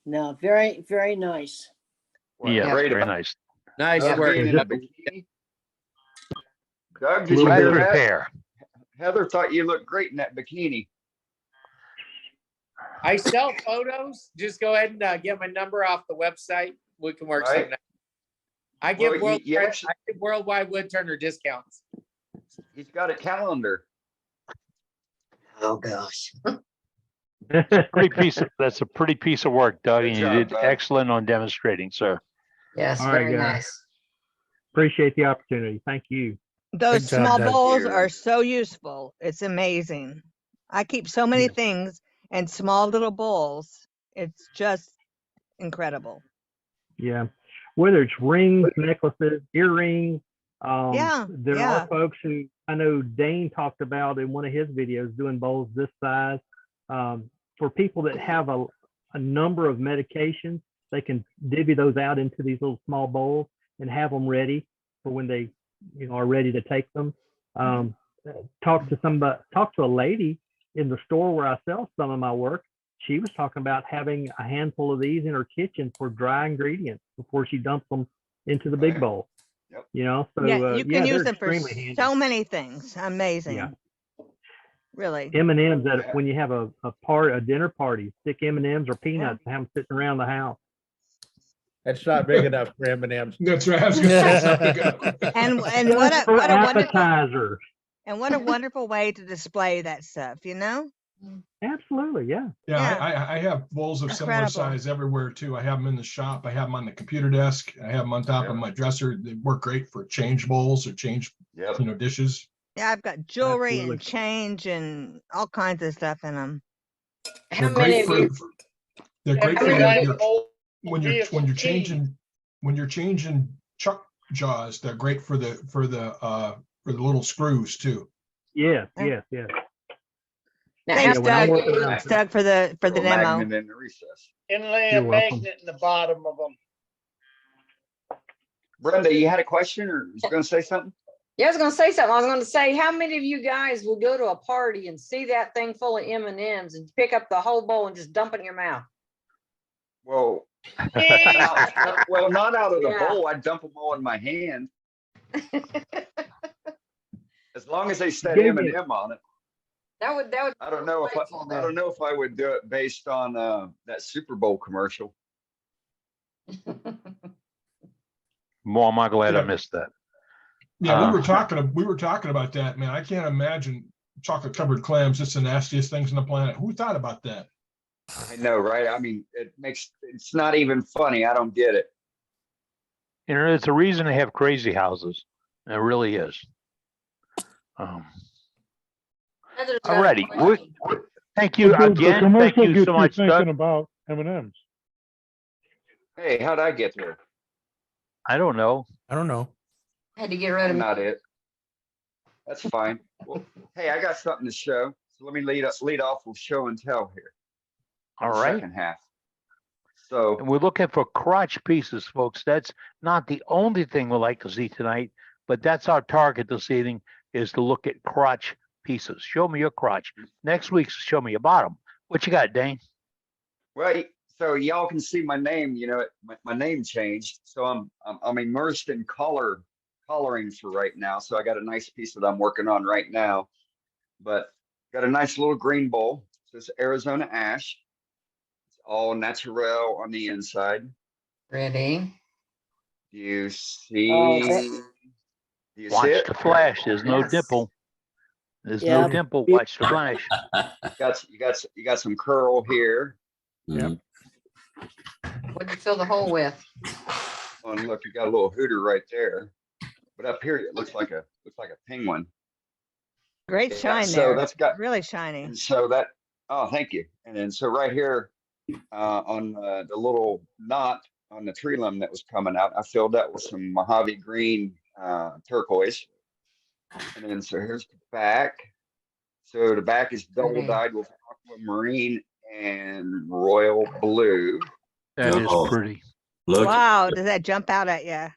No, very, very nice. Well, Yeah, great very about nice. Nice Doug work. being in a bikini. Doug, did Little you bit hear of that? Hair. Heather thought you looked great in that bikini. I sell photos. Just go ahead and get my number off the website. We can work Right. something out. I give, Well, you I actually, give worldwide woodturner discounts. he's got a calendar. Oh, gosh. That's a pretty piece of work, Doug, Good and job, you did bud. excellent on demonstrating, sir. Yes, All right, very guys. nice. Appreciate the opportunity. Thank you. Those Good job, small Doug. bowls You. are so useful. It's amazing. I keep so many things in small little bowls. It's just incredible. Yeah. Whether it's rings, necklaces, earrings, Yeah, there yeah. are folks who I know Dane talked about in one of his videos doing bowls this size. For people that have a number of medications, they can divvy those out into these little small bowls and have them ready for when they are ready to take them. Talk to a lady in the store where I sell some of my work. She was talking about having a handful of these in her kitchen for dry ingredients before she dumps them into the big Right. bowl. Yep. So Yeah, you can they're use them for extremely handy. so many things. Amazing. Yeah. Really. M&Ms that Yeah. when you have a dinner party, stick M&Ms or peanuts and have them sitting around the house. That's not big enough for M&Ms. That's right. I was gonna say something good. And Just for what a wonderful appetizers. and what a wonderful way to display that stuff, you know? Absolutely, yeah. Yeah, Yeah. I have bowls of similar Incredible. size everywhere too. I have them in the shop. I have them on the computer desk. I have them on top of my dresser. They work great for change bowls or change, Yep. dishes. Yeah, I've got jewelry Absolutely. and change and all kinds of stuff in them. How They're many great of for, you, they're great for Every your, night, old when vehicle you're keys. changing chuck jaws. They're great for the little screws too. Yes. now, Thanks, when I'm Doug. working around- Thanks, Doug, for the Little demo. magnet in the recess. Inlay You're a welcome. magnet in the bottom of them. Brenda, you had a question or was you going to say something? yeah, I was gonna say something. I was gonna say, how many of you guys will go to a party and see that thing full of M&Ms and pick up the whole bowl and just dump it in your mouth? Well, not out of the Yeah. bowl. I dump them all in my hand. As long as they said Give me- M&M on it. That would. I don't know if Grateful I don't know if I would do it based on that Super Bowl commercial. Boy, am I glad I Yeah. missed that. Yeah, we were talking about that, man. I can't imagine chocolate covered clams. It's the nastiest things on the planet. Who thought about that? I know, right? I mean, it's not even funny. I don't get it. It's a reason to have crazy houses. It really is. Heather's got a Alrighty. question. Thank you again. Thank you so much, Doug. About M&Ms. Hey, how'd I get there? I don't know. I don't know. Had to get rid of Not it. That's fine. Well, hey, I got something to show. So let me lead off with show and tell here. All The right. Second half. So And we're looking for crotch pieces, folks. That's not the only thing we like to see tonight, but that's our target this evening, is to look at crotch pieces. Show me your crotch. Next week's show me your bottom. What you got, Dane? well, so y'all can see my name. You know, my name changed. So I'm immersed in coloring for right now. So I got a nice piece that I'm working on right now. But got a nice little green bowl. So it's Arizona ash. It's all natural on the inside. Ready? Do you see? Do you see Watch it? the flash. There's no Yes. dimple. There's Yeah. no dimple. Watch the flash. You got some curl here. Yep. What'd you fill the hole with? Oh, and look, you got a little hooter right there. But up here it looks like a penguin. Great Yeah, shine so there. that's got Really shiny. And so Oh, thank you. And then so right here on the little knot on the tree limb that was coming out, I filled that with some Mojave green turquoise. And then so here's the back. So the back is double dyed with aquamarine and royal blue. That is pretty. Wow, does that jump out at you?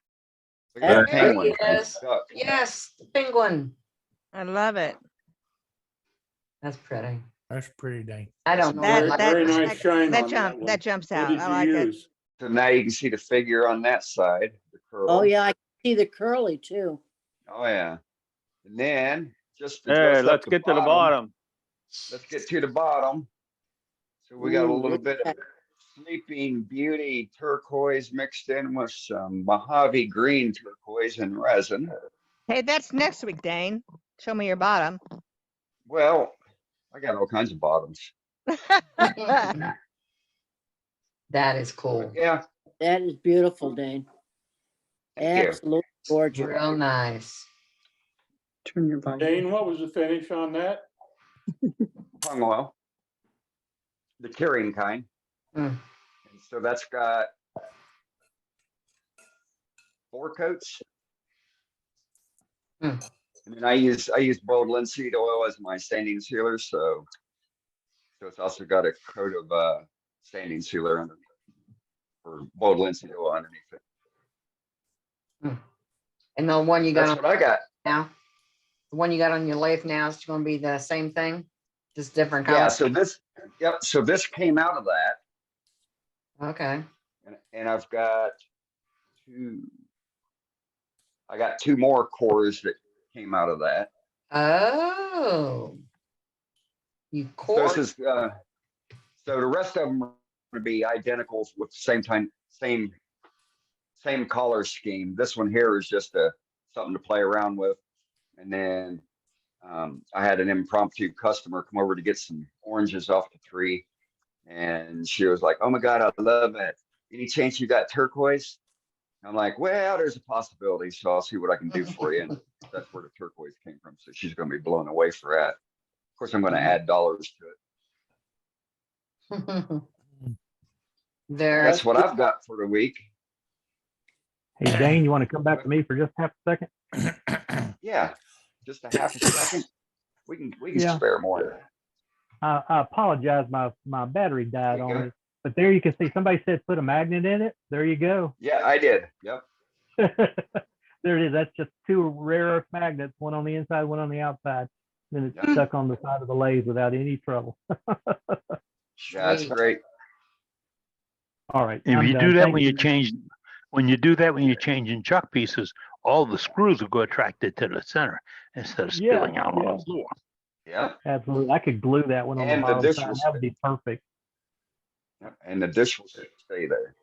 Look at that There penguin. he is. Yes, the penguin. I love it. That's pretty. That's pretty dang. I don't know. Very nice shine on that one. That jumps What out. did I you like it. use? So now you can see the figure on that side, the curl. Oh, yeah, I can see the curly too. Oh, yeah. And then just to Hey, dress up let's get to the bottom. Let's get to the bottom. So we got a Ooh, little look bit at of Sleeping Beauty turquoise mixed in with some Mojave green turquoise and resin. Hey, that's next week, Dane. Show me your bottom. Well, I got all kinds of bottoms. That is cool. Yeah. That is beautiful, Dane. Thank you. Absolutely gorgeous. Real nice. Turn your volume. Dane, what was the finish on that? Tongue oil, the carrying kind. And so that's got 4 coats. And then I use boiled linseed oil as my standing sealer, so it's also got a coat of standing sealer under, or boiled linseed oil underneath it. And the one you got That's on what I got. now, the one you got on your lathe now is going to be the same thing, just different color. Yeah. So this, yep. So this came out of that. Okay. And I've got 2 more cores that came out of that. Oh. You So core. this is so the rest of them are going to be identical with the same color scheme. This one here is just something to play around with. And then I had an impromptu customer come over to get some oranges off the tree. And she was like, "Oh my God, I love it. Any chance you got turquoise?" I'm like, "Well, there's a possibility. So I'll see what I can do for you." And that's where the turquoise came from. So she's going to be blown away for that. Of course, I'm going to add dollars to it. That's what I've got for the week. Hey, Dane, you want to come back to me for just half a second? Yeah, just a half a second. We can spare more. I apologize. My battery died on me. But there you can see somebody said put a magnet in it. There you go. Yeah, I did. Yep. There it is. That's just 2 rare earth magnets, one on the inside, one on the outside. Then it's stuck on the side of the lathe without any trouble. That's great. All right. If I'm you done. do that Thank when you're changing chuck pieces, all the screws will go attracted to the center instead of spilling out on the floor. Yeah. Absolutely. I could glue that one on the And the bottom dish side. will That would be perfect. And the dish will stay there.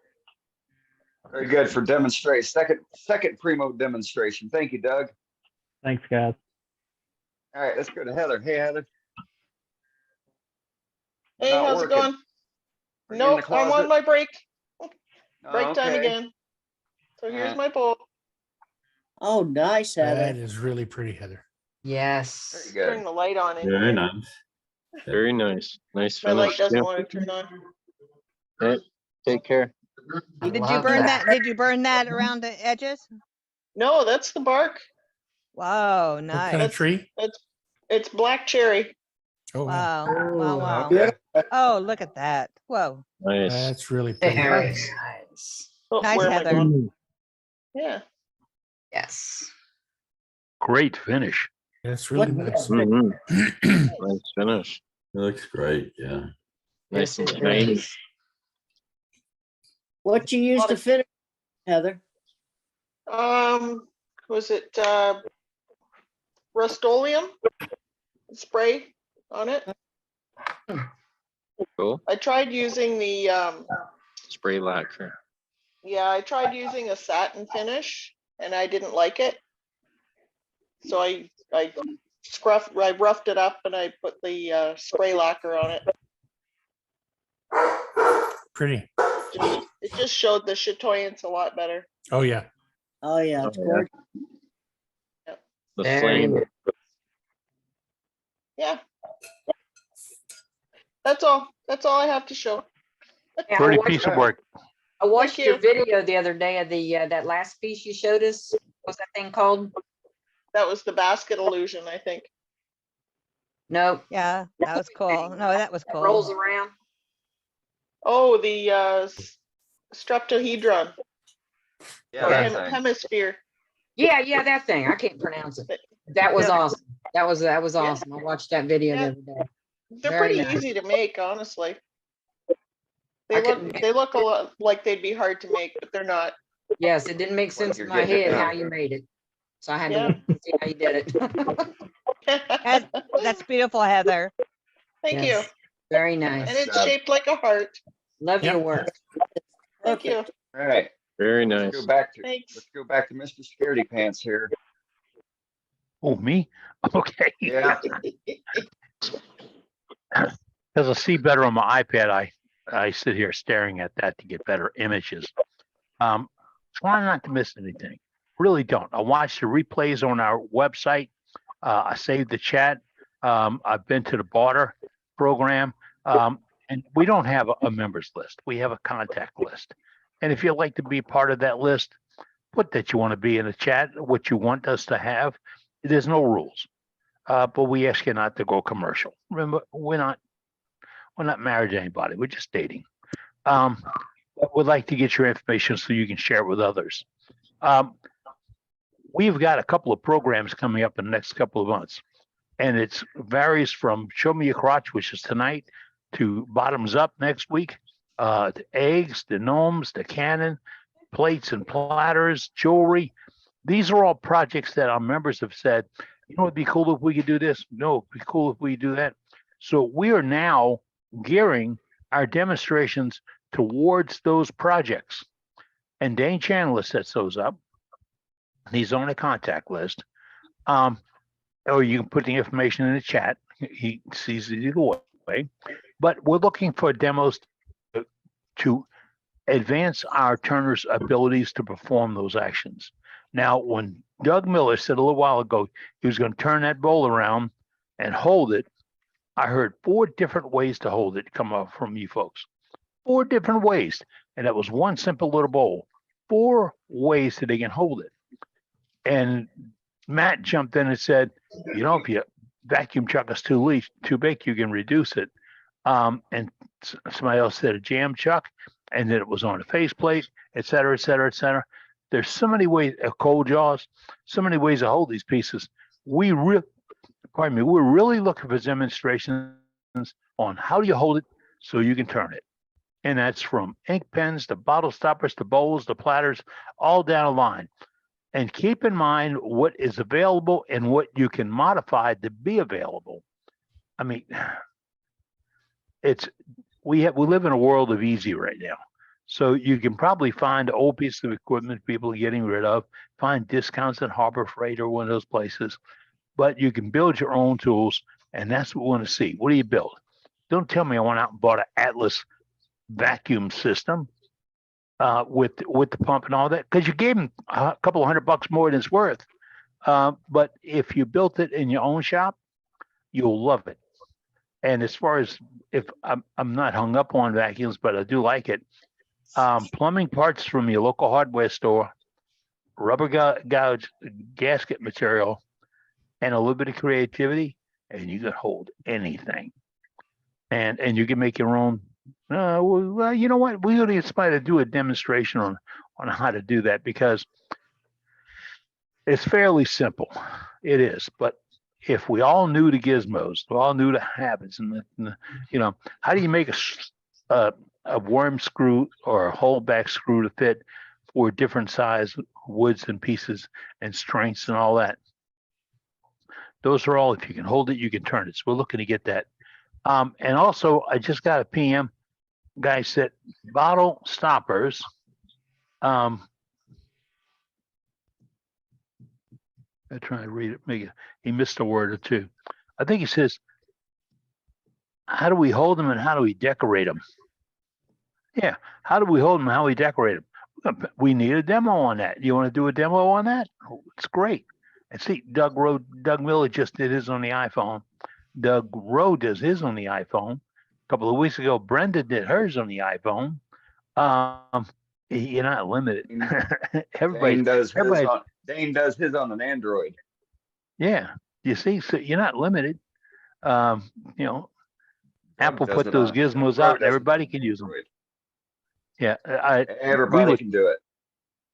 Very good for demonstrate. Second primo demonstration. Thank you, Doug. Thanks, guys. All right, let's go to Heather. Hey, Heather. Hey, Not how's working. it going? Are you in the Nope, I'm closet? on my break. Oh, Break time okay. again. So here's Alright. my bowl. Oh, nice, That Heather. is really pretty, Heather. Yes. Very Turn good. the light on in Very here. nice. Very nice. Nice My light finish. doesn't Yeah. want to turn on. Hey, take care. Did you love burn that. that? Did you burn that around the edges? No, that's the bark. Whoa, What kind nice. of tree? It's black cherry. Oh, wow. Wow, wow, wow. Okay. Oh, look at that. Whoa. Nice. That's really pretty. Very nice. Oh, Nice, where am I Heather. going? Yeah. Yes. Great finish. That's really What- nice. Nice finish. It looks great, yeah. Nice and Yes, it shiny. is. What you use to finish, Heather? Was it Rust-Oleum spray on it? Cool. I tried using the Spray lacquer. yeah, I tried using a satin finish and I didn't like it. So I roughed it up and I put the spray lacquer on it. Pretty. It just showed the chatoyance a lot better. Oh, yeah. Oh, yeah, it's Oh, yeah. gorgeous. The Very flame. Yeah. That's all. That's all I have to show. Yeah, Pretty piece of work. I watched Thank your you. video the other day of the that last piece you showed us. What's that thing called? That was the basket illusion, I think. No, Yeah, that was cool. No, that was that cool. rolls around. Oh, the streptohedron Yeah, or that thing. hemisphere. Yeah, that thing. I can't pronounce it. That was Yeah. awesome. That was awesome. I watched that video Yeah. the other day. They're Very pretty nice. easy to make, honestly. I couldn't- They look a lot like they'd be hard to make, but they're not. Yes, it didn't make sense in my head how you made it. So I had to Yeah. look and see how you did it. That's beautiful, Heather. Thank Yes, very nice. you. And it's shaped like a heart. Love your work. Thank you. All right. Very Let's nice. go back to Thanks. Mr. Scaredy Pants here. Oh, me? Okay. Yeah. As I see better on my iPad, I sit here staring at that to get better images. Try not to miss anything. Really don't. I watch the replays on our website. I saved the chat. I've been to the barter program. And we don't have a members list. We have a contact list. And if you'd like to be part of that list, put that you want to be in the chat, what you want us to have. There's no rules. But we ask you not to go commercial. Remember, we're not married to anybody. We're just dating. But we'd like to get your information so you can share it with others. We've got a couple of programs coming up in the next couple of months. And it varies from Show Me Your Crotch, which is tonight, to Bottoms Up next week, to eggs, the gnomes, the cannon, plates and platters, jewelry. These are all projects that our members have said, you know, it'd be cool if we could do this. No, it'd be cool if we do that. So we are now gearing our demonstrations towards those projects. And Dane Chandler sets those up. He's on a contact list. Or you can put the information in the chat. He sees it either way. But we're looking for demos to advance our turners' abilities to perform those actions. Now, when Doug Miller said a little while ago he was going to turn that bowl around and hold it, I heard 4 different ways to hold it come up from you folks. 4 different ways. And that was one simple little bowl. 4 ways that they can hold it. And Matt jumped in and said, you know, if you vacuum chuck is too big, you can reduce it. And somebody else said a jam chuck, and then it was on a faceplate, et cetera, et cetera, et cetera. There's so many ways, cold jaws, so many ways to hold these pieces. We're really looking for demonstrations on how do you hold it so you can turn it. And that's from ink pens to bottle stoppers to bowls to platters, all down the line. And keep in mind what is available and what you can modify to be available. I mean, we live in a world of easy right now. So you can probably find old pieces of equipment people are getting rid of, find discounts at Harbor Freight or one of those places, but you can build your own tools, and that's what we want to see. What do you build? Don't tell me I went out and bought an Atlas vacuum system with the pump and all that, because you gave them a couple of $100 more than it's worth. But if you built it in your own shop, you'll love it. And as far as if I'm not hung up on vacuums, but I do like it. Plumbing parts from your local hardware store, rubber gouge, gasket material, and a little bit of creativity, and you can hold anything. And you can make your own. Well, you know what? We're going to aspire to do a demonstration on how to do that, because it's fairly simple. It is, but if we all knew the gizmos, we all knew the habits, and you know, how do you make a worm screw or a holdback screw to fit for different size woods and pieces and strengths and all that? Those are all, if you can hold it, you can turn it. So we're looking to get that. And also, I just got a PM. Guy said bottle stoppers. I try to read it. Maybe he missed a word or two. I think he says, how do we hold them and how do we decorate them? Yeah, how do we hold them and how we decorate them? We need a demo on that. You want to do a demo on that? It's great. And see, Doug Miller just did his on the iPhone. Doug Rowe does his on the iPhone. couple of weeks ago, Brenda did hers on the iPhone. You're not limited. Dane does his on an Android. Yeah, you see, so you're not limited. You know, Apple does put it those on- gizmos Doug out, and does it everybody on can use them. Android. Yeah, Everybody can do it.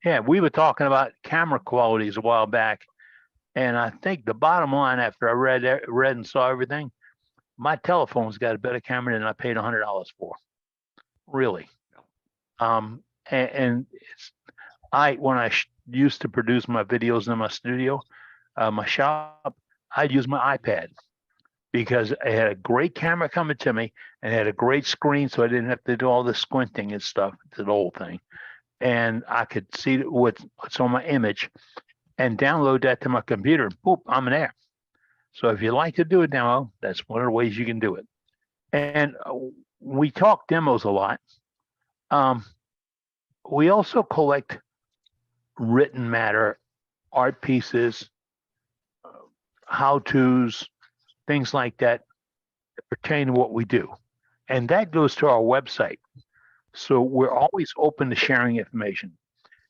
Yeah, we were talking about camera qualities a while back, and I think the bottom line, after I read and saw everything, my telephone's got a better camera than I paid $100 for. Really. And it's, when I used to produce my videos in my studio, my shop, I'd use my iPad because I had a great camera coming to me and had a great screen, so I didn't have to do all the squinting and stuff, the whole thing. And I could see what's on my image and download that to my computer. And boop, I'm there. So if you like to do a demo, that's one of the ways you can do it. And we talk demos a lot. We also collect written matter, art pieces, how-tos, things like that pertain to what we do. And that goes to our website. So we're always open to sharing information.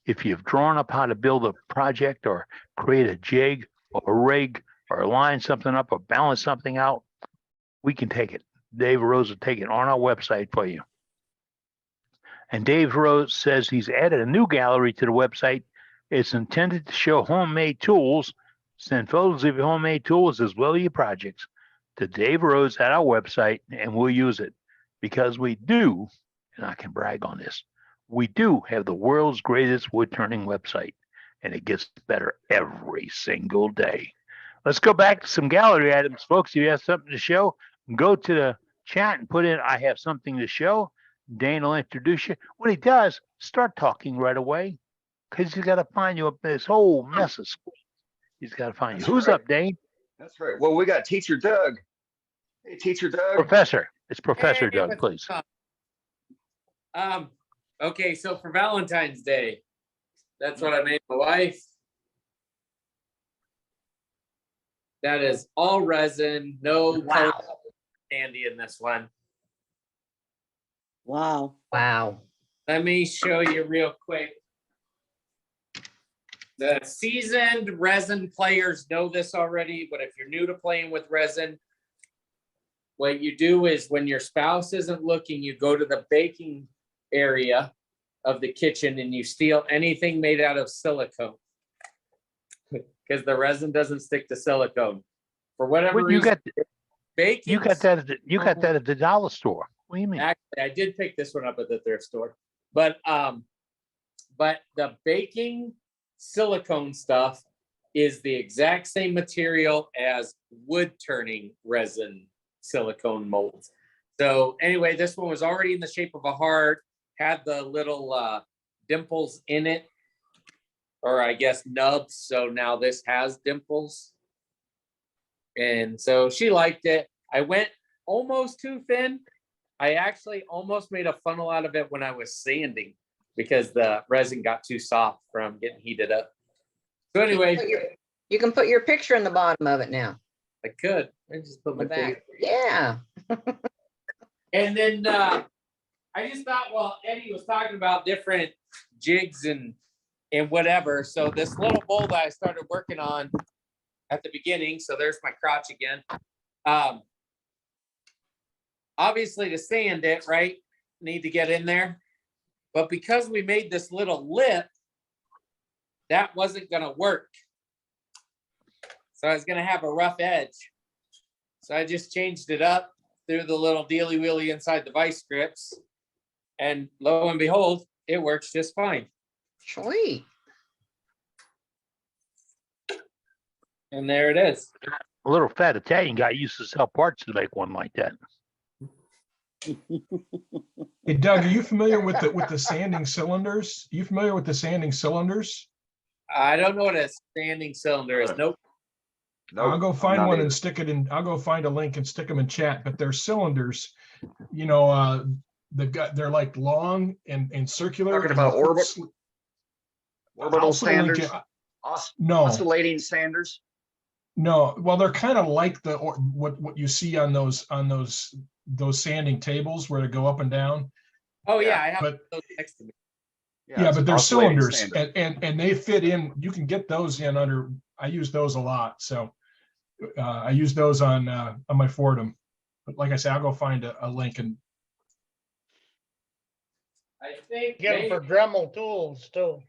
If you've drawn up how to build a project or create a jig or a rig or line something up or balance something out, we can take it. Dave Rose will take it on our website for you. And Dave Rose says he's added a new gallery to the website. It's intended to show homemade tools. Send photos of your homemade tools as well as your projects to Dave Rose at our website, and we'll use it because we do, and I can brag on this, we do have the world's greatest wood turning website, and it gets better every single day. Let's go back to some gallery items, folks. If you have something to show, go to the chat and put in, I have something to show. Dane will introduce you. When he does, start talking right away because he's got to find you up this whole mess of school. He's got to find you. Who's up, Dane? That's right. Well, we got Teacher Doug. Hey, Teacher Doug. Professor. It's Professor Hey, Doug, what's please. up? Okay, so for Valentine's Day, that's what I made my wife. That is all resin, no color candy in this one. Wow. Wow. Let me show you real quick. The seasoned resin players know this already, but if you're new to playing with resin, what you do is when your spouse isn't looking, you go to the baking area of the kitchen and you steal anything made out of silicone because the resin doesn't stick to silicone for whatever Well, you reason. got that at the dollar store. What do you mean? Actually, I did pick this one up at the thrift store, but the baking silicone stuff is the exact same material as wood turning resin silicone molds. So anyway, this one was already in the shape of a heart, had the little dimples in it, or I guess nubs. So now this has dimples. And so she liked it. I went almost too thin. I actually almost made a funnel out of it when I was sanding because the resin got too soft from getting heated up. So anyway, You can put your picture in the bottom of it now. I could. I just put my The back. face. Yeah. And then I just thought, well, Eddie was talking about different jigs and whatever. So this little bowl that I started working on at the beginning, so there's my crotch again. Obviously to sand it, right, need to get in there. But because we made this little lip, that wasn't gonna work. So I was gonna have a rough edge. So I just changed it up, threw the little dealy wheelie inside the vice grips, and lo and behold, it works just fine. Sweet. And there it is. A little fat Italian guy used to sell parts to make one like that. Hey, Doug, are you familiar with the sanding cylinders? You familiar with the sanding cylinders? I don't know what a standing cylinder is. Nope. I'll go find one and stick it in. I'll go find a link and stick them in chat. But they're cylinders. You know, they're like long and circular. Talking about orbital I'll put a link sanders? in- No. Oscillating sanders? No, well, they're kind of like what you see on those sanding tables where they go up and down. Oh yeah, I have But those next to me. yeah, it's but they're oscillating cylinders sander. and they fit in. You can get those in under. I use those a lot, so I use those on my Fordham. But like I said, I'll go find a link and I think Get them for Dremel tools too.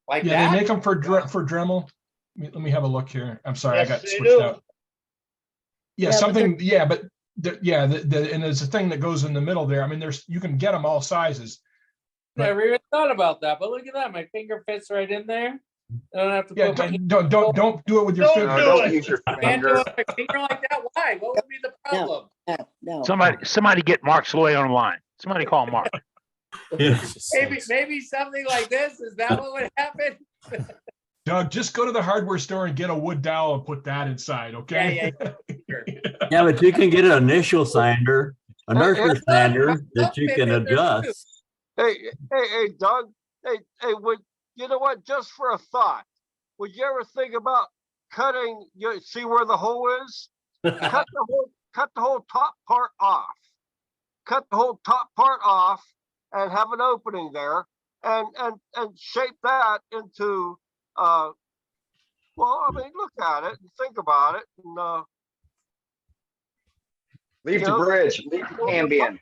like yeah, that. they make them for Dremel. Let me have a look here. I'm sorry, I Yes, got they switched do. out. Yeah, Yeah, but something. Yeah, but and there's a thing that goes in the middle there. I mean, you can get them all sizes. But Never even thought about that, but look at that. My finger fits right in there. I don't have to yeah, put my hand. don't do it with your Don't finger. do Don't it. use your Can't do finger. it with my finger like that. Why? What would be the problem? No. Somebody get Mark Sloy on the line. Somebody call Mark. Maybe something like this. Is that what would happen? Doug, just go to the hardware store and get a wood dowel and put that inside, okay? Sure. Yeah, but you can get an initial sander, a nursery sander that you fit can in there, too. adjust. Hey, Doug. Would you know what? Just for a thought, would you ever think about cutting? You see where the hole is? cut the whole top part off. Cut the whole top part off and have an opening there, and shape that into. Well, I mean, look at it and think about it, and Leave the bridge. Leave the cambion.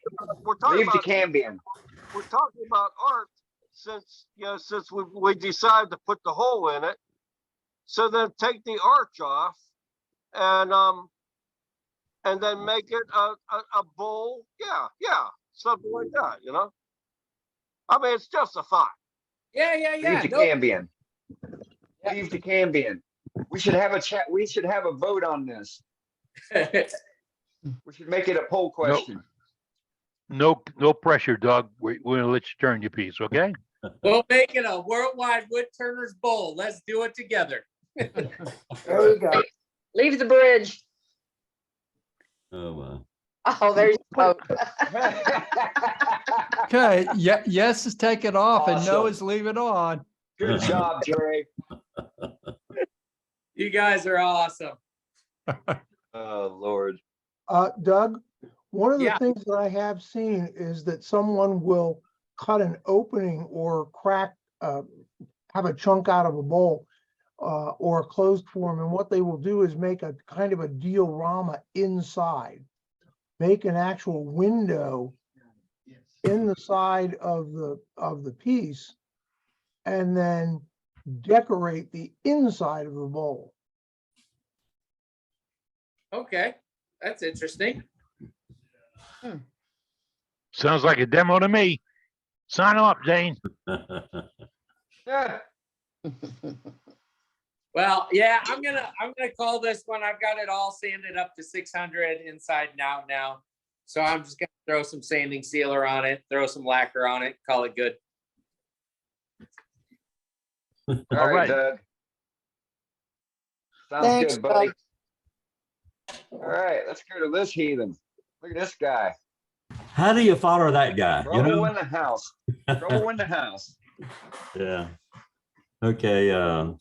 Leave the cambion. We're talking about art since we decided to put the hole in it. So then take the arch off and then make it a bowl. Yeah, something like that. I mean, it's just a thought. Yeah. Leave the cambion. Leave the cambion. We should have a chat. We should have a vote on this. We should make it a poll question. No pressure, Doug. We're gonna let you turn your piece, okay? We'll make it a worldwide wood turners bowl. Let's do it together. There you go. Leave the bridge. Oh, wow. Oh, there you go. Okay, yeah, yes is take it off and no Awesome. is leave it on. Good job, Jerry. You guys are awesome. Oh, Lord. Doug, one of the Yeah. things that I have seen is that someone will cut an opening or crack, have a chunk out of a bowl or a closed form. And what they will do is make a kind of a diorama inside, make an actual window in the side of the piece, and then decorate the inside of the bowl. Okay, that's interesting. Sounds like a demo to me. Sign up, Jane. Yeah. Well, yeah, I'm gonna call this one. I've got it all sanded up to 600 inside and out now. So I'm just gonna throw some sanding sealer on it, throw some lacquer on it, call it good. All right, Doug. Sounds Thanks, good, buddy. Doug. All right, let's go to this heathen. Look at this guy. How do you follow that guy? Trouble in the house. Trouble in the house. Yeah. Okay. I've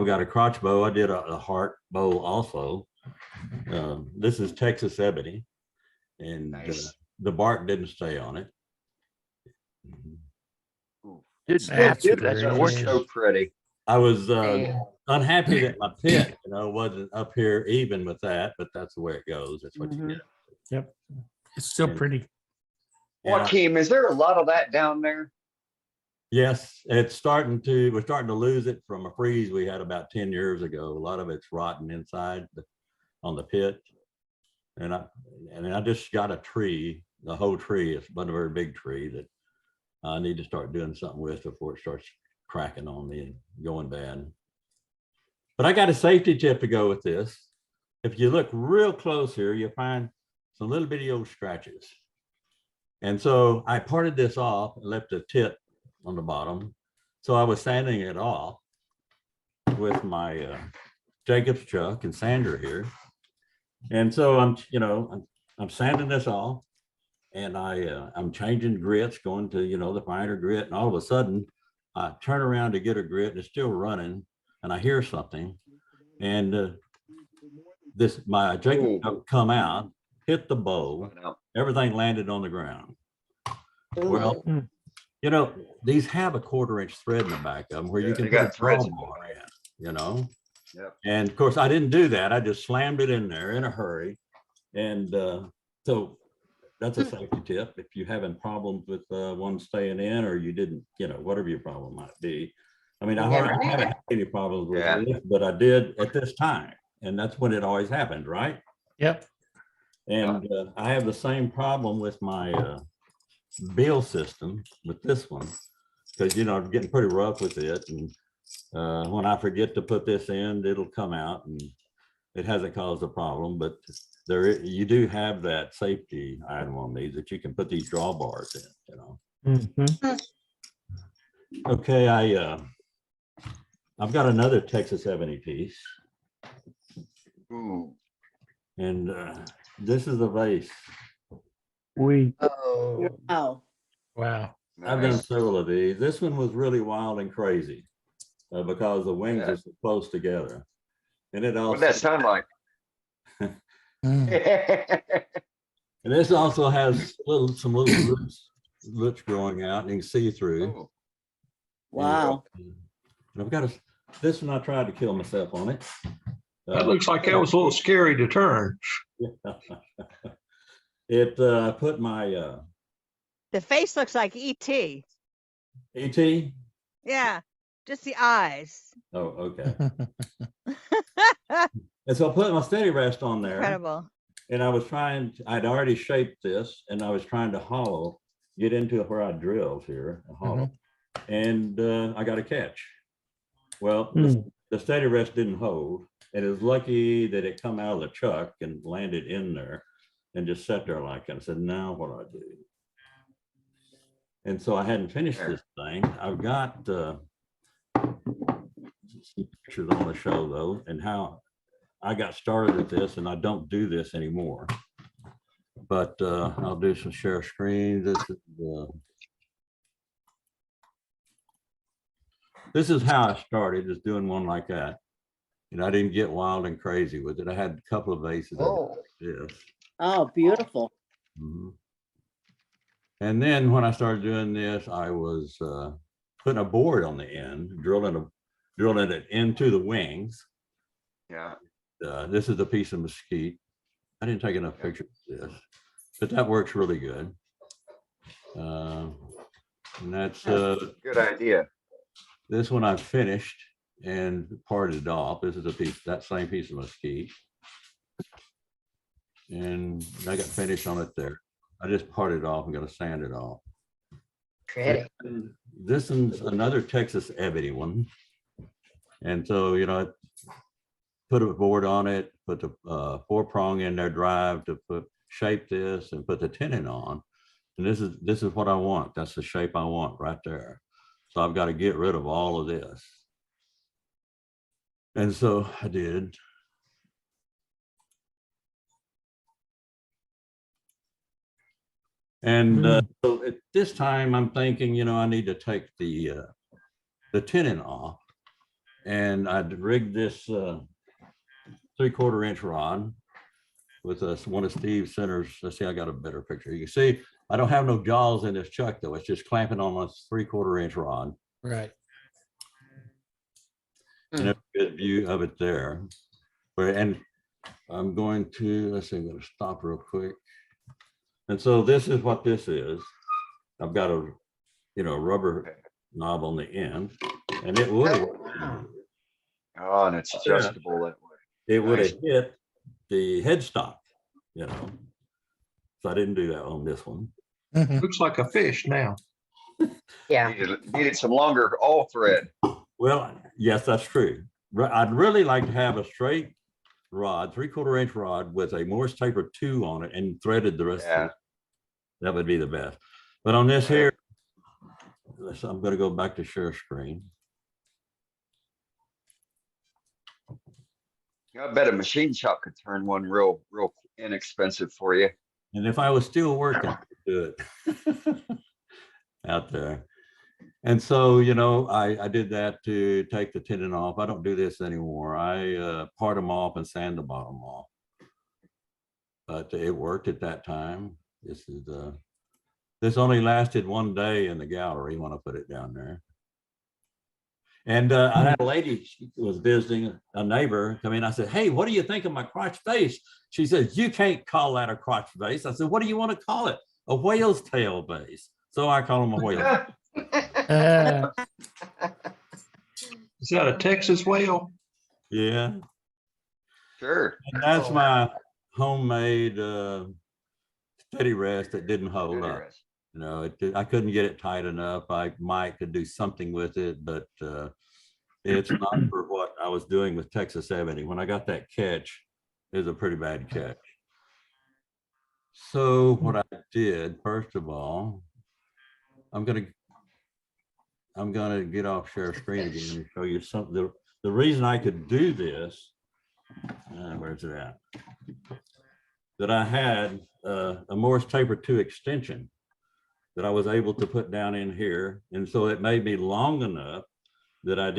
got a crotch bow. I did a heart bow also. This is Texas ebony, and Nice. the bark didn't stay on it. Didn't That have to. is That's so gorgeous. pretty. I was unhappy that my pit, wasn't up here even with that, but that's the way it goes. That's what you get. Yep. It's still pretty. Waukeene, is there a lot of that down there? Yes, we're starting to lose it from a freeze we had about 10 years ago. A lot of it's rotten inside on the pit. And I just got a tree, the whole tree. It's not a very big tree that I need to start doing something with before it starts cracking on me and going bad. But I got a safety tip to go with this. If you look real close here, you'll find some little bitty old scratches. And so I parted this off and left a tip on the bottom. So I was sanding it off with my Jacob's chuck and sander here. And so I'm sanding this off, and I'm changing grits, going to, the finer grit. And all of a sudden I turn around to get a grit and it's still running, and I hear something. And my Jacob truck come out, hit the bow, everything landed on the ground. Well, you know, these have a 1/4-inch thread in the back of them where you can put a drawbar in, you know? Yep. And of course, I didn't do that. I just slammed it in there in a hurry. And so that's a safety tip. If you're having problems with one staying in, or you didn't, you know, whatever your problem might be. I mean, I haven't had any problems with it, but I did at this time. And that's when it always happens, right? Yep. And I have the same problem with my bill system with this one, because, you know, I'm getting pretty rough with it. And when I forget to put this in, it'll come out, and it hasn't caused a problem, but you do have that safety item on these that you can put these drawbars in, you know. Okay, I've got another Texas Ebony piece. Ooh. And this is a vase. Wow. Wow. I've done several of these. This one was really wild and crazy because the wings are so close together. And it also. What'd that sound like? And this also has some little roots growing out, and you can see through. Oh. Wow. And I've got this one. I tried to kill myself on it. That looks like that was a little scary to turn. It put my The face looks like E.T. E.T. Yeah, just the eyes. Oh, okay. And so I put my steady rest on there. Incredible. And I'd already shaped this, and I was trying to get into where I drilled here, a hollow. And I got a catch. Well, the steady rest didn't hold. And it was lucky that it come out of the chuck and landed in there and just sat there like that. I said, now what do I do? And so I hadn't finished this thing. I've got some pictures I want to show though, and how I got started with this, and I don't do this anymore. But I'll do some share screen. This is how I started, just doing one like that. And I didn't get wild and crazy with it. I had a couple of vases like this. Oh, beautiful. And then when I started doing this, I was putting a board on the end, drilling it into the wings. Yeah. This is a piece of mesquite. I didn't take enough pictures of this, but that works really good. And that's a good idea. This one I finished and parted it off. This is that same piece of mesquite. And I got finish on it there. I just parted it off and got to sand it off. Pretty. This one's another Texas ebony one. And so, you know, I put a board on it, put the 4-prong in there drive to shape this and put the tenon on. And this is what I want. That's the shape I want right there. So I've got to get rid of all of this. And so I did. And so at this time, I'm thinking, you know, I need to take the tenon off. And I'd rigged this 3/4-inch rod with one of Steve Center's. Let's see, I got a better picture. You can see I don't have no jaws in this chuck though. It's just clamping on a 3/4-inch rod. Right. And a good view of it there. And I'm going to, let's see, I'm going to stop real quick. And so this is what this is. I've got a, you know, rubber knob on the end, and it would have. Oh, and it's adjustable that way. It would have hit the headstock, you know. So I didn't do that on this one. Looks like a fish now. Yeah. Needed some longer all thread. Well, yes, that's true. I'd really like to have a straight rod, 3/4-inch rod with a Morse taper 2 on it and threaded the rest of it. That would be the best. But on this here, I'm going to go back to share screen. I bet a machine shop could turn one real inexpensive for you. And if I was still working, I could do it out there. And so, you know, I did that to take the tenon off. I don't do this anymore. I part them off and sand the bottom off. But it worked at that time. This only lasted one day in the gallery when I put it down there. And I had a lady, she was visiting a neighbor come in. I said, hey, what do you think of my crotch vase? She said, you can't call that a crotch vase. I said, what do you want to call it? A whale's tail vase. So I call them a whale. Is that a Texas whale? Yeah. Sure. And that's my homemade steady rest that didn't hold up. You know, I couldn't get it tight enough. I might could do something with it, but it's not for what I was doing with Texas 70. When I got that catch, it was a pretty bad catch. So what I did, first of all, I'm gonna get off share screen again and show you something. The reason I could do this, where's it at? That I had a Morse Taper 2 extension that I was able to put down in here. And so it made me long enough that I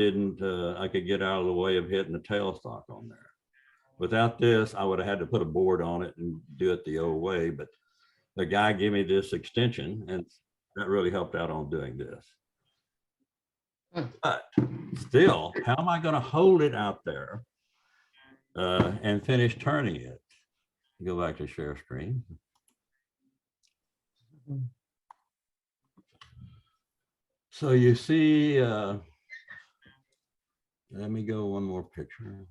could get out of the way of hitting the tailstock on there. Without this, I would have had to put a board on it and do it the old way. But the guy gave me this extension and that really helped out on doing this. But still, how am I going to hold it out there and finish turning it? Go back to share screen. So you see, let me go one more picture.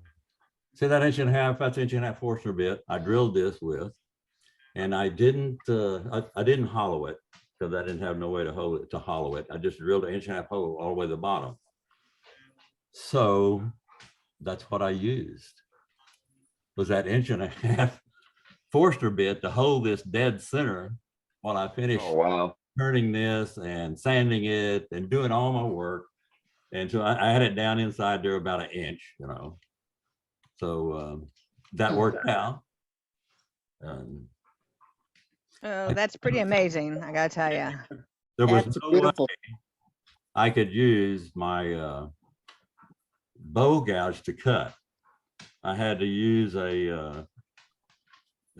See that 1.5 inch, that's 1.5 inch Forstner bit I drilled this with, and I didn't hollow it because I didn't have no way to hollow it. I just drilled an 1.5 inch hole all the way to the bottom. So that's what I used, was that 1.5 inch Forstner bit to hold this dead center while I finished turning this and sanding it and doing all my work. And so I had it down inside there about 1 inch, you know. So that worked out. Oh, that's pretty amazing, I gotta tell you. There was no way I could use my bow gouge to cut. I had to use the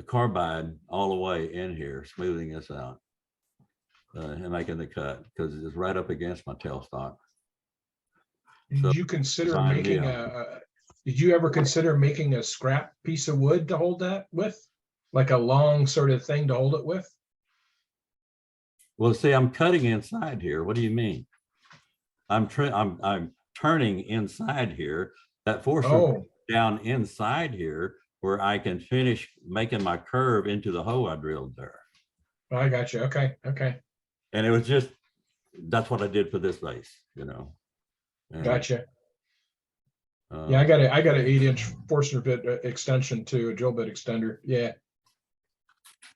carbide all the way in here, smoothing this out and making the cut because it's right up against my tailstock. Did you consider making did you ever consider making a scrap piece of wood to hold that with? Like a long sort of thing to hold it with? Well, see, I'm cutting inside here. What do you mean? I'm turning inside here. That force down inside here where I can finish making my curve into the hole I drilled there. Oh, I got you. Okay. Okay. And it was just, that's what I did for this vase, you know. And, gotcha. Yeah, I got an 8 inch Forstner bit extension too, a drill bit extender. Yeah.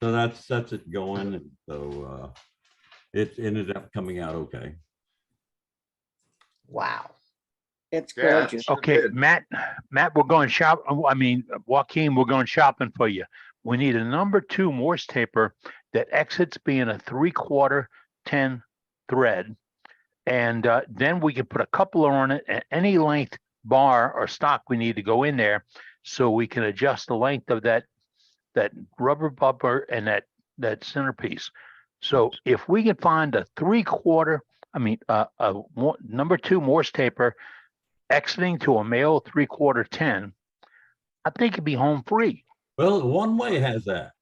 So that's it going. And so it ended up coming out okay. Wow. It's gorgeous. Okay, Matt, we're going shop. I mean, Waukeene, we're going shopping for you. We need a number 2 Morse taper that exits being a 3/4 10 thread. And then we can put a coupler on it at any length bar or stock we need to go in there. So we can adjust the length of that rubber bumper and that centerpiece. So if we can find a 3/4, number 2 Morse taper exiting to a male 3/4 10, I think it'd be home free. Well, One Way has that.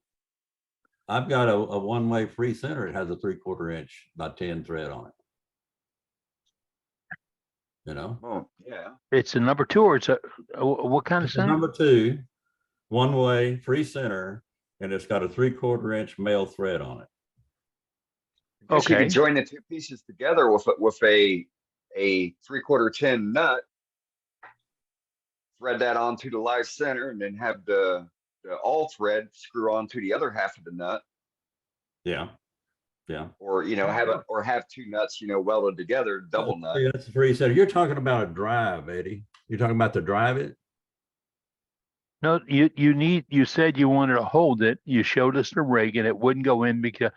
I've got a One Way free center. It has a 3/4 inch by 10 thread on it. You know? Oh, yeah. It's a number 2 or it's a what kind of center? Number 2, One Way free center, and it's got a 3/4 inch male thread on it. Okay. You can join the 2 pieces together with a 3/4 10 nut. Thread that onto the live center, and then have the all thread screw onto the other half of the nut. Yeah. Yeah. Or have 2 nuts, welded together, double nut. Yeah, that's a free center. You're talking about a drive, Eddie. You're talking about to drive it? No, you said you wanted to hold it. You showed us the rig and it wouldn't go in because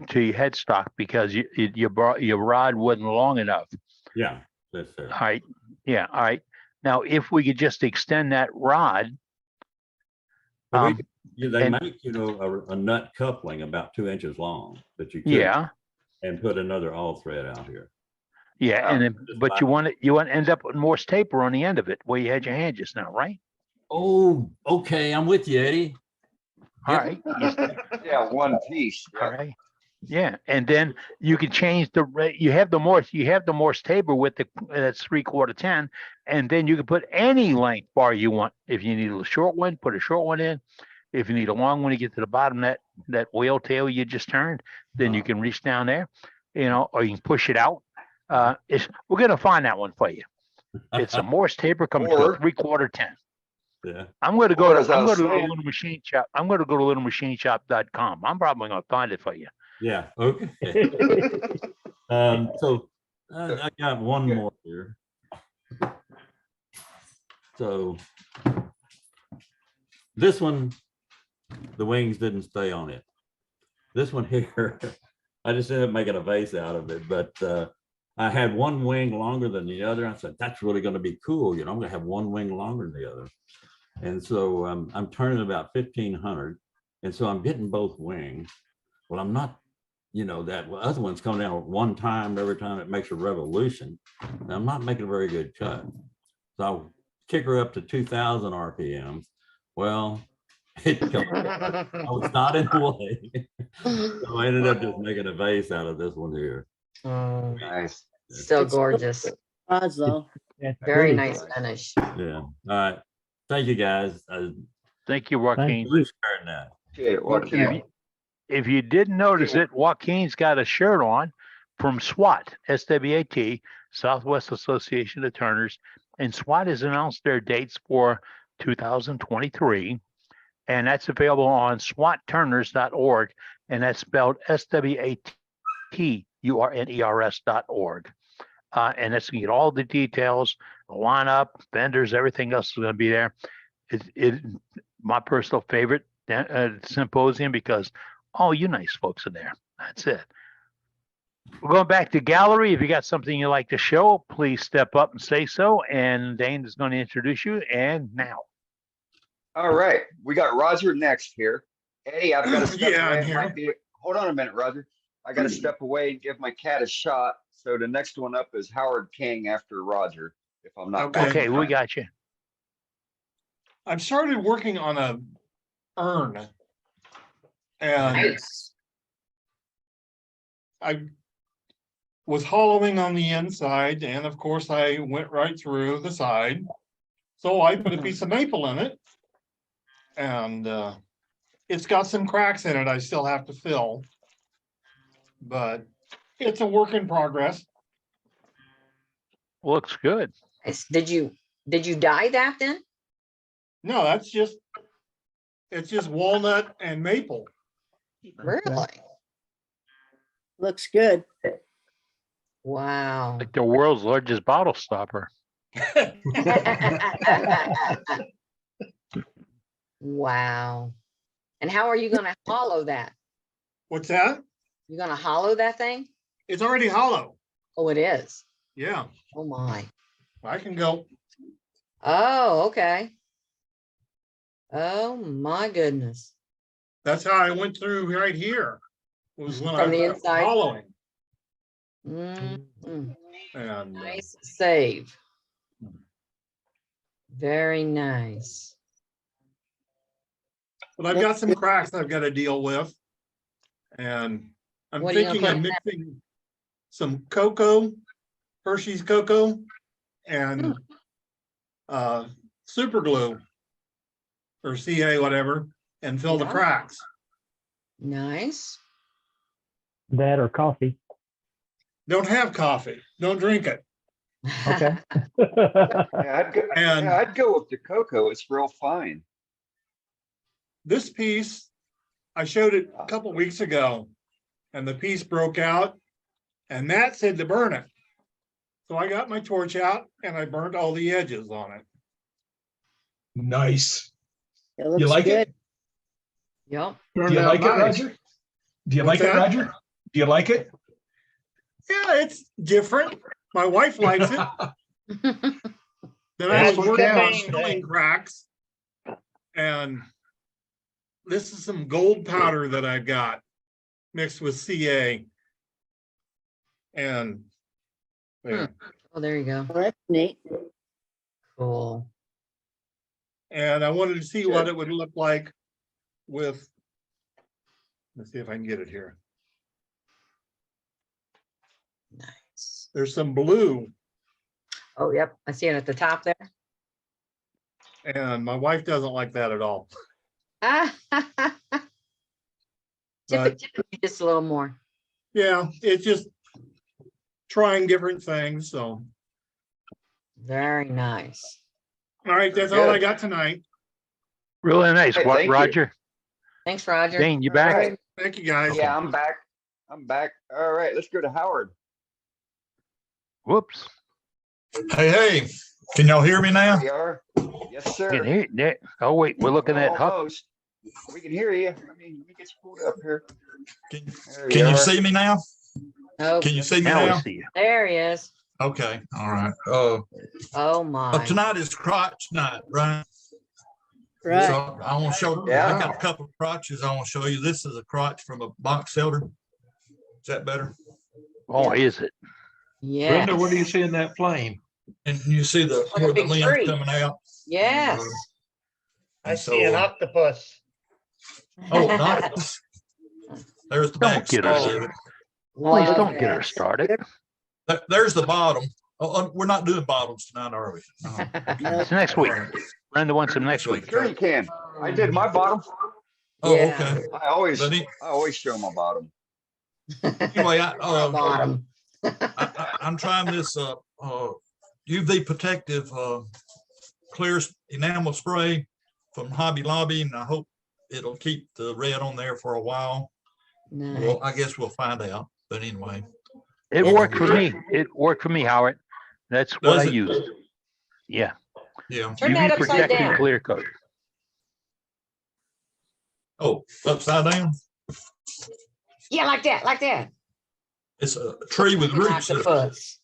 to your headstock because your rod wasn't long enough. Yeah, that's fair. All right. Yeah. All right. Now, if we could just extend that rod, Well, they and- make, a nut coupling about 2 inches long that you could. yeah, And put another all thread out here. yeah, and then, but you want to end up with Morse taper on the end of it where you had your hand just now, right? Oh, okay. I'm with you, Eddie. All right. Yeah, one piece. All right. Yeah, and then you can change you have the Morse taper with that's 3/4 10, and then you can put any length bar you want. If you need a short one, put a short one in. If you need a long one to get to the bottom, that whale tail you just turned, then you can reach down there, or you can push it out. We're gonna find that one for you. It's a Morse taper coming to a 3/4 10. Yeah. I'm going to go to as I was saying- Little Machine Shop. I'm going to go to littlemachineshop.com. I'm probably going to find it for you. Yeah. Okay. So I got one more here. So this one, the wings didn't stay on it. This one here, I just ended up making a vase out of it, but I had one wing longer than the other. I said, that's really going to be cool. I'm going to have one wing longer than the other. And so I'm turning about 1,500. And so I'm getting both wings. Well, I'm not, that other one's coming down at one time, every time it makes a revolution. And I'm not making a very good cut. So I'll kick her up to 2,000 RPMs. Well, I was not in the way. So I ended up just making a vase out of this one here. Oh, Nice. so gorgeous. Though. Very nice finish. Yeah. All right. Thank you, guys. Thank you, Waukeene. Please share that. Okay, Waukeene. If you didn't notice it, Waukeen's got a shirt on from SWAT, SWAT, Southwest Association of Turners, and SWAT has announced their dates for 2023, and that's available on swatturners.org, and that's spelled SWATURNERS.org. And that's going to get all the details, the lineup, vendors, everything else is going to be there. It's my personal favorite symposium because all you nice folks are there. That's it. We're going back to gallery. If you got something you'd like to show, please step up and say so. And Dane is going to introduce you. And now. All right, we got Roger next here. Eddie, I've got to step Yeah, I'm away. here. Might be- Hold on a minute, Roger. I got to step away and give my cat a shot. So the next one up is Howard King after Roger, if I'm not. Okay. Okay, we got you. I've started working on a urn. And Nice. I was hollowing on the inside, and of course I went right through the side. So I put a piece of maple in it. And it's got some cracks in it I still have to fill. But it's a work in progress. Looks good. Did you dye that then? No, it's just walnut and maple. Really? Looks good. Wow. Like the world's largest bottle stopper. Wow. And how are you going to hollow that? What's that? You going to hollow that thing? It's already hollow. Oh, it is. Yeah, Oh my. I can go. Oh, okay. Oh my goodness. That's how I went through right here. Was when I From the was inside? hollowing. Mm, And nice save. Very nice. but I've got some cracks I've got to deal with. And I'm What are you gonna thinking of put in that? mixing some cocoa, Hershey's cocoa, and super glue or CA, whatever, and fill the Yeah. cracks. Nice. That or coffee. Don't have coffee. Don't drink it. Okay. Yeah, I'd go with the cocoa. It's real fine. This piece, I showed it a couple weeks ago, and the piece broke out, and Matt said to burn it. So I got my torch out and I burnt all the edges on it. Nice. It You looks like it? good. Yep. Do you like it, Roger? Do you like it, Roger? Do you like it? Yeah, it's different. My wife likes it. Then I That's was the working on main filling thing. cracks. And this is some gold powder that I got mixed with CA. And yeah. Oh, there you go. Well, that's neat. Cool. And I wanted to see what it would look like with, let's see if I can get it here. Nice. There's some blue, Oh, yep. I see it at the top there. and my wife doesn't like that at all. Tip it just a little more. Yeah, it's just trying different things. So, Very nice. all right, that's all I got tonight. Really nice. Hey, What, thank you. Roger? Thanks, Roger. Dane, you All back? right. Thank you, guys. Yeah, I'm back. I'm back. All right, let's go to Howard. Whoops. Hey, can y'all hear me now? We are. Yes, You can sir. hear it. Oh, wait, we're looking at Huck. Almost. We can hear you. I mean, let me get you pulled up here. Can, There can you are. see me now? Oh, Can you see me Now we now? see you. there he is. Okay, all right. Oh my. Tonight is crotch night, right? Right. So I want to show, Yeah. I got a couple of crotches I want to show you. This is a crotch from a box elder. Is that better? Oh, is it? Yeah. Brenda, what do you see in that flame? And you see the, Like a where the big limbs tree. coming out? Yes. I And see an so, octopus. oh, nice. There's the Don't back. get her side of started. it. Please Love don't get her that. started. There's the bottom. Oh, we're not doing bottoms tonight, are we? No. It's next week. Brenda wants them next week. Sure you can. I did my bottom. Oh, Yeah. okay. I always But show my bottom. anyway, Bottom. I'm trying this UV protective clear enamel spray from Hobby Lobby, and I hope it'll keep the red on there for a while. Nice. Well, I guess we'll find out. But anyway, It worked for me. It worked for me, Howard. That's what Does I it? used. Yeah. yeah. Turn that UV upside protected down. clear coat. Oh, upside down. Yeah, like that, like that. It's a tree with An roots. octopus.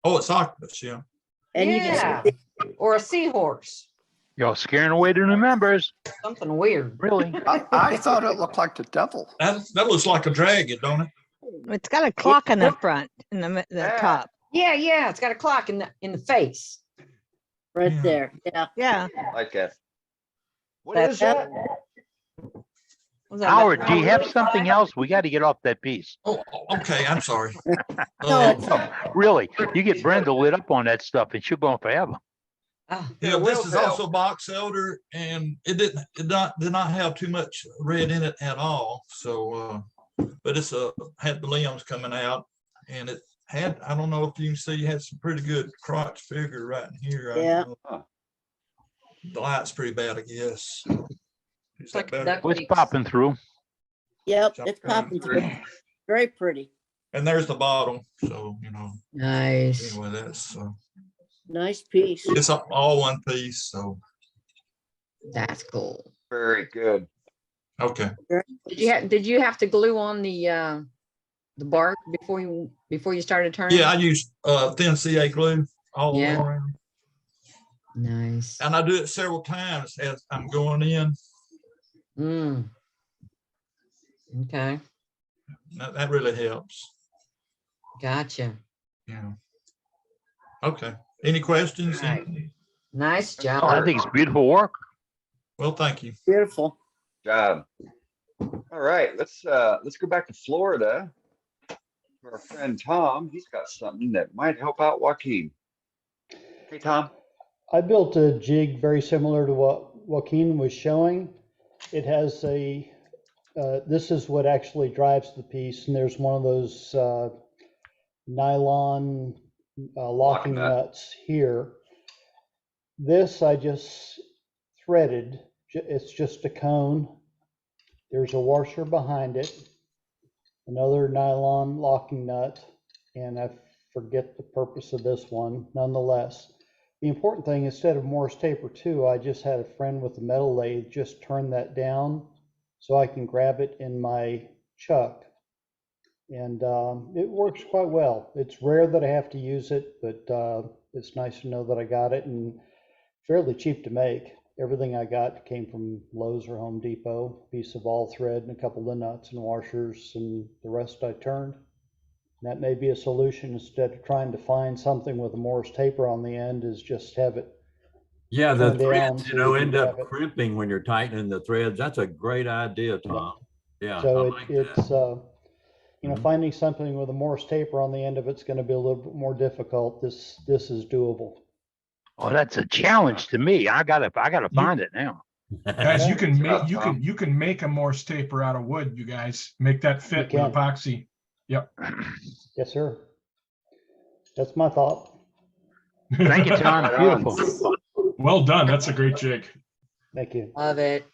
Oh, it's octopus. Yeah. And you Yeah. can, Or a seahorse. Y'all scaring away the new members. Something weird. Really? I thought it looked like the devil. That looks like a dragon, don't it? It's got a clock in the front, in the Yeah. top. Yeah, yeah. It's got a clock in the face. right Yeah. there. Yeah. Yeah. Like that. What That's is that? Was that Howard, about- do you have something else? We got to get off that piece. Oh, okay. I'm sorry. No, it's- No, really, you get Brenda lit up on that stuff and she'll go on forever. Oh, Yeah, this is also box elder, and it did not have too much red in it at all. So, but it's had the limbs coming out, and it had, I don't know if you can see, it had some pretty good crotch figure right in here. Yeah. The light's pretty bad, I guess. Is that better? duck What's legs. popping through? Yep, Jump it's down. popping through. Very pretty. And there's the bottom. So, Nice. anyway, that's Nice piece. it's all one piece. So, That's cool. Very good. okay. Did you have to glue on the bark before you started turning? Yeah, I use thin CA glue all the way Yeah. around. Nice. And I do it several times as I'm going in. Mm. Okay. That really helps. Gotcha. Yeah. Okay. Any questions? Right. Nice job. Oh, I think it's beautiful work. Well, thank you. Beautiful. Job. All right, let's go back to Florida. For our friend Tom, he's got something that might help out Waukeene. Hey, Tom. I built a jig very similar to what Waukeene was showing. It has this is what actually drives the piece, and there's one of those nylon locking nuts here. This I just threaded. It's just a cone. There's a washer behind it, another nylon locking nut, and I forget the purpose of this one. Nonetheless, The important thing, instead of Morse taper too, I just had a friend with a metal lathe just turn that down so I can grab it in my chuck. And it works quite well. It's rare that I have to use it, but it's nice to know that I got it, and fairly cheap to make. Everything I got came from Lowe's or Home Depot, piece of all thread and a couple of nuts and washers, and the rest I turned. And that may be a solution instead of trying to find something with a Morse taper on the end, is just have it. Yeah, the turned down threads, so you can end up grab it. crimping when you're tightening the threads. That's a great idea, Tom. Yeah, I So like it's, that. you know, finding something with a Morse taper on the end of it's going to be a little bit more difficult. This is doable. Oh, that's a challenge to me. I gotta find it now. Guys, you can Good make job, you can make a Morse taper out of wood. You guys make that fit with can. epoxy. Yep. Yes, sir. That's my thought. Thank you, Tom. Right on. Beautiful. Well done. That's a great jig. Thank you. Love it.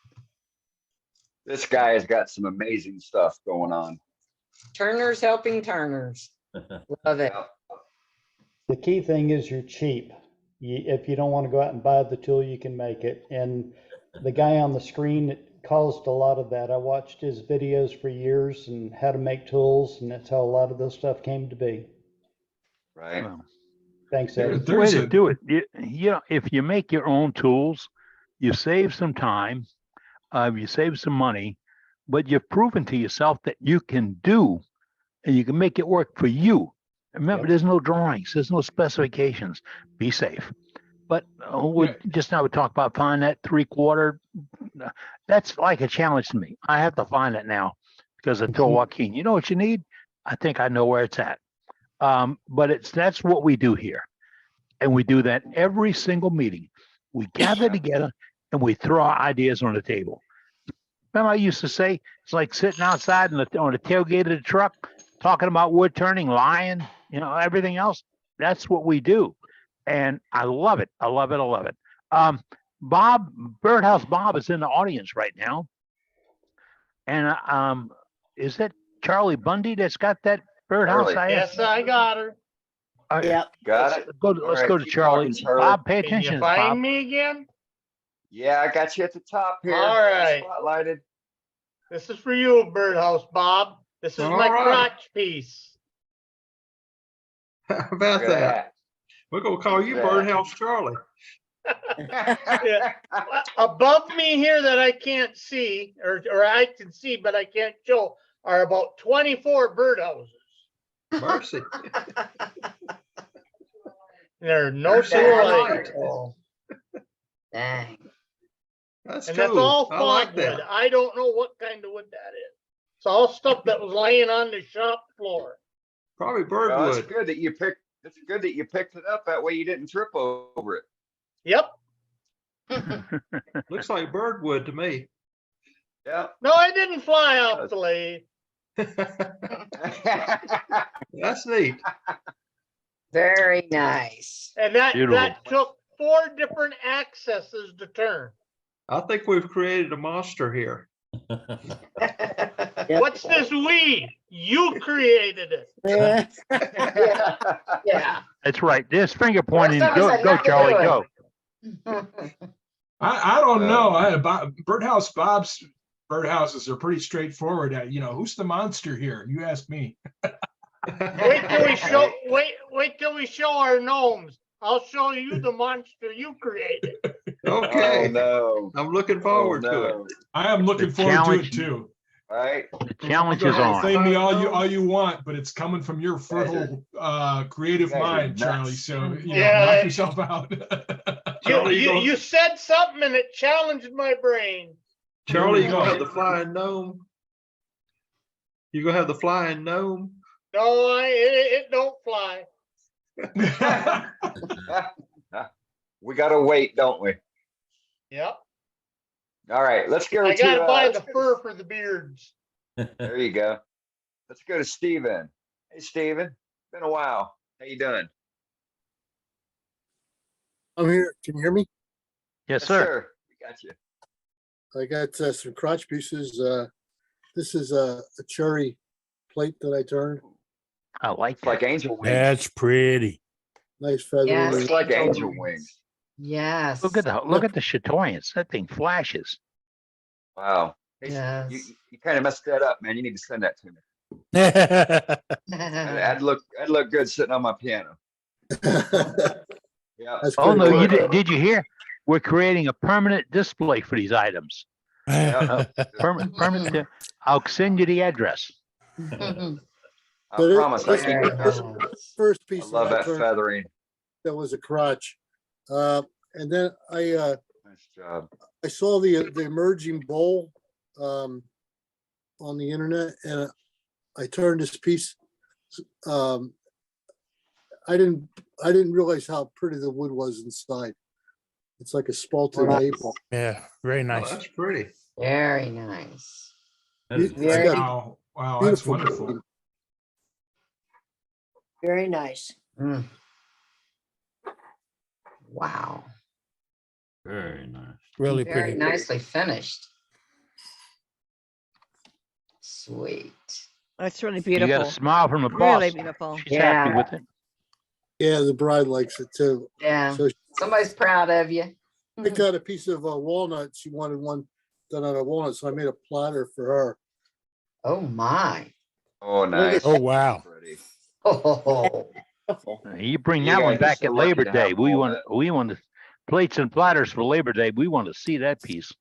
This guy has got some amazing stuff going on. Turners helping turners. Love it. Yeah. The key thing is you're cheap. If you don't want to go out and buy the tool, you can make it. And the guy on the screen caused a lot of that. I watched his videos for years and how to make tools, and that's how a lot of this stuff came to be. Right. Well, Thanks, There- Ed. it's the way there's to a- do it. You know, if you make your own tools, you save some time, you save some money, but you've proven to yourself that you can do, and you can make it work for you. Remember, Yep. there's no drawings, there's no specifications. Be safe. But just now we talked about finding that 3/4. That's like a challenge to me. I have to find it now because I told Waukeene, you know what you need? I think I know where it's at. But that's what we do here. And we do that every single meeting. We gather together and we throw our ideas on the table. Remember I used to say, it's like sitting outside on the tailgate of the truck, talking about wood turning, lying, you know, everything else. That's what we do. And I love it. I love it. I love it. Bob, Birdhouse Bob is in the audience right now. And is that Charlie Bundy that's got that birdhouse? Charlie. Yes, I got her. Yep. Got it. Let's All go right, to keep Charlie. talking, Charlie. Bob, pay Can attention, you Bob. find me again? Yeah, I got you at the top here. All right. Spotlighted. This is for you, Birdhouse Bob. This is All my right. crotch piece. How about Look at that? We're gonna call you Look at that. Birdhouse Charlie. Yeah. Above me here that I can't see, or I can see, but I can't show, are about 24 birdhouses. Mercy. There are no Mercy two on alike. light. Dang. That's And cool. that's all I like fogwood. that. I don't know what kind of wood that is. It's all stuff that was laying on the shop floor. Probably Well, it's birdwood. good that you picked. It's good that you picked it up. That way you didn't trip over it. Yep. Looks like birdwood to me. Yeah. No, I didn't fly off the lathe. That's neat. Very nice. And that Beautiful. took 4 different accesses to turn. I think we've created a monster here. What's this we? You created it. Yeah. Yeah. That's right. There's finger pointing. Well, Go, someone go, said Charlie, not go. I don't know. Birdhouse Bob's birdhouses are pretty straightforward. You know, who's the monster here? You ask me. Wait till we show our gnomes. I'll show you the monster you created. Okay. Oh no. I'm looking forward to it. I am looking The forward to challenge- it too. Right. The challenge You is can on. claim me all you want, but it's coming from your fertile creative guys are mind, nuts. Charlie. So you know, Yeah. knock yourself out. Charlie, you gonna- You said something and it challenged my brain. Charlie, you Here we gonna go. have the flying gnome? You gonna have the flying gnome? No, it don't fly. We gotta wait, don't we? Yep. All right, let's go I to. gotta buy let's the go- fur for the beards. There you go. Let's go to Steven. Hey, Steven. Been a while. How you doing? I'm here. Can you hear me? Yes, sir. We got you. I got some crotch pieces. This is a cherry plate that I turned. I like It's like angel wings. That's pretty. Nice feather. Yes. Looks like angel wings. Yes. Look at the chatoyance. That thing flashes. Wow. Hey, Yes. you kind of messed that up, man. You need to send that to me. I'd look good sitting on my piano. Yeah. That's Oh pretty no, you cool. did you hear? We're creating a permanent display for these items. Yeah. Permanent. I'll send you the address. I But it- promise I this can Very get this. nice. First I piece love that I that turned, feathering. that was a crotch. And then Nice job. I saw the emerging bowl on the internet, and I turned this piece. I didn't realize how pretty the wood was inside. It's like a spalted Wow. maple. Yeah, very Oh, nice. that's pretty. Very nice. That is It's Very, got Wow, wow, that's beautiful wonderful. grain. very nice. Mm. Wow. very nice. Really Very pretty. nicely finished. Sweet. That's really You beautiful. got a smile from the Really boss. beautiful. She's happy Yeah. with it. Yeah, the bride likes it too. Yeah. So Somebody's proud of you. I got a piece of walnut. She wanted one done out of walnut, so I made a platter for her. Oh my. Oh, nice. Oh, wow. Pretty. Oh, You bring You that one guys are back so at lucky Labor to have Day. We all want the plates and platters for Labor Day. We want to see that piece.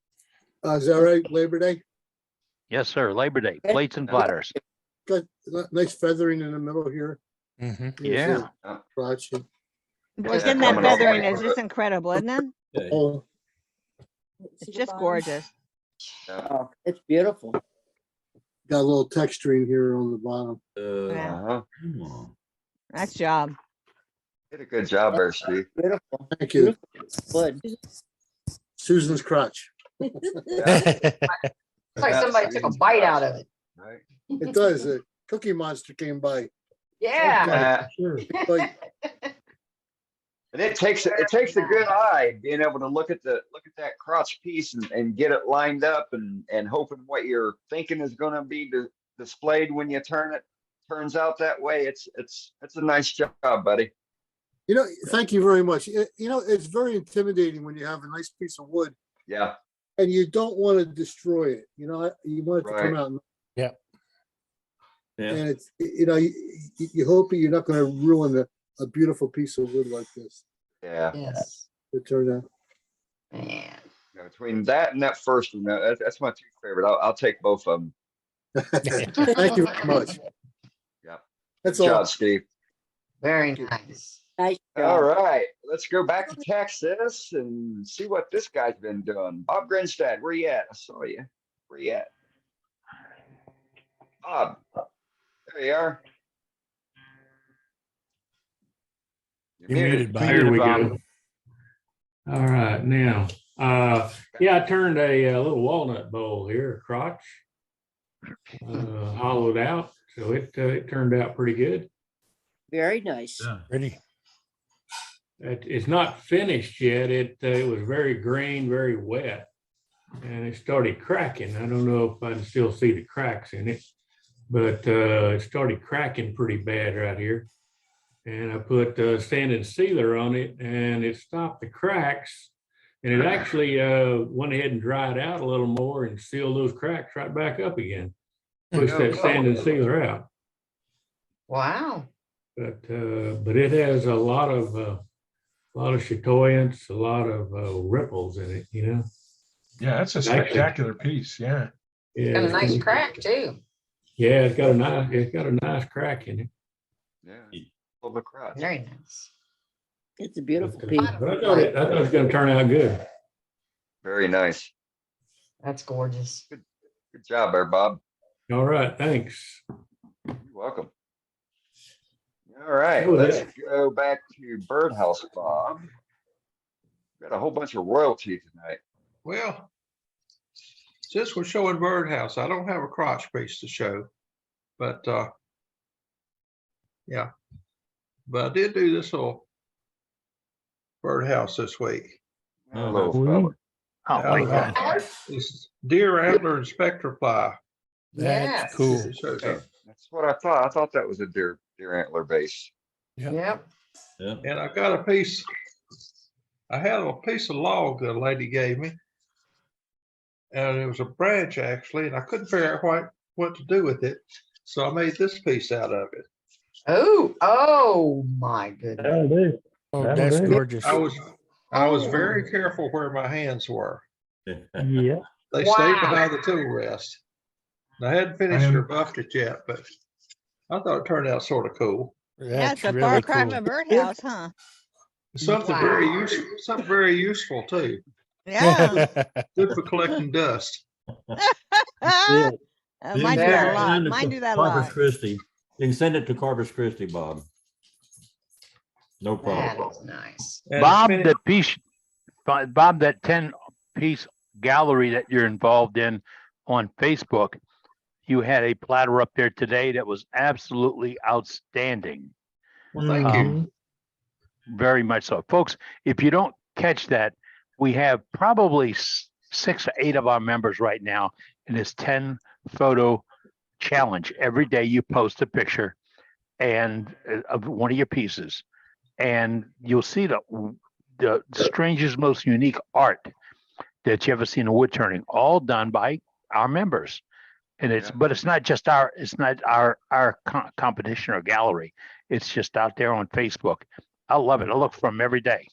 Is that right? Labor Day? Yes, sir. Labor Day, plates and platters. Got nice feathering in the middle here. Mm-hmm. Here's Yeah. the crotch. Isn't that coming off feathering like is just incredible, isn't it? Yeah, Oh, It's just gorgeous. Oh, it's beautiful. got a little texturing here on the bottom. Yeah. Uh-huh. come on. Nice job. Did a good job there, Steve. Beautiful. Thank you. Wood. Susan's crotch. Yeah, it's like somebody took a bite out of it. right. It does. A Cookie Monster came by. Yeah. Sure. Like, And it takes a good eye being able to look at that crotch piece and get it lined up and hoping what you're thinking is going to be displayed when you turn it turns out that way. It's a nice job, buddy. thank you very much. It's very intimidating when you have a nice piece of wood Yeah. and you don't want to destroy it. You want it to come Right. out. Yeah. And it's, you hope that you're not going to ruin a beautiful piece of wood like this. Yeah. Yes. To turn out. Man. Yeah, between that and that first one, that's my two favorite. I'll take both of them. Thank you very much. Yeah. That's Good all. job, Steve. Very nice. Nice All job. right, let's go back to Texas and see what this guy's been doing. Bob Grinstad, where you at? I saw you. Where you at? Bob, there you are. You're muted, Bob. Here we Bob. go. All right, now, yeah, I turned a little walnut bowl here, a crotch, hollowed out, so it turned out pretty good. Very nice. Pretty. It's not finished yet. It was very green, very wet, and it started cracking. I don't know if I can still see the cracks in it, but it started cracking pretty bad right here. And I put sand and sealer on it, and it stopped the cracks. And it actually went ahead and dried out a little more and sealed those cracks right back up again. Pushed that sand and sealer out. Wow. But it has a lot of chatoyance, a lot of ripples in it, Yeah, that's a Actually- spectacular piece. Yeah. Yeah, Got a it's nice really- crack too. Yeah, it's got a nice crack in it. Yeah. Pull the crotch. Very nice. It's a beautiful But piece. I thought it was going to turn out good. Very nice. That's gorgeous. Good job there, Bob. All right, thanks. You're welcome. All right, Oh, let's that- go back to Birdhouse Bob. Got a whole bunch of royalty tonight. Well, since we're showing birdhouse, I don't have a crotch piece to show, but yeah, but I did do this little birdhouse this week. Hello, cool. fella. Oh my God. It's deer antler and spectre fly. Yes. That's cool. Shows Hey, up. that's what I thought. I thought that was a deer antler base. Yep. Yep. Yeah. And I got a piece, I had a piece of log that a lady gave me. And it was a branch actually, and I couldn't figure out what to do with it. So I made this piece out of it. Oh my goodness. That'll do. Oh, That'll that's do. gorgeous. I was very careful where my hands were. Yeah. They Wow. stayed behind the tool rest. And I hadn't finished am- or buffed it yet, but I thought it turned out sort of cool. Yeah, That's it's a really far cry cool. from a birdhouse, huh? Something very useful, something very useful too. Yeah. Good for collecting dust. Yeah. Mine do that a lot. Mine do that a Corpus lot. Christi. You can send it to Corpus Christi, Bob. No That problem. is nice. And Bob, finish- that piece, Bob, that 10-piece gallery that you're involved in on Facebook, you had a platter up there today that was absolutely outstanding. Well, thank you. Very much so. Folks, if you don't catch that, we have probably 6 or 8 of our members right now in this 10 photo challenge. Every day you post a picture and of one of your pieces, and you'll see the strangest, most unique art that you ever seen in wood turning, all done by our members. And but it's not just our competition or gallery. It's just out there on Facebook. I love it. I look for them every day.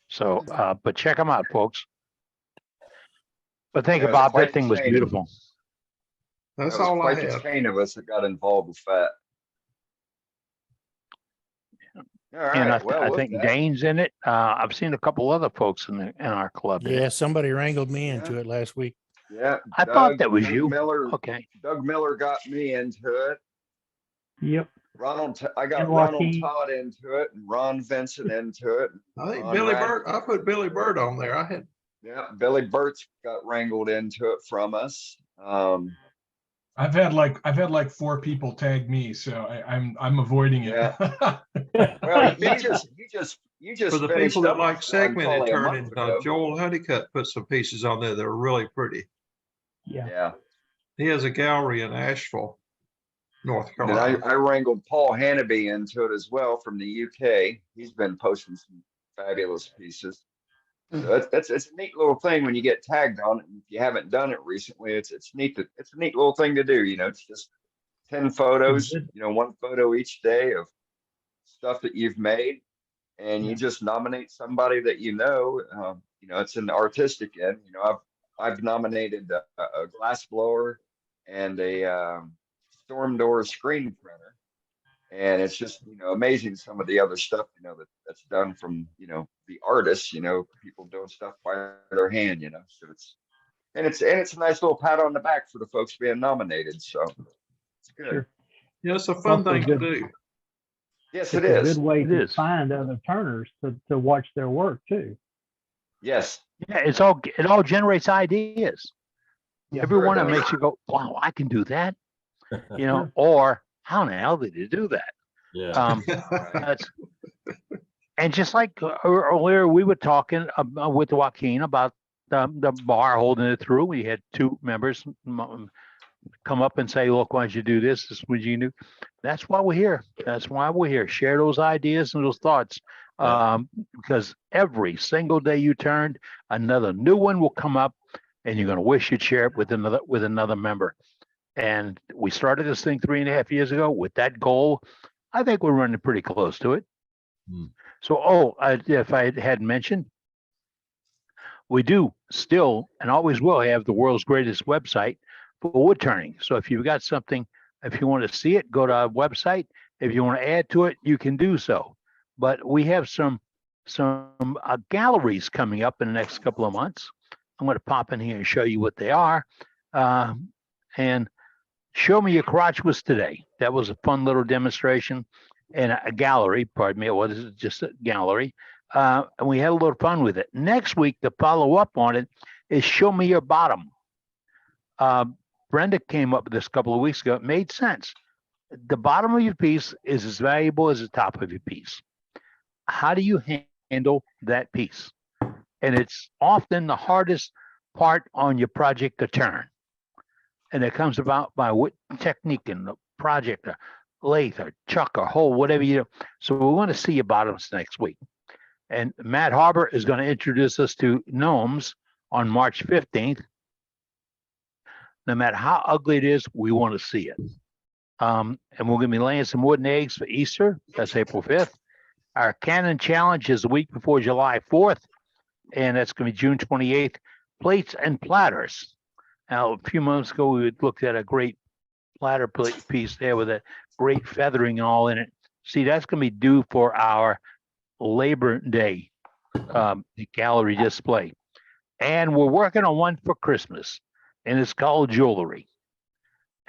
So, but check them out, folks. But thank you, Yeah, it was Bob. quite That thing was the chain. beautiful. That's That was all I quite the have. chain of us that got involved with that. All And right, well, I with think that, Dane's in it. I've seen a couple other folks in our club. in it. Yeah, somebody wrangled me into it last week. yeah. I thought that was Doug you. Miller, Okay. Doug Miller got me into it. Yep. I got And Ronald Waukeene. Todd into it, and Ron Vincent into it. I think Ron Billy Rad- Bird, I put Billy Bird on there. I had, Yeah, Billy Burt's got wrangled into it from us. I've had like 4 people tag me, so I'm avoiding it. Yeah. Well, you just for the finished people that up like one segmented probably a month turnings, ago. Joel Honeycutt put some pieces on there that are really pretty. Yeah. Yeah. He has a gallery in Asheville, North And then Carolina. I wrangled Paul Hannaby into it as well from the UK. He's been posting some fabulous pieces. So it's a neat little thing when you get tagged on it. And if you haven't done it recently, it's neat. It's a neat little thing to do. You know, it's just 10 photos. You know, 1 photo each day of stuff that you've made, and you just nominate somebody that you know. You know, it's in the artistic end. You know, I've nominated a glass blower and a storm door screen printer. And it's just, you know, amazing some of the other stuff, you know, that's done from, you know, the artists, you know, people doing stuff by their hand, you know. So it's a nice little pat on the back for the folks being nominated. So it's good. Sure. Yeah, it's a fun Also thing to good. do. Yes, It's it a is. good way It to is. find other turners to watch their work too. Yes. Yeah, it all generates ideas. Yeah. Every Sure it one of them does. makes you go, wow, I can do that. You know, or how in the hell did you do that? Yeah. That's, and just like earlier, we were talking with Waukeene about the bar holding it through. We had 2 members come up and say, look, why don't you do this? This is what you do. That's why we're here. That's why we're here. Share those ideas and those thoughts. Because every single day you turned, another new one will come up, and you're going to wish you'd share it with another member. And we started this thing 3.5 years ago with that goal. I think we're running pretty close to it. So, if I hadn't mentioned, we do still and always will have the world's greatest website for wood turning. So if you've got something, if you want to see it, go to our website. If you want to add to it, you can do so. But we have some galleries coming up in the next couple of months. I'm going to pop in here and show you what they are. And Show Me Your Crotch was today. That was a fun little demonstration and a gallery, pardon me, it was just a gallery. And we had a little fun with it. Next week, the follow up on it is Show Me Your Bottom. Brenda came up with this a couple of weeks ago. It made sense. The bottom of your piece is as valuable as the top of your piece. How do you handle that piece? And it's often the hardest part on your project to turn. And it comes about by what technique and the project, lathe or chuck or hole, whatever you do. So we want to see your bottoms next week. And Matt Harbor is going to introduce us to gnomes on March 15th. No matter how ugly it is, we want to see it. And we're going to be laying some wooden eggs for Easter. That's April 5th. Our Cannon Challenge is the week before July 4th, and that's going to be June 28th. Plates and platters. Now, a few months ago, we looked at a great platter plate piece there with a great feathering all in it. See, that's going to be due for our Labor Day gallery display. And we're working on one for Christmas, and it's called jewelry.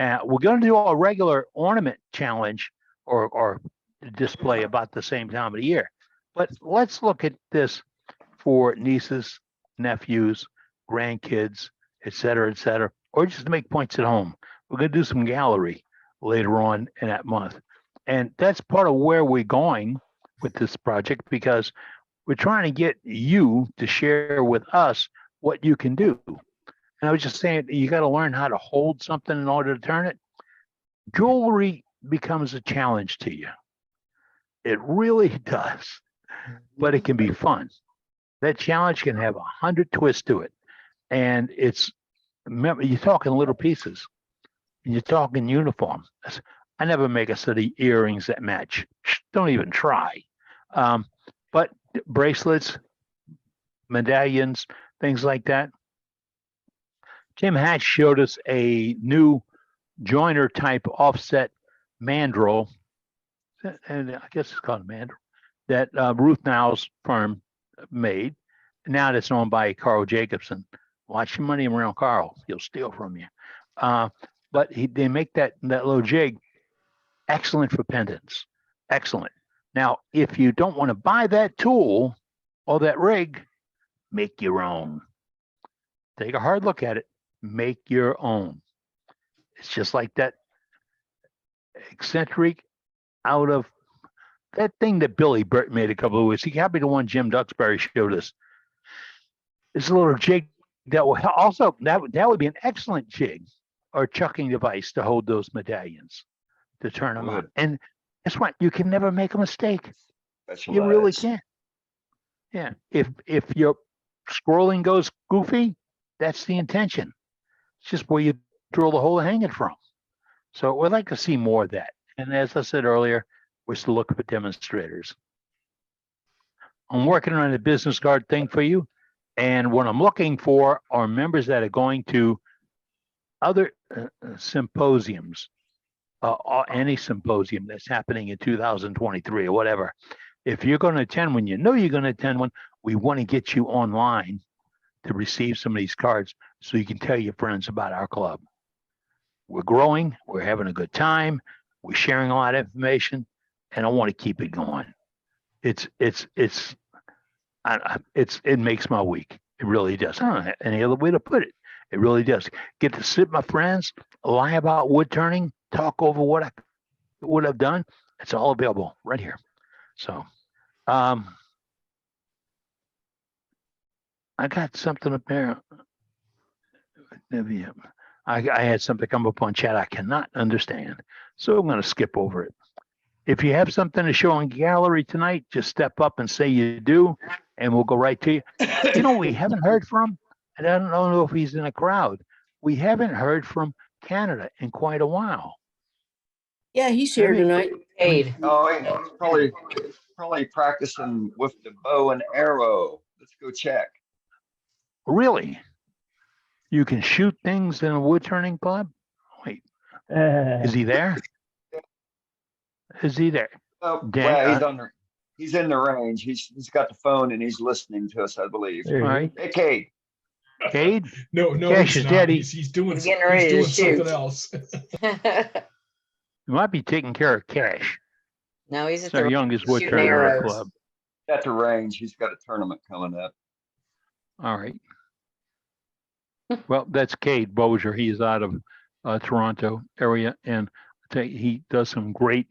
We're going to do a regular ornament challenge or display about the same time of the year. But let's look at this for nieces, nephews, grandkids, et cetera, or just to make points at home. We're going to do some gallery later on in that month. And that's part of where we're going with this project, because we're trying to get you to share with us what you can do. And I was just saying, you got to learn how to hold something in order to turn it. Jewelry becomes a challenge to you. It really does, but it can be fun. That challenge can have 100 twists to it. And remember, you're talking little pieces. You're talking uniform. I never make a set of earrings that match. Don't even try. But bracelets, medallions, things like that. Tim Hatch showed us a new joiner type offset mandrel, and I guess it's called a mandrel, that Ruth Now's firm made. Now that's owned by Carl Jacobson. Watch your money around Carl; he'll steal from you. But they make that little jig excellent for pendants. Excellent. Now, if you don't want to buy that tool or that rig, make your own. Take a hard look at it. Make your own. It's just like that eccentric out of that thing that Billy Burt made a couple of weeks. He copied the one Jim Duxbury showed us. It's a little jig that will also that would be an excellent jig or chucking device to hold those medallions, to turn them on. And guess what? You can never make a mistake. You really can't. Yeah. If your scrolling goes goofy, that's the intention. It's just where you drill the hole to hang it from. So we'd like to see more of that. And as I said earlier, we're still looking for demonstrators. I'm working on a business card thing for you. And what I'm looking for are members that are going to other symposiums, any symposium that's happening in 2023 or whatever. If you're going to attend one, you know you're going to attend one, we want to get you online to receive some of these cards so you can tell your friends about our club. We're growing, we're having a good time, we're sharing a lot of information, and I want to keep it going. It makes my week. It really does. I don't have any other way to put it. It really does. Get to sit with my friends, lie about wood turning, talk over what I've done. It's all available right here. So, I got something up there. Maybe I had something come up on chat I cannot understand, so I'm going to skip over it. If you have something to show in gallery tonight, just step up and say you do, and we'll go right to you. You know, we haven't heard from, and I don't know if he's in a crowd. We haven't heard from Canada in quite a while. Yeah, he's here tonight. He's probably practicing with the bow and arrow. Let's go check. Really? You can shoot things in a wood turning club? Wait, is he there? Is he there? Oh, Dan, he's in the range. He's got the phone and he's listening to us, I believe. All right. Hey, Cade. Cade? No, Cash he's is not. dead. He's doing getting ready to shoot. something else. You might be taking care of Cash. No, he's It's at our the youngest wood shooting turner at arrows. club. At the range. He's got a tournament coming up. All right. Well, that's Cade Bozier. He's out of Toronto area, and he does some great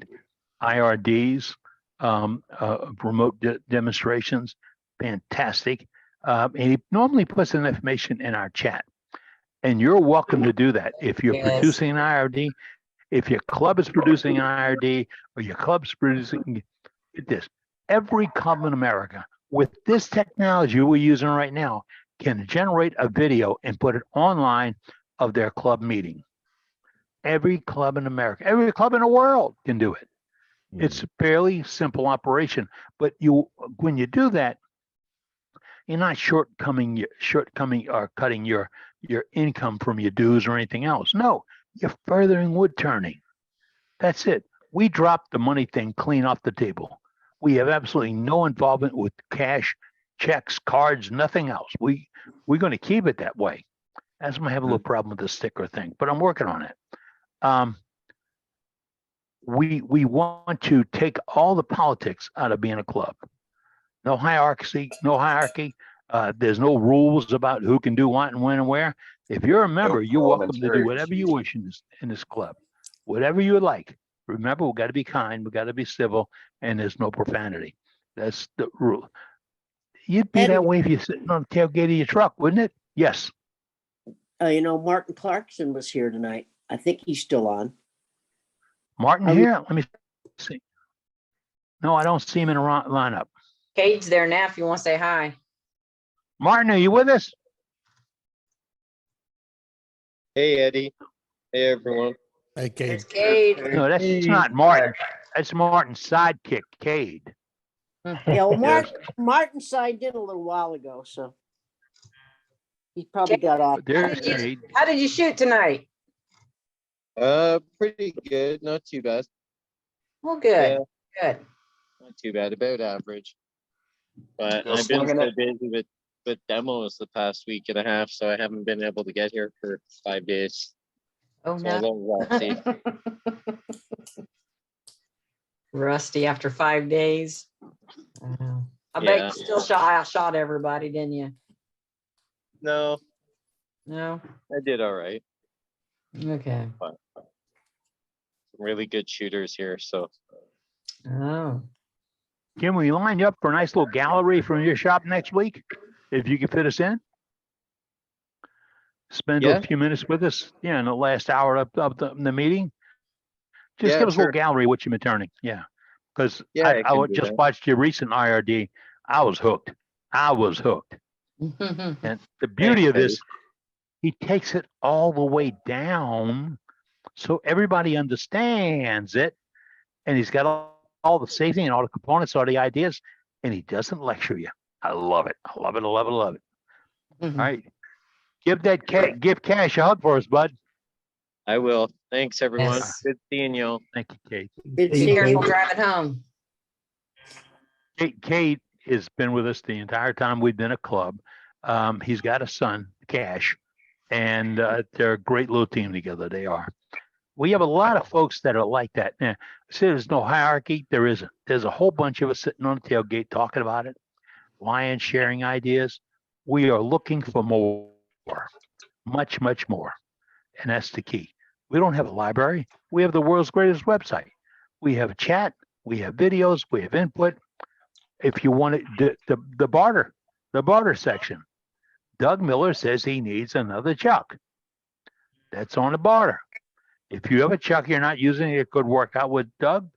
IRDs, remote demonstrations. Fantastic. And he normally puts in information in our chat. And you're welcome to do that. If you're Yes. producing an IRD If your club is producing an IRD or your club's producing, get this, every club in America with this technology we're using right now can generate a video and put it online of their club meeting. Every club in America, every club in the world can do it. It's a fairly simple operation, but when you do that, you're not shortcoming or cutting your income from your dues or anything else. No, you're furthering wood turning. That's it. We dropped the money thing clean off the table. We have absolutely no involvement with cash, checks, cards, nothing else. We're going to keep it that way. That's going to have a little problem with the sticker thing, but I'm working on it. We want to take all the politics out of being a club. No hierarchy, no hierarchy. There's no rules about who can do what and when and where. If you're a member, you're welcome to do whatever you wish in this club, whatever you would like. Remember, we got to be kind, we got to be civil, and there's no profanity. That's the rule. You'd be that way if you're sitting on the tailgate of your truck, wouldn't it? Yes. Martin Clarkson was here tonight. I think he's still on. Martin here? Let me see. No, I don't see him in a lineup. Cade's there now if you want to say hi. Martin, are you with us? Hey, Eddie. Hey, everyone. Hey, Cade. There's Cade. No, that's not Martin. That's Martin's sidekick, Cade. Yeah, well, Martin signed in a little while ago, so he probably got off. There's Cade. How did you shoot tonight? Pretty good. Not too bad. Well, good. Good. Not too bad. About average. But Still I've been slugging so it. busy with demos the past week and a half, so I haven't been able to get here for 5 days. Oh, So no. a little rusty. Rusty after 5 days. I bet you still shot everybody, didn't you? No. No. I did all right. Okay. But some really good shooters here, so. Oh. Can we line you up for a nice little gallery from your shop next week? If you can fit us in? Spend a few minutes with us, in the last hour of the meeting. Just give us a little gallery of what you've been turning. Yeah. Because I just watched your recent IRD. I was hooked. And the beauty of this, he takes it all the way down so everybody understands it. And he's got all the safety and all the components, all the ideas, and he doesn't lecture you. I love it. I love it. I love it. I love it. All right. Give Cash a hug for us, bud. I will. Thanks, everyone. Yes. Good seeing y'all. Thank you, Kate. Be careful driving home. Kate has been with us the entire time we've been a club. He's got a son, Cash, and they're a great little team together. They are. We have a lot of folks that are like that. Now, say there's no hierarchy. There isn't. There's a whole bunch of us sitting on the tailgate talking about it, lying, sharing ideas. We are looking for more, much, much more. And that's the key. We don't have a library. We have the world's greatest website. We have a chat. We have videos. We have input. If you want it, the barter section. Doug Miller says he needs another chuck. That's on the barter. If you have a chuck you're not using, it could work out with Doug.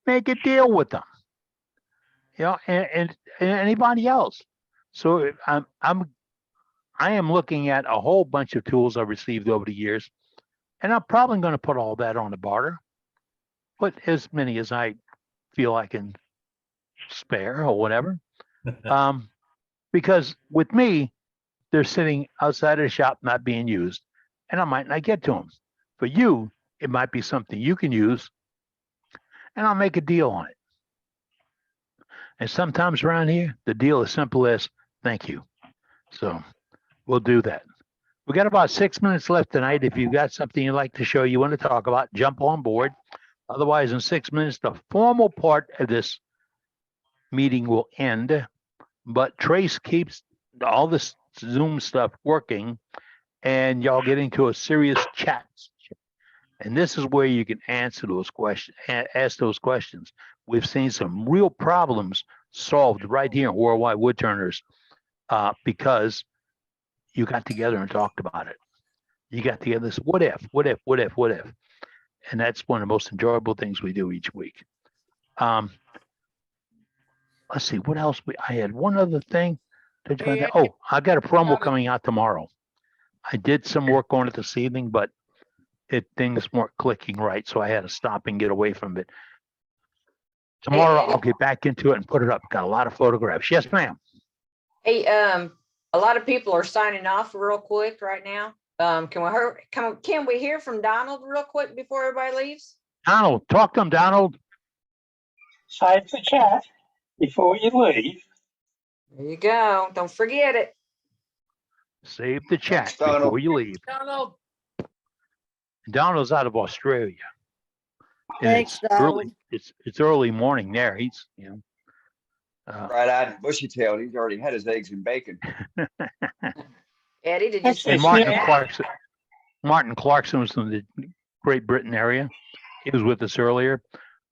Make a deal with them. And anybody else. So I am looking at a whole bunch of tools I've received over the years, and I'm probably going to put all that on the barter. Put as many as I feel I can spare or whatever. Because with me, they're sitting outside of the shop not being used, and I might not get to them. For you, it might be something you can use, and I'll make a deal on it. And sometimes around here, the deal is simple as thank you. So we'll do that. We got about 6 minutes left tonight. If you've got something you'd like to show, you want to talk about, jump on board. Otherwise, in 6 minutes, the formal part of this meeting will end. But Trace keeps all this Zoom stuff working, and y'all get into a serious chat. And this is where you can answer those questions, ask those questions. We've seen some real problems solved right here in Worldwide Woodturners because you got together and talked about it. You got together this what if. And that's one of the most enjoyable things we do each week. Let's see, what else? I had one other thing. Did you find that? Oh, I got a promo coming out tomorrow. I did some work on it this evening, but things weren't clicking right, so I had to stop and get away from it. Tomorrow I'll get back into it and put it up. Got a lot of photographs. Yes, ma'am. Hey, a lot of people are signing off real quick right now. Can we hear from Donald real quick before everybody leaves? Donald, talk to him, Donald. Save the chat before you leave. There you go. Don't forget it. Save the chat Thanks, Donald. before you leave. Donald. Donald's out of Australia. And Thanks, it's Donald. early. It's early morning there. He's Bright-eyed and bushy-tailed. He's already had his eggs and bacon. Eddie, did you say and Martin that? Clarkson. Martin Clarkson was from the Great Britain area. He was with us earlier.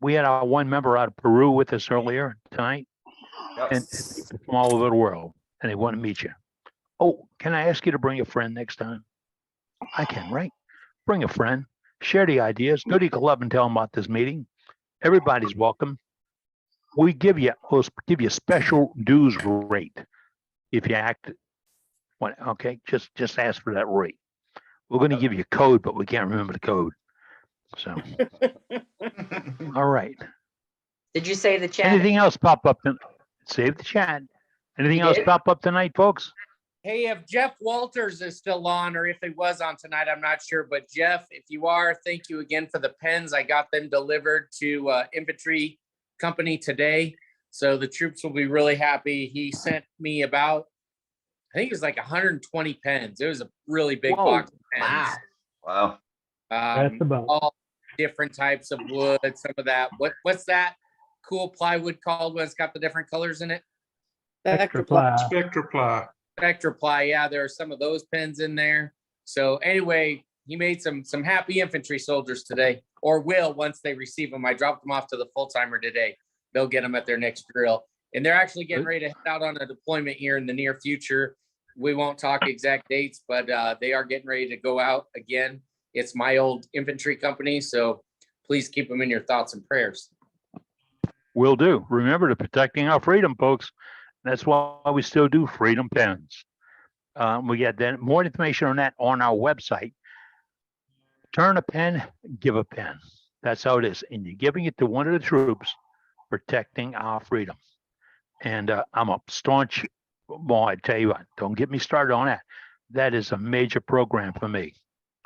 We had our one member out of Peru with us earlier tonight, and from all over the world, and they want to meet you. Oh, can I ask you to bring a friend next time? I can, right? Bring a friend, share the ideas, go to your club and tell them about this meeting. Everybody's welcome. We'll give you a special dues rate if you act. Okay, just ask for that rate. We're going to give you a code, but we can't remember the code. So, all right. Did you say the chat? Anything else pop up? Save the chat. Anything else pop up tonight, folks? Hey, if Jeff Walters is still on, or if he was on tonight, I'm not sure. But Jeff, if you are, thank you again for the pens. I got them delivered to infantry company today, so the troops will be really happy. He sent me about, I think it was like 120 pens. It was a really big box of pens. Wow. That's about all different types of wood. Some of that. What's that cool plywood called when it's got the different colors in it? extra ply. Spectra ply. Spectra ply. Yeah, there are some of those pens in there. So anyway, he made some happy infantry soldiers today, or will once they receive them. I dropped them off to the full timer today. They'll get them at their next drill, and they're actually getting ready to head out on a deployment here in the near future. We won't talk exact dates, but they are getting ready to go out again. It's my old infantry company, so please keep them in your thoughts and prayers. Will do. Remember to protecting our freedom, folks. That's why we still do freedom pens. We got then more information on that on our website. Turn a pen, give a pen. That's how it is. And you're giving it to one of the troops protecting our freedom. And I'm a staunch, well, I tell you what, don't get me started on that. That is a major program for me.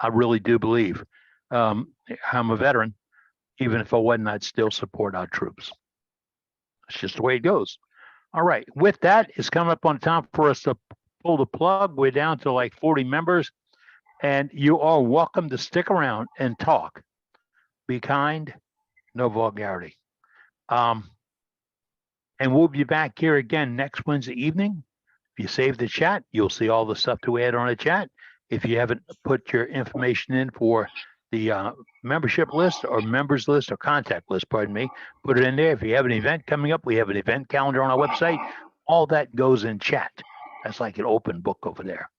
I really do believe. I'm a veteran. Even if I wasn't, I'd still support our troops. It's just the way it goes. All right. With that, it's coming up on time for us to pull the plug. We're down to like 40 members, and you are welcome to stick around and talk. Be kind, no vulgarity. And we'll be back here again next Wednesday evening. If you save the chat, you'll see all the stuff to add on the chat. If you haven't put your information in for the membership list or members list or contact list, pardon me, put it in there. If you have an event coming up, we have an event calendar on our website. All that goes in chat. That's like an open book over there.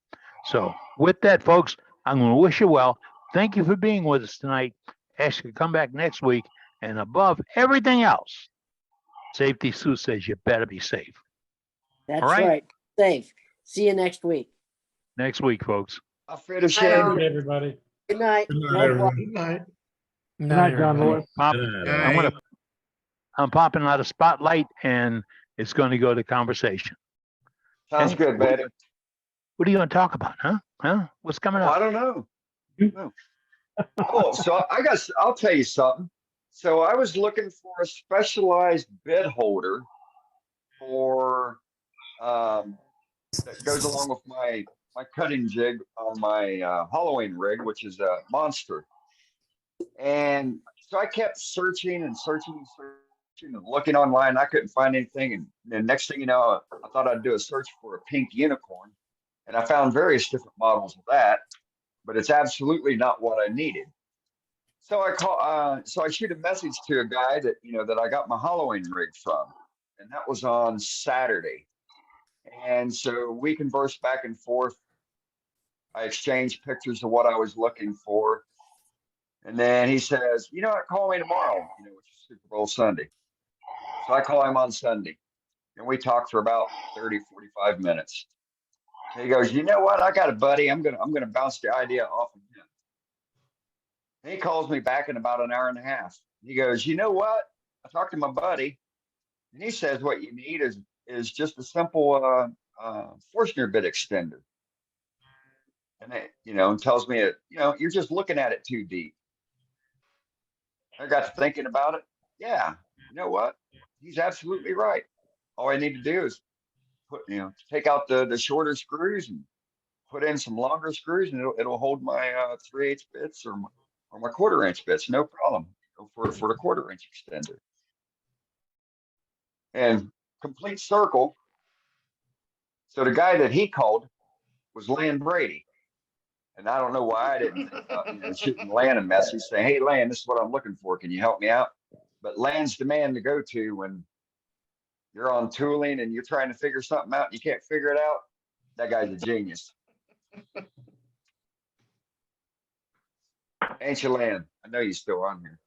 So with that, folks, I'm going to wish you well. Thank you for being with us tonight. Ask you to come back next week. And above everything else, Safety Sue says you better be safe. That's All right? right. Safe. See you next week. Next week, folks. I'll fit a Bye, shade. all. Everybody. Good night. Good night, No everyone. problem. Good night. Good night, John Lord. I'm popping out a spotlight, and it's going to go to conversation. Sounds Okay? good, buddy. What are you going to talk about, huh? Huh? What's coming I up? don't know. No. Oh, so I'll tell you something. So I was looking for a specialized bed holder for that goes along with my cutting jig on my hollowing rig, which is a monster. And so I kept searching and looking online. I couldn't find anything. And the next thing you know, I thought I'd do a search for a pink unicorn. And I found various different models of that, but it's absolutely not what I needed. So I shoot a message to a guy that, that I got my hollowing rig from, and that was on Saturday. And so we conversed back and forth. I exchanged pictures of what I was looking for. And then he says, you know what, call me tomorrow, you know, which is Super Bowl Sunday. So I call him on Sunday and we talk for about 30, 45 minutes. He goes, you know what? I got a buddy. I'm gonna bounce the idea off of him. And he calls me back in about an hour and a half. He goes, you know what? I talked to my buddy, and he says what you need is just a simple Forstner bit extender. And it, you know, and tells me it, you know, you're just looking at it too deep. I got to thinking about it. Yeah, you know what? He's absolutely right. All I need to do is take out the shorter screws and put in some longer screws, and it'll hold my 3/8 bits or my 1/4 inch bits, no problem. Go for the 1/4 inch extender. And complete circle. So the guy that he called was Lan Brady. And I don't know why I didn't think about shooting Lan a message saying, hey, Lan, this is what I'm looking for. Can you help me out? But Lan's the man to go to when you're on tooling and you're trying to figure something out and you can't figure it out. That guy's a genius. Ain't you, Lan? I know you're still on here.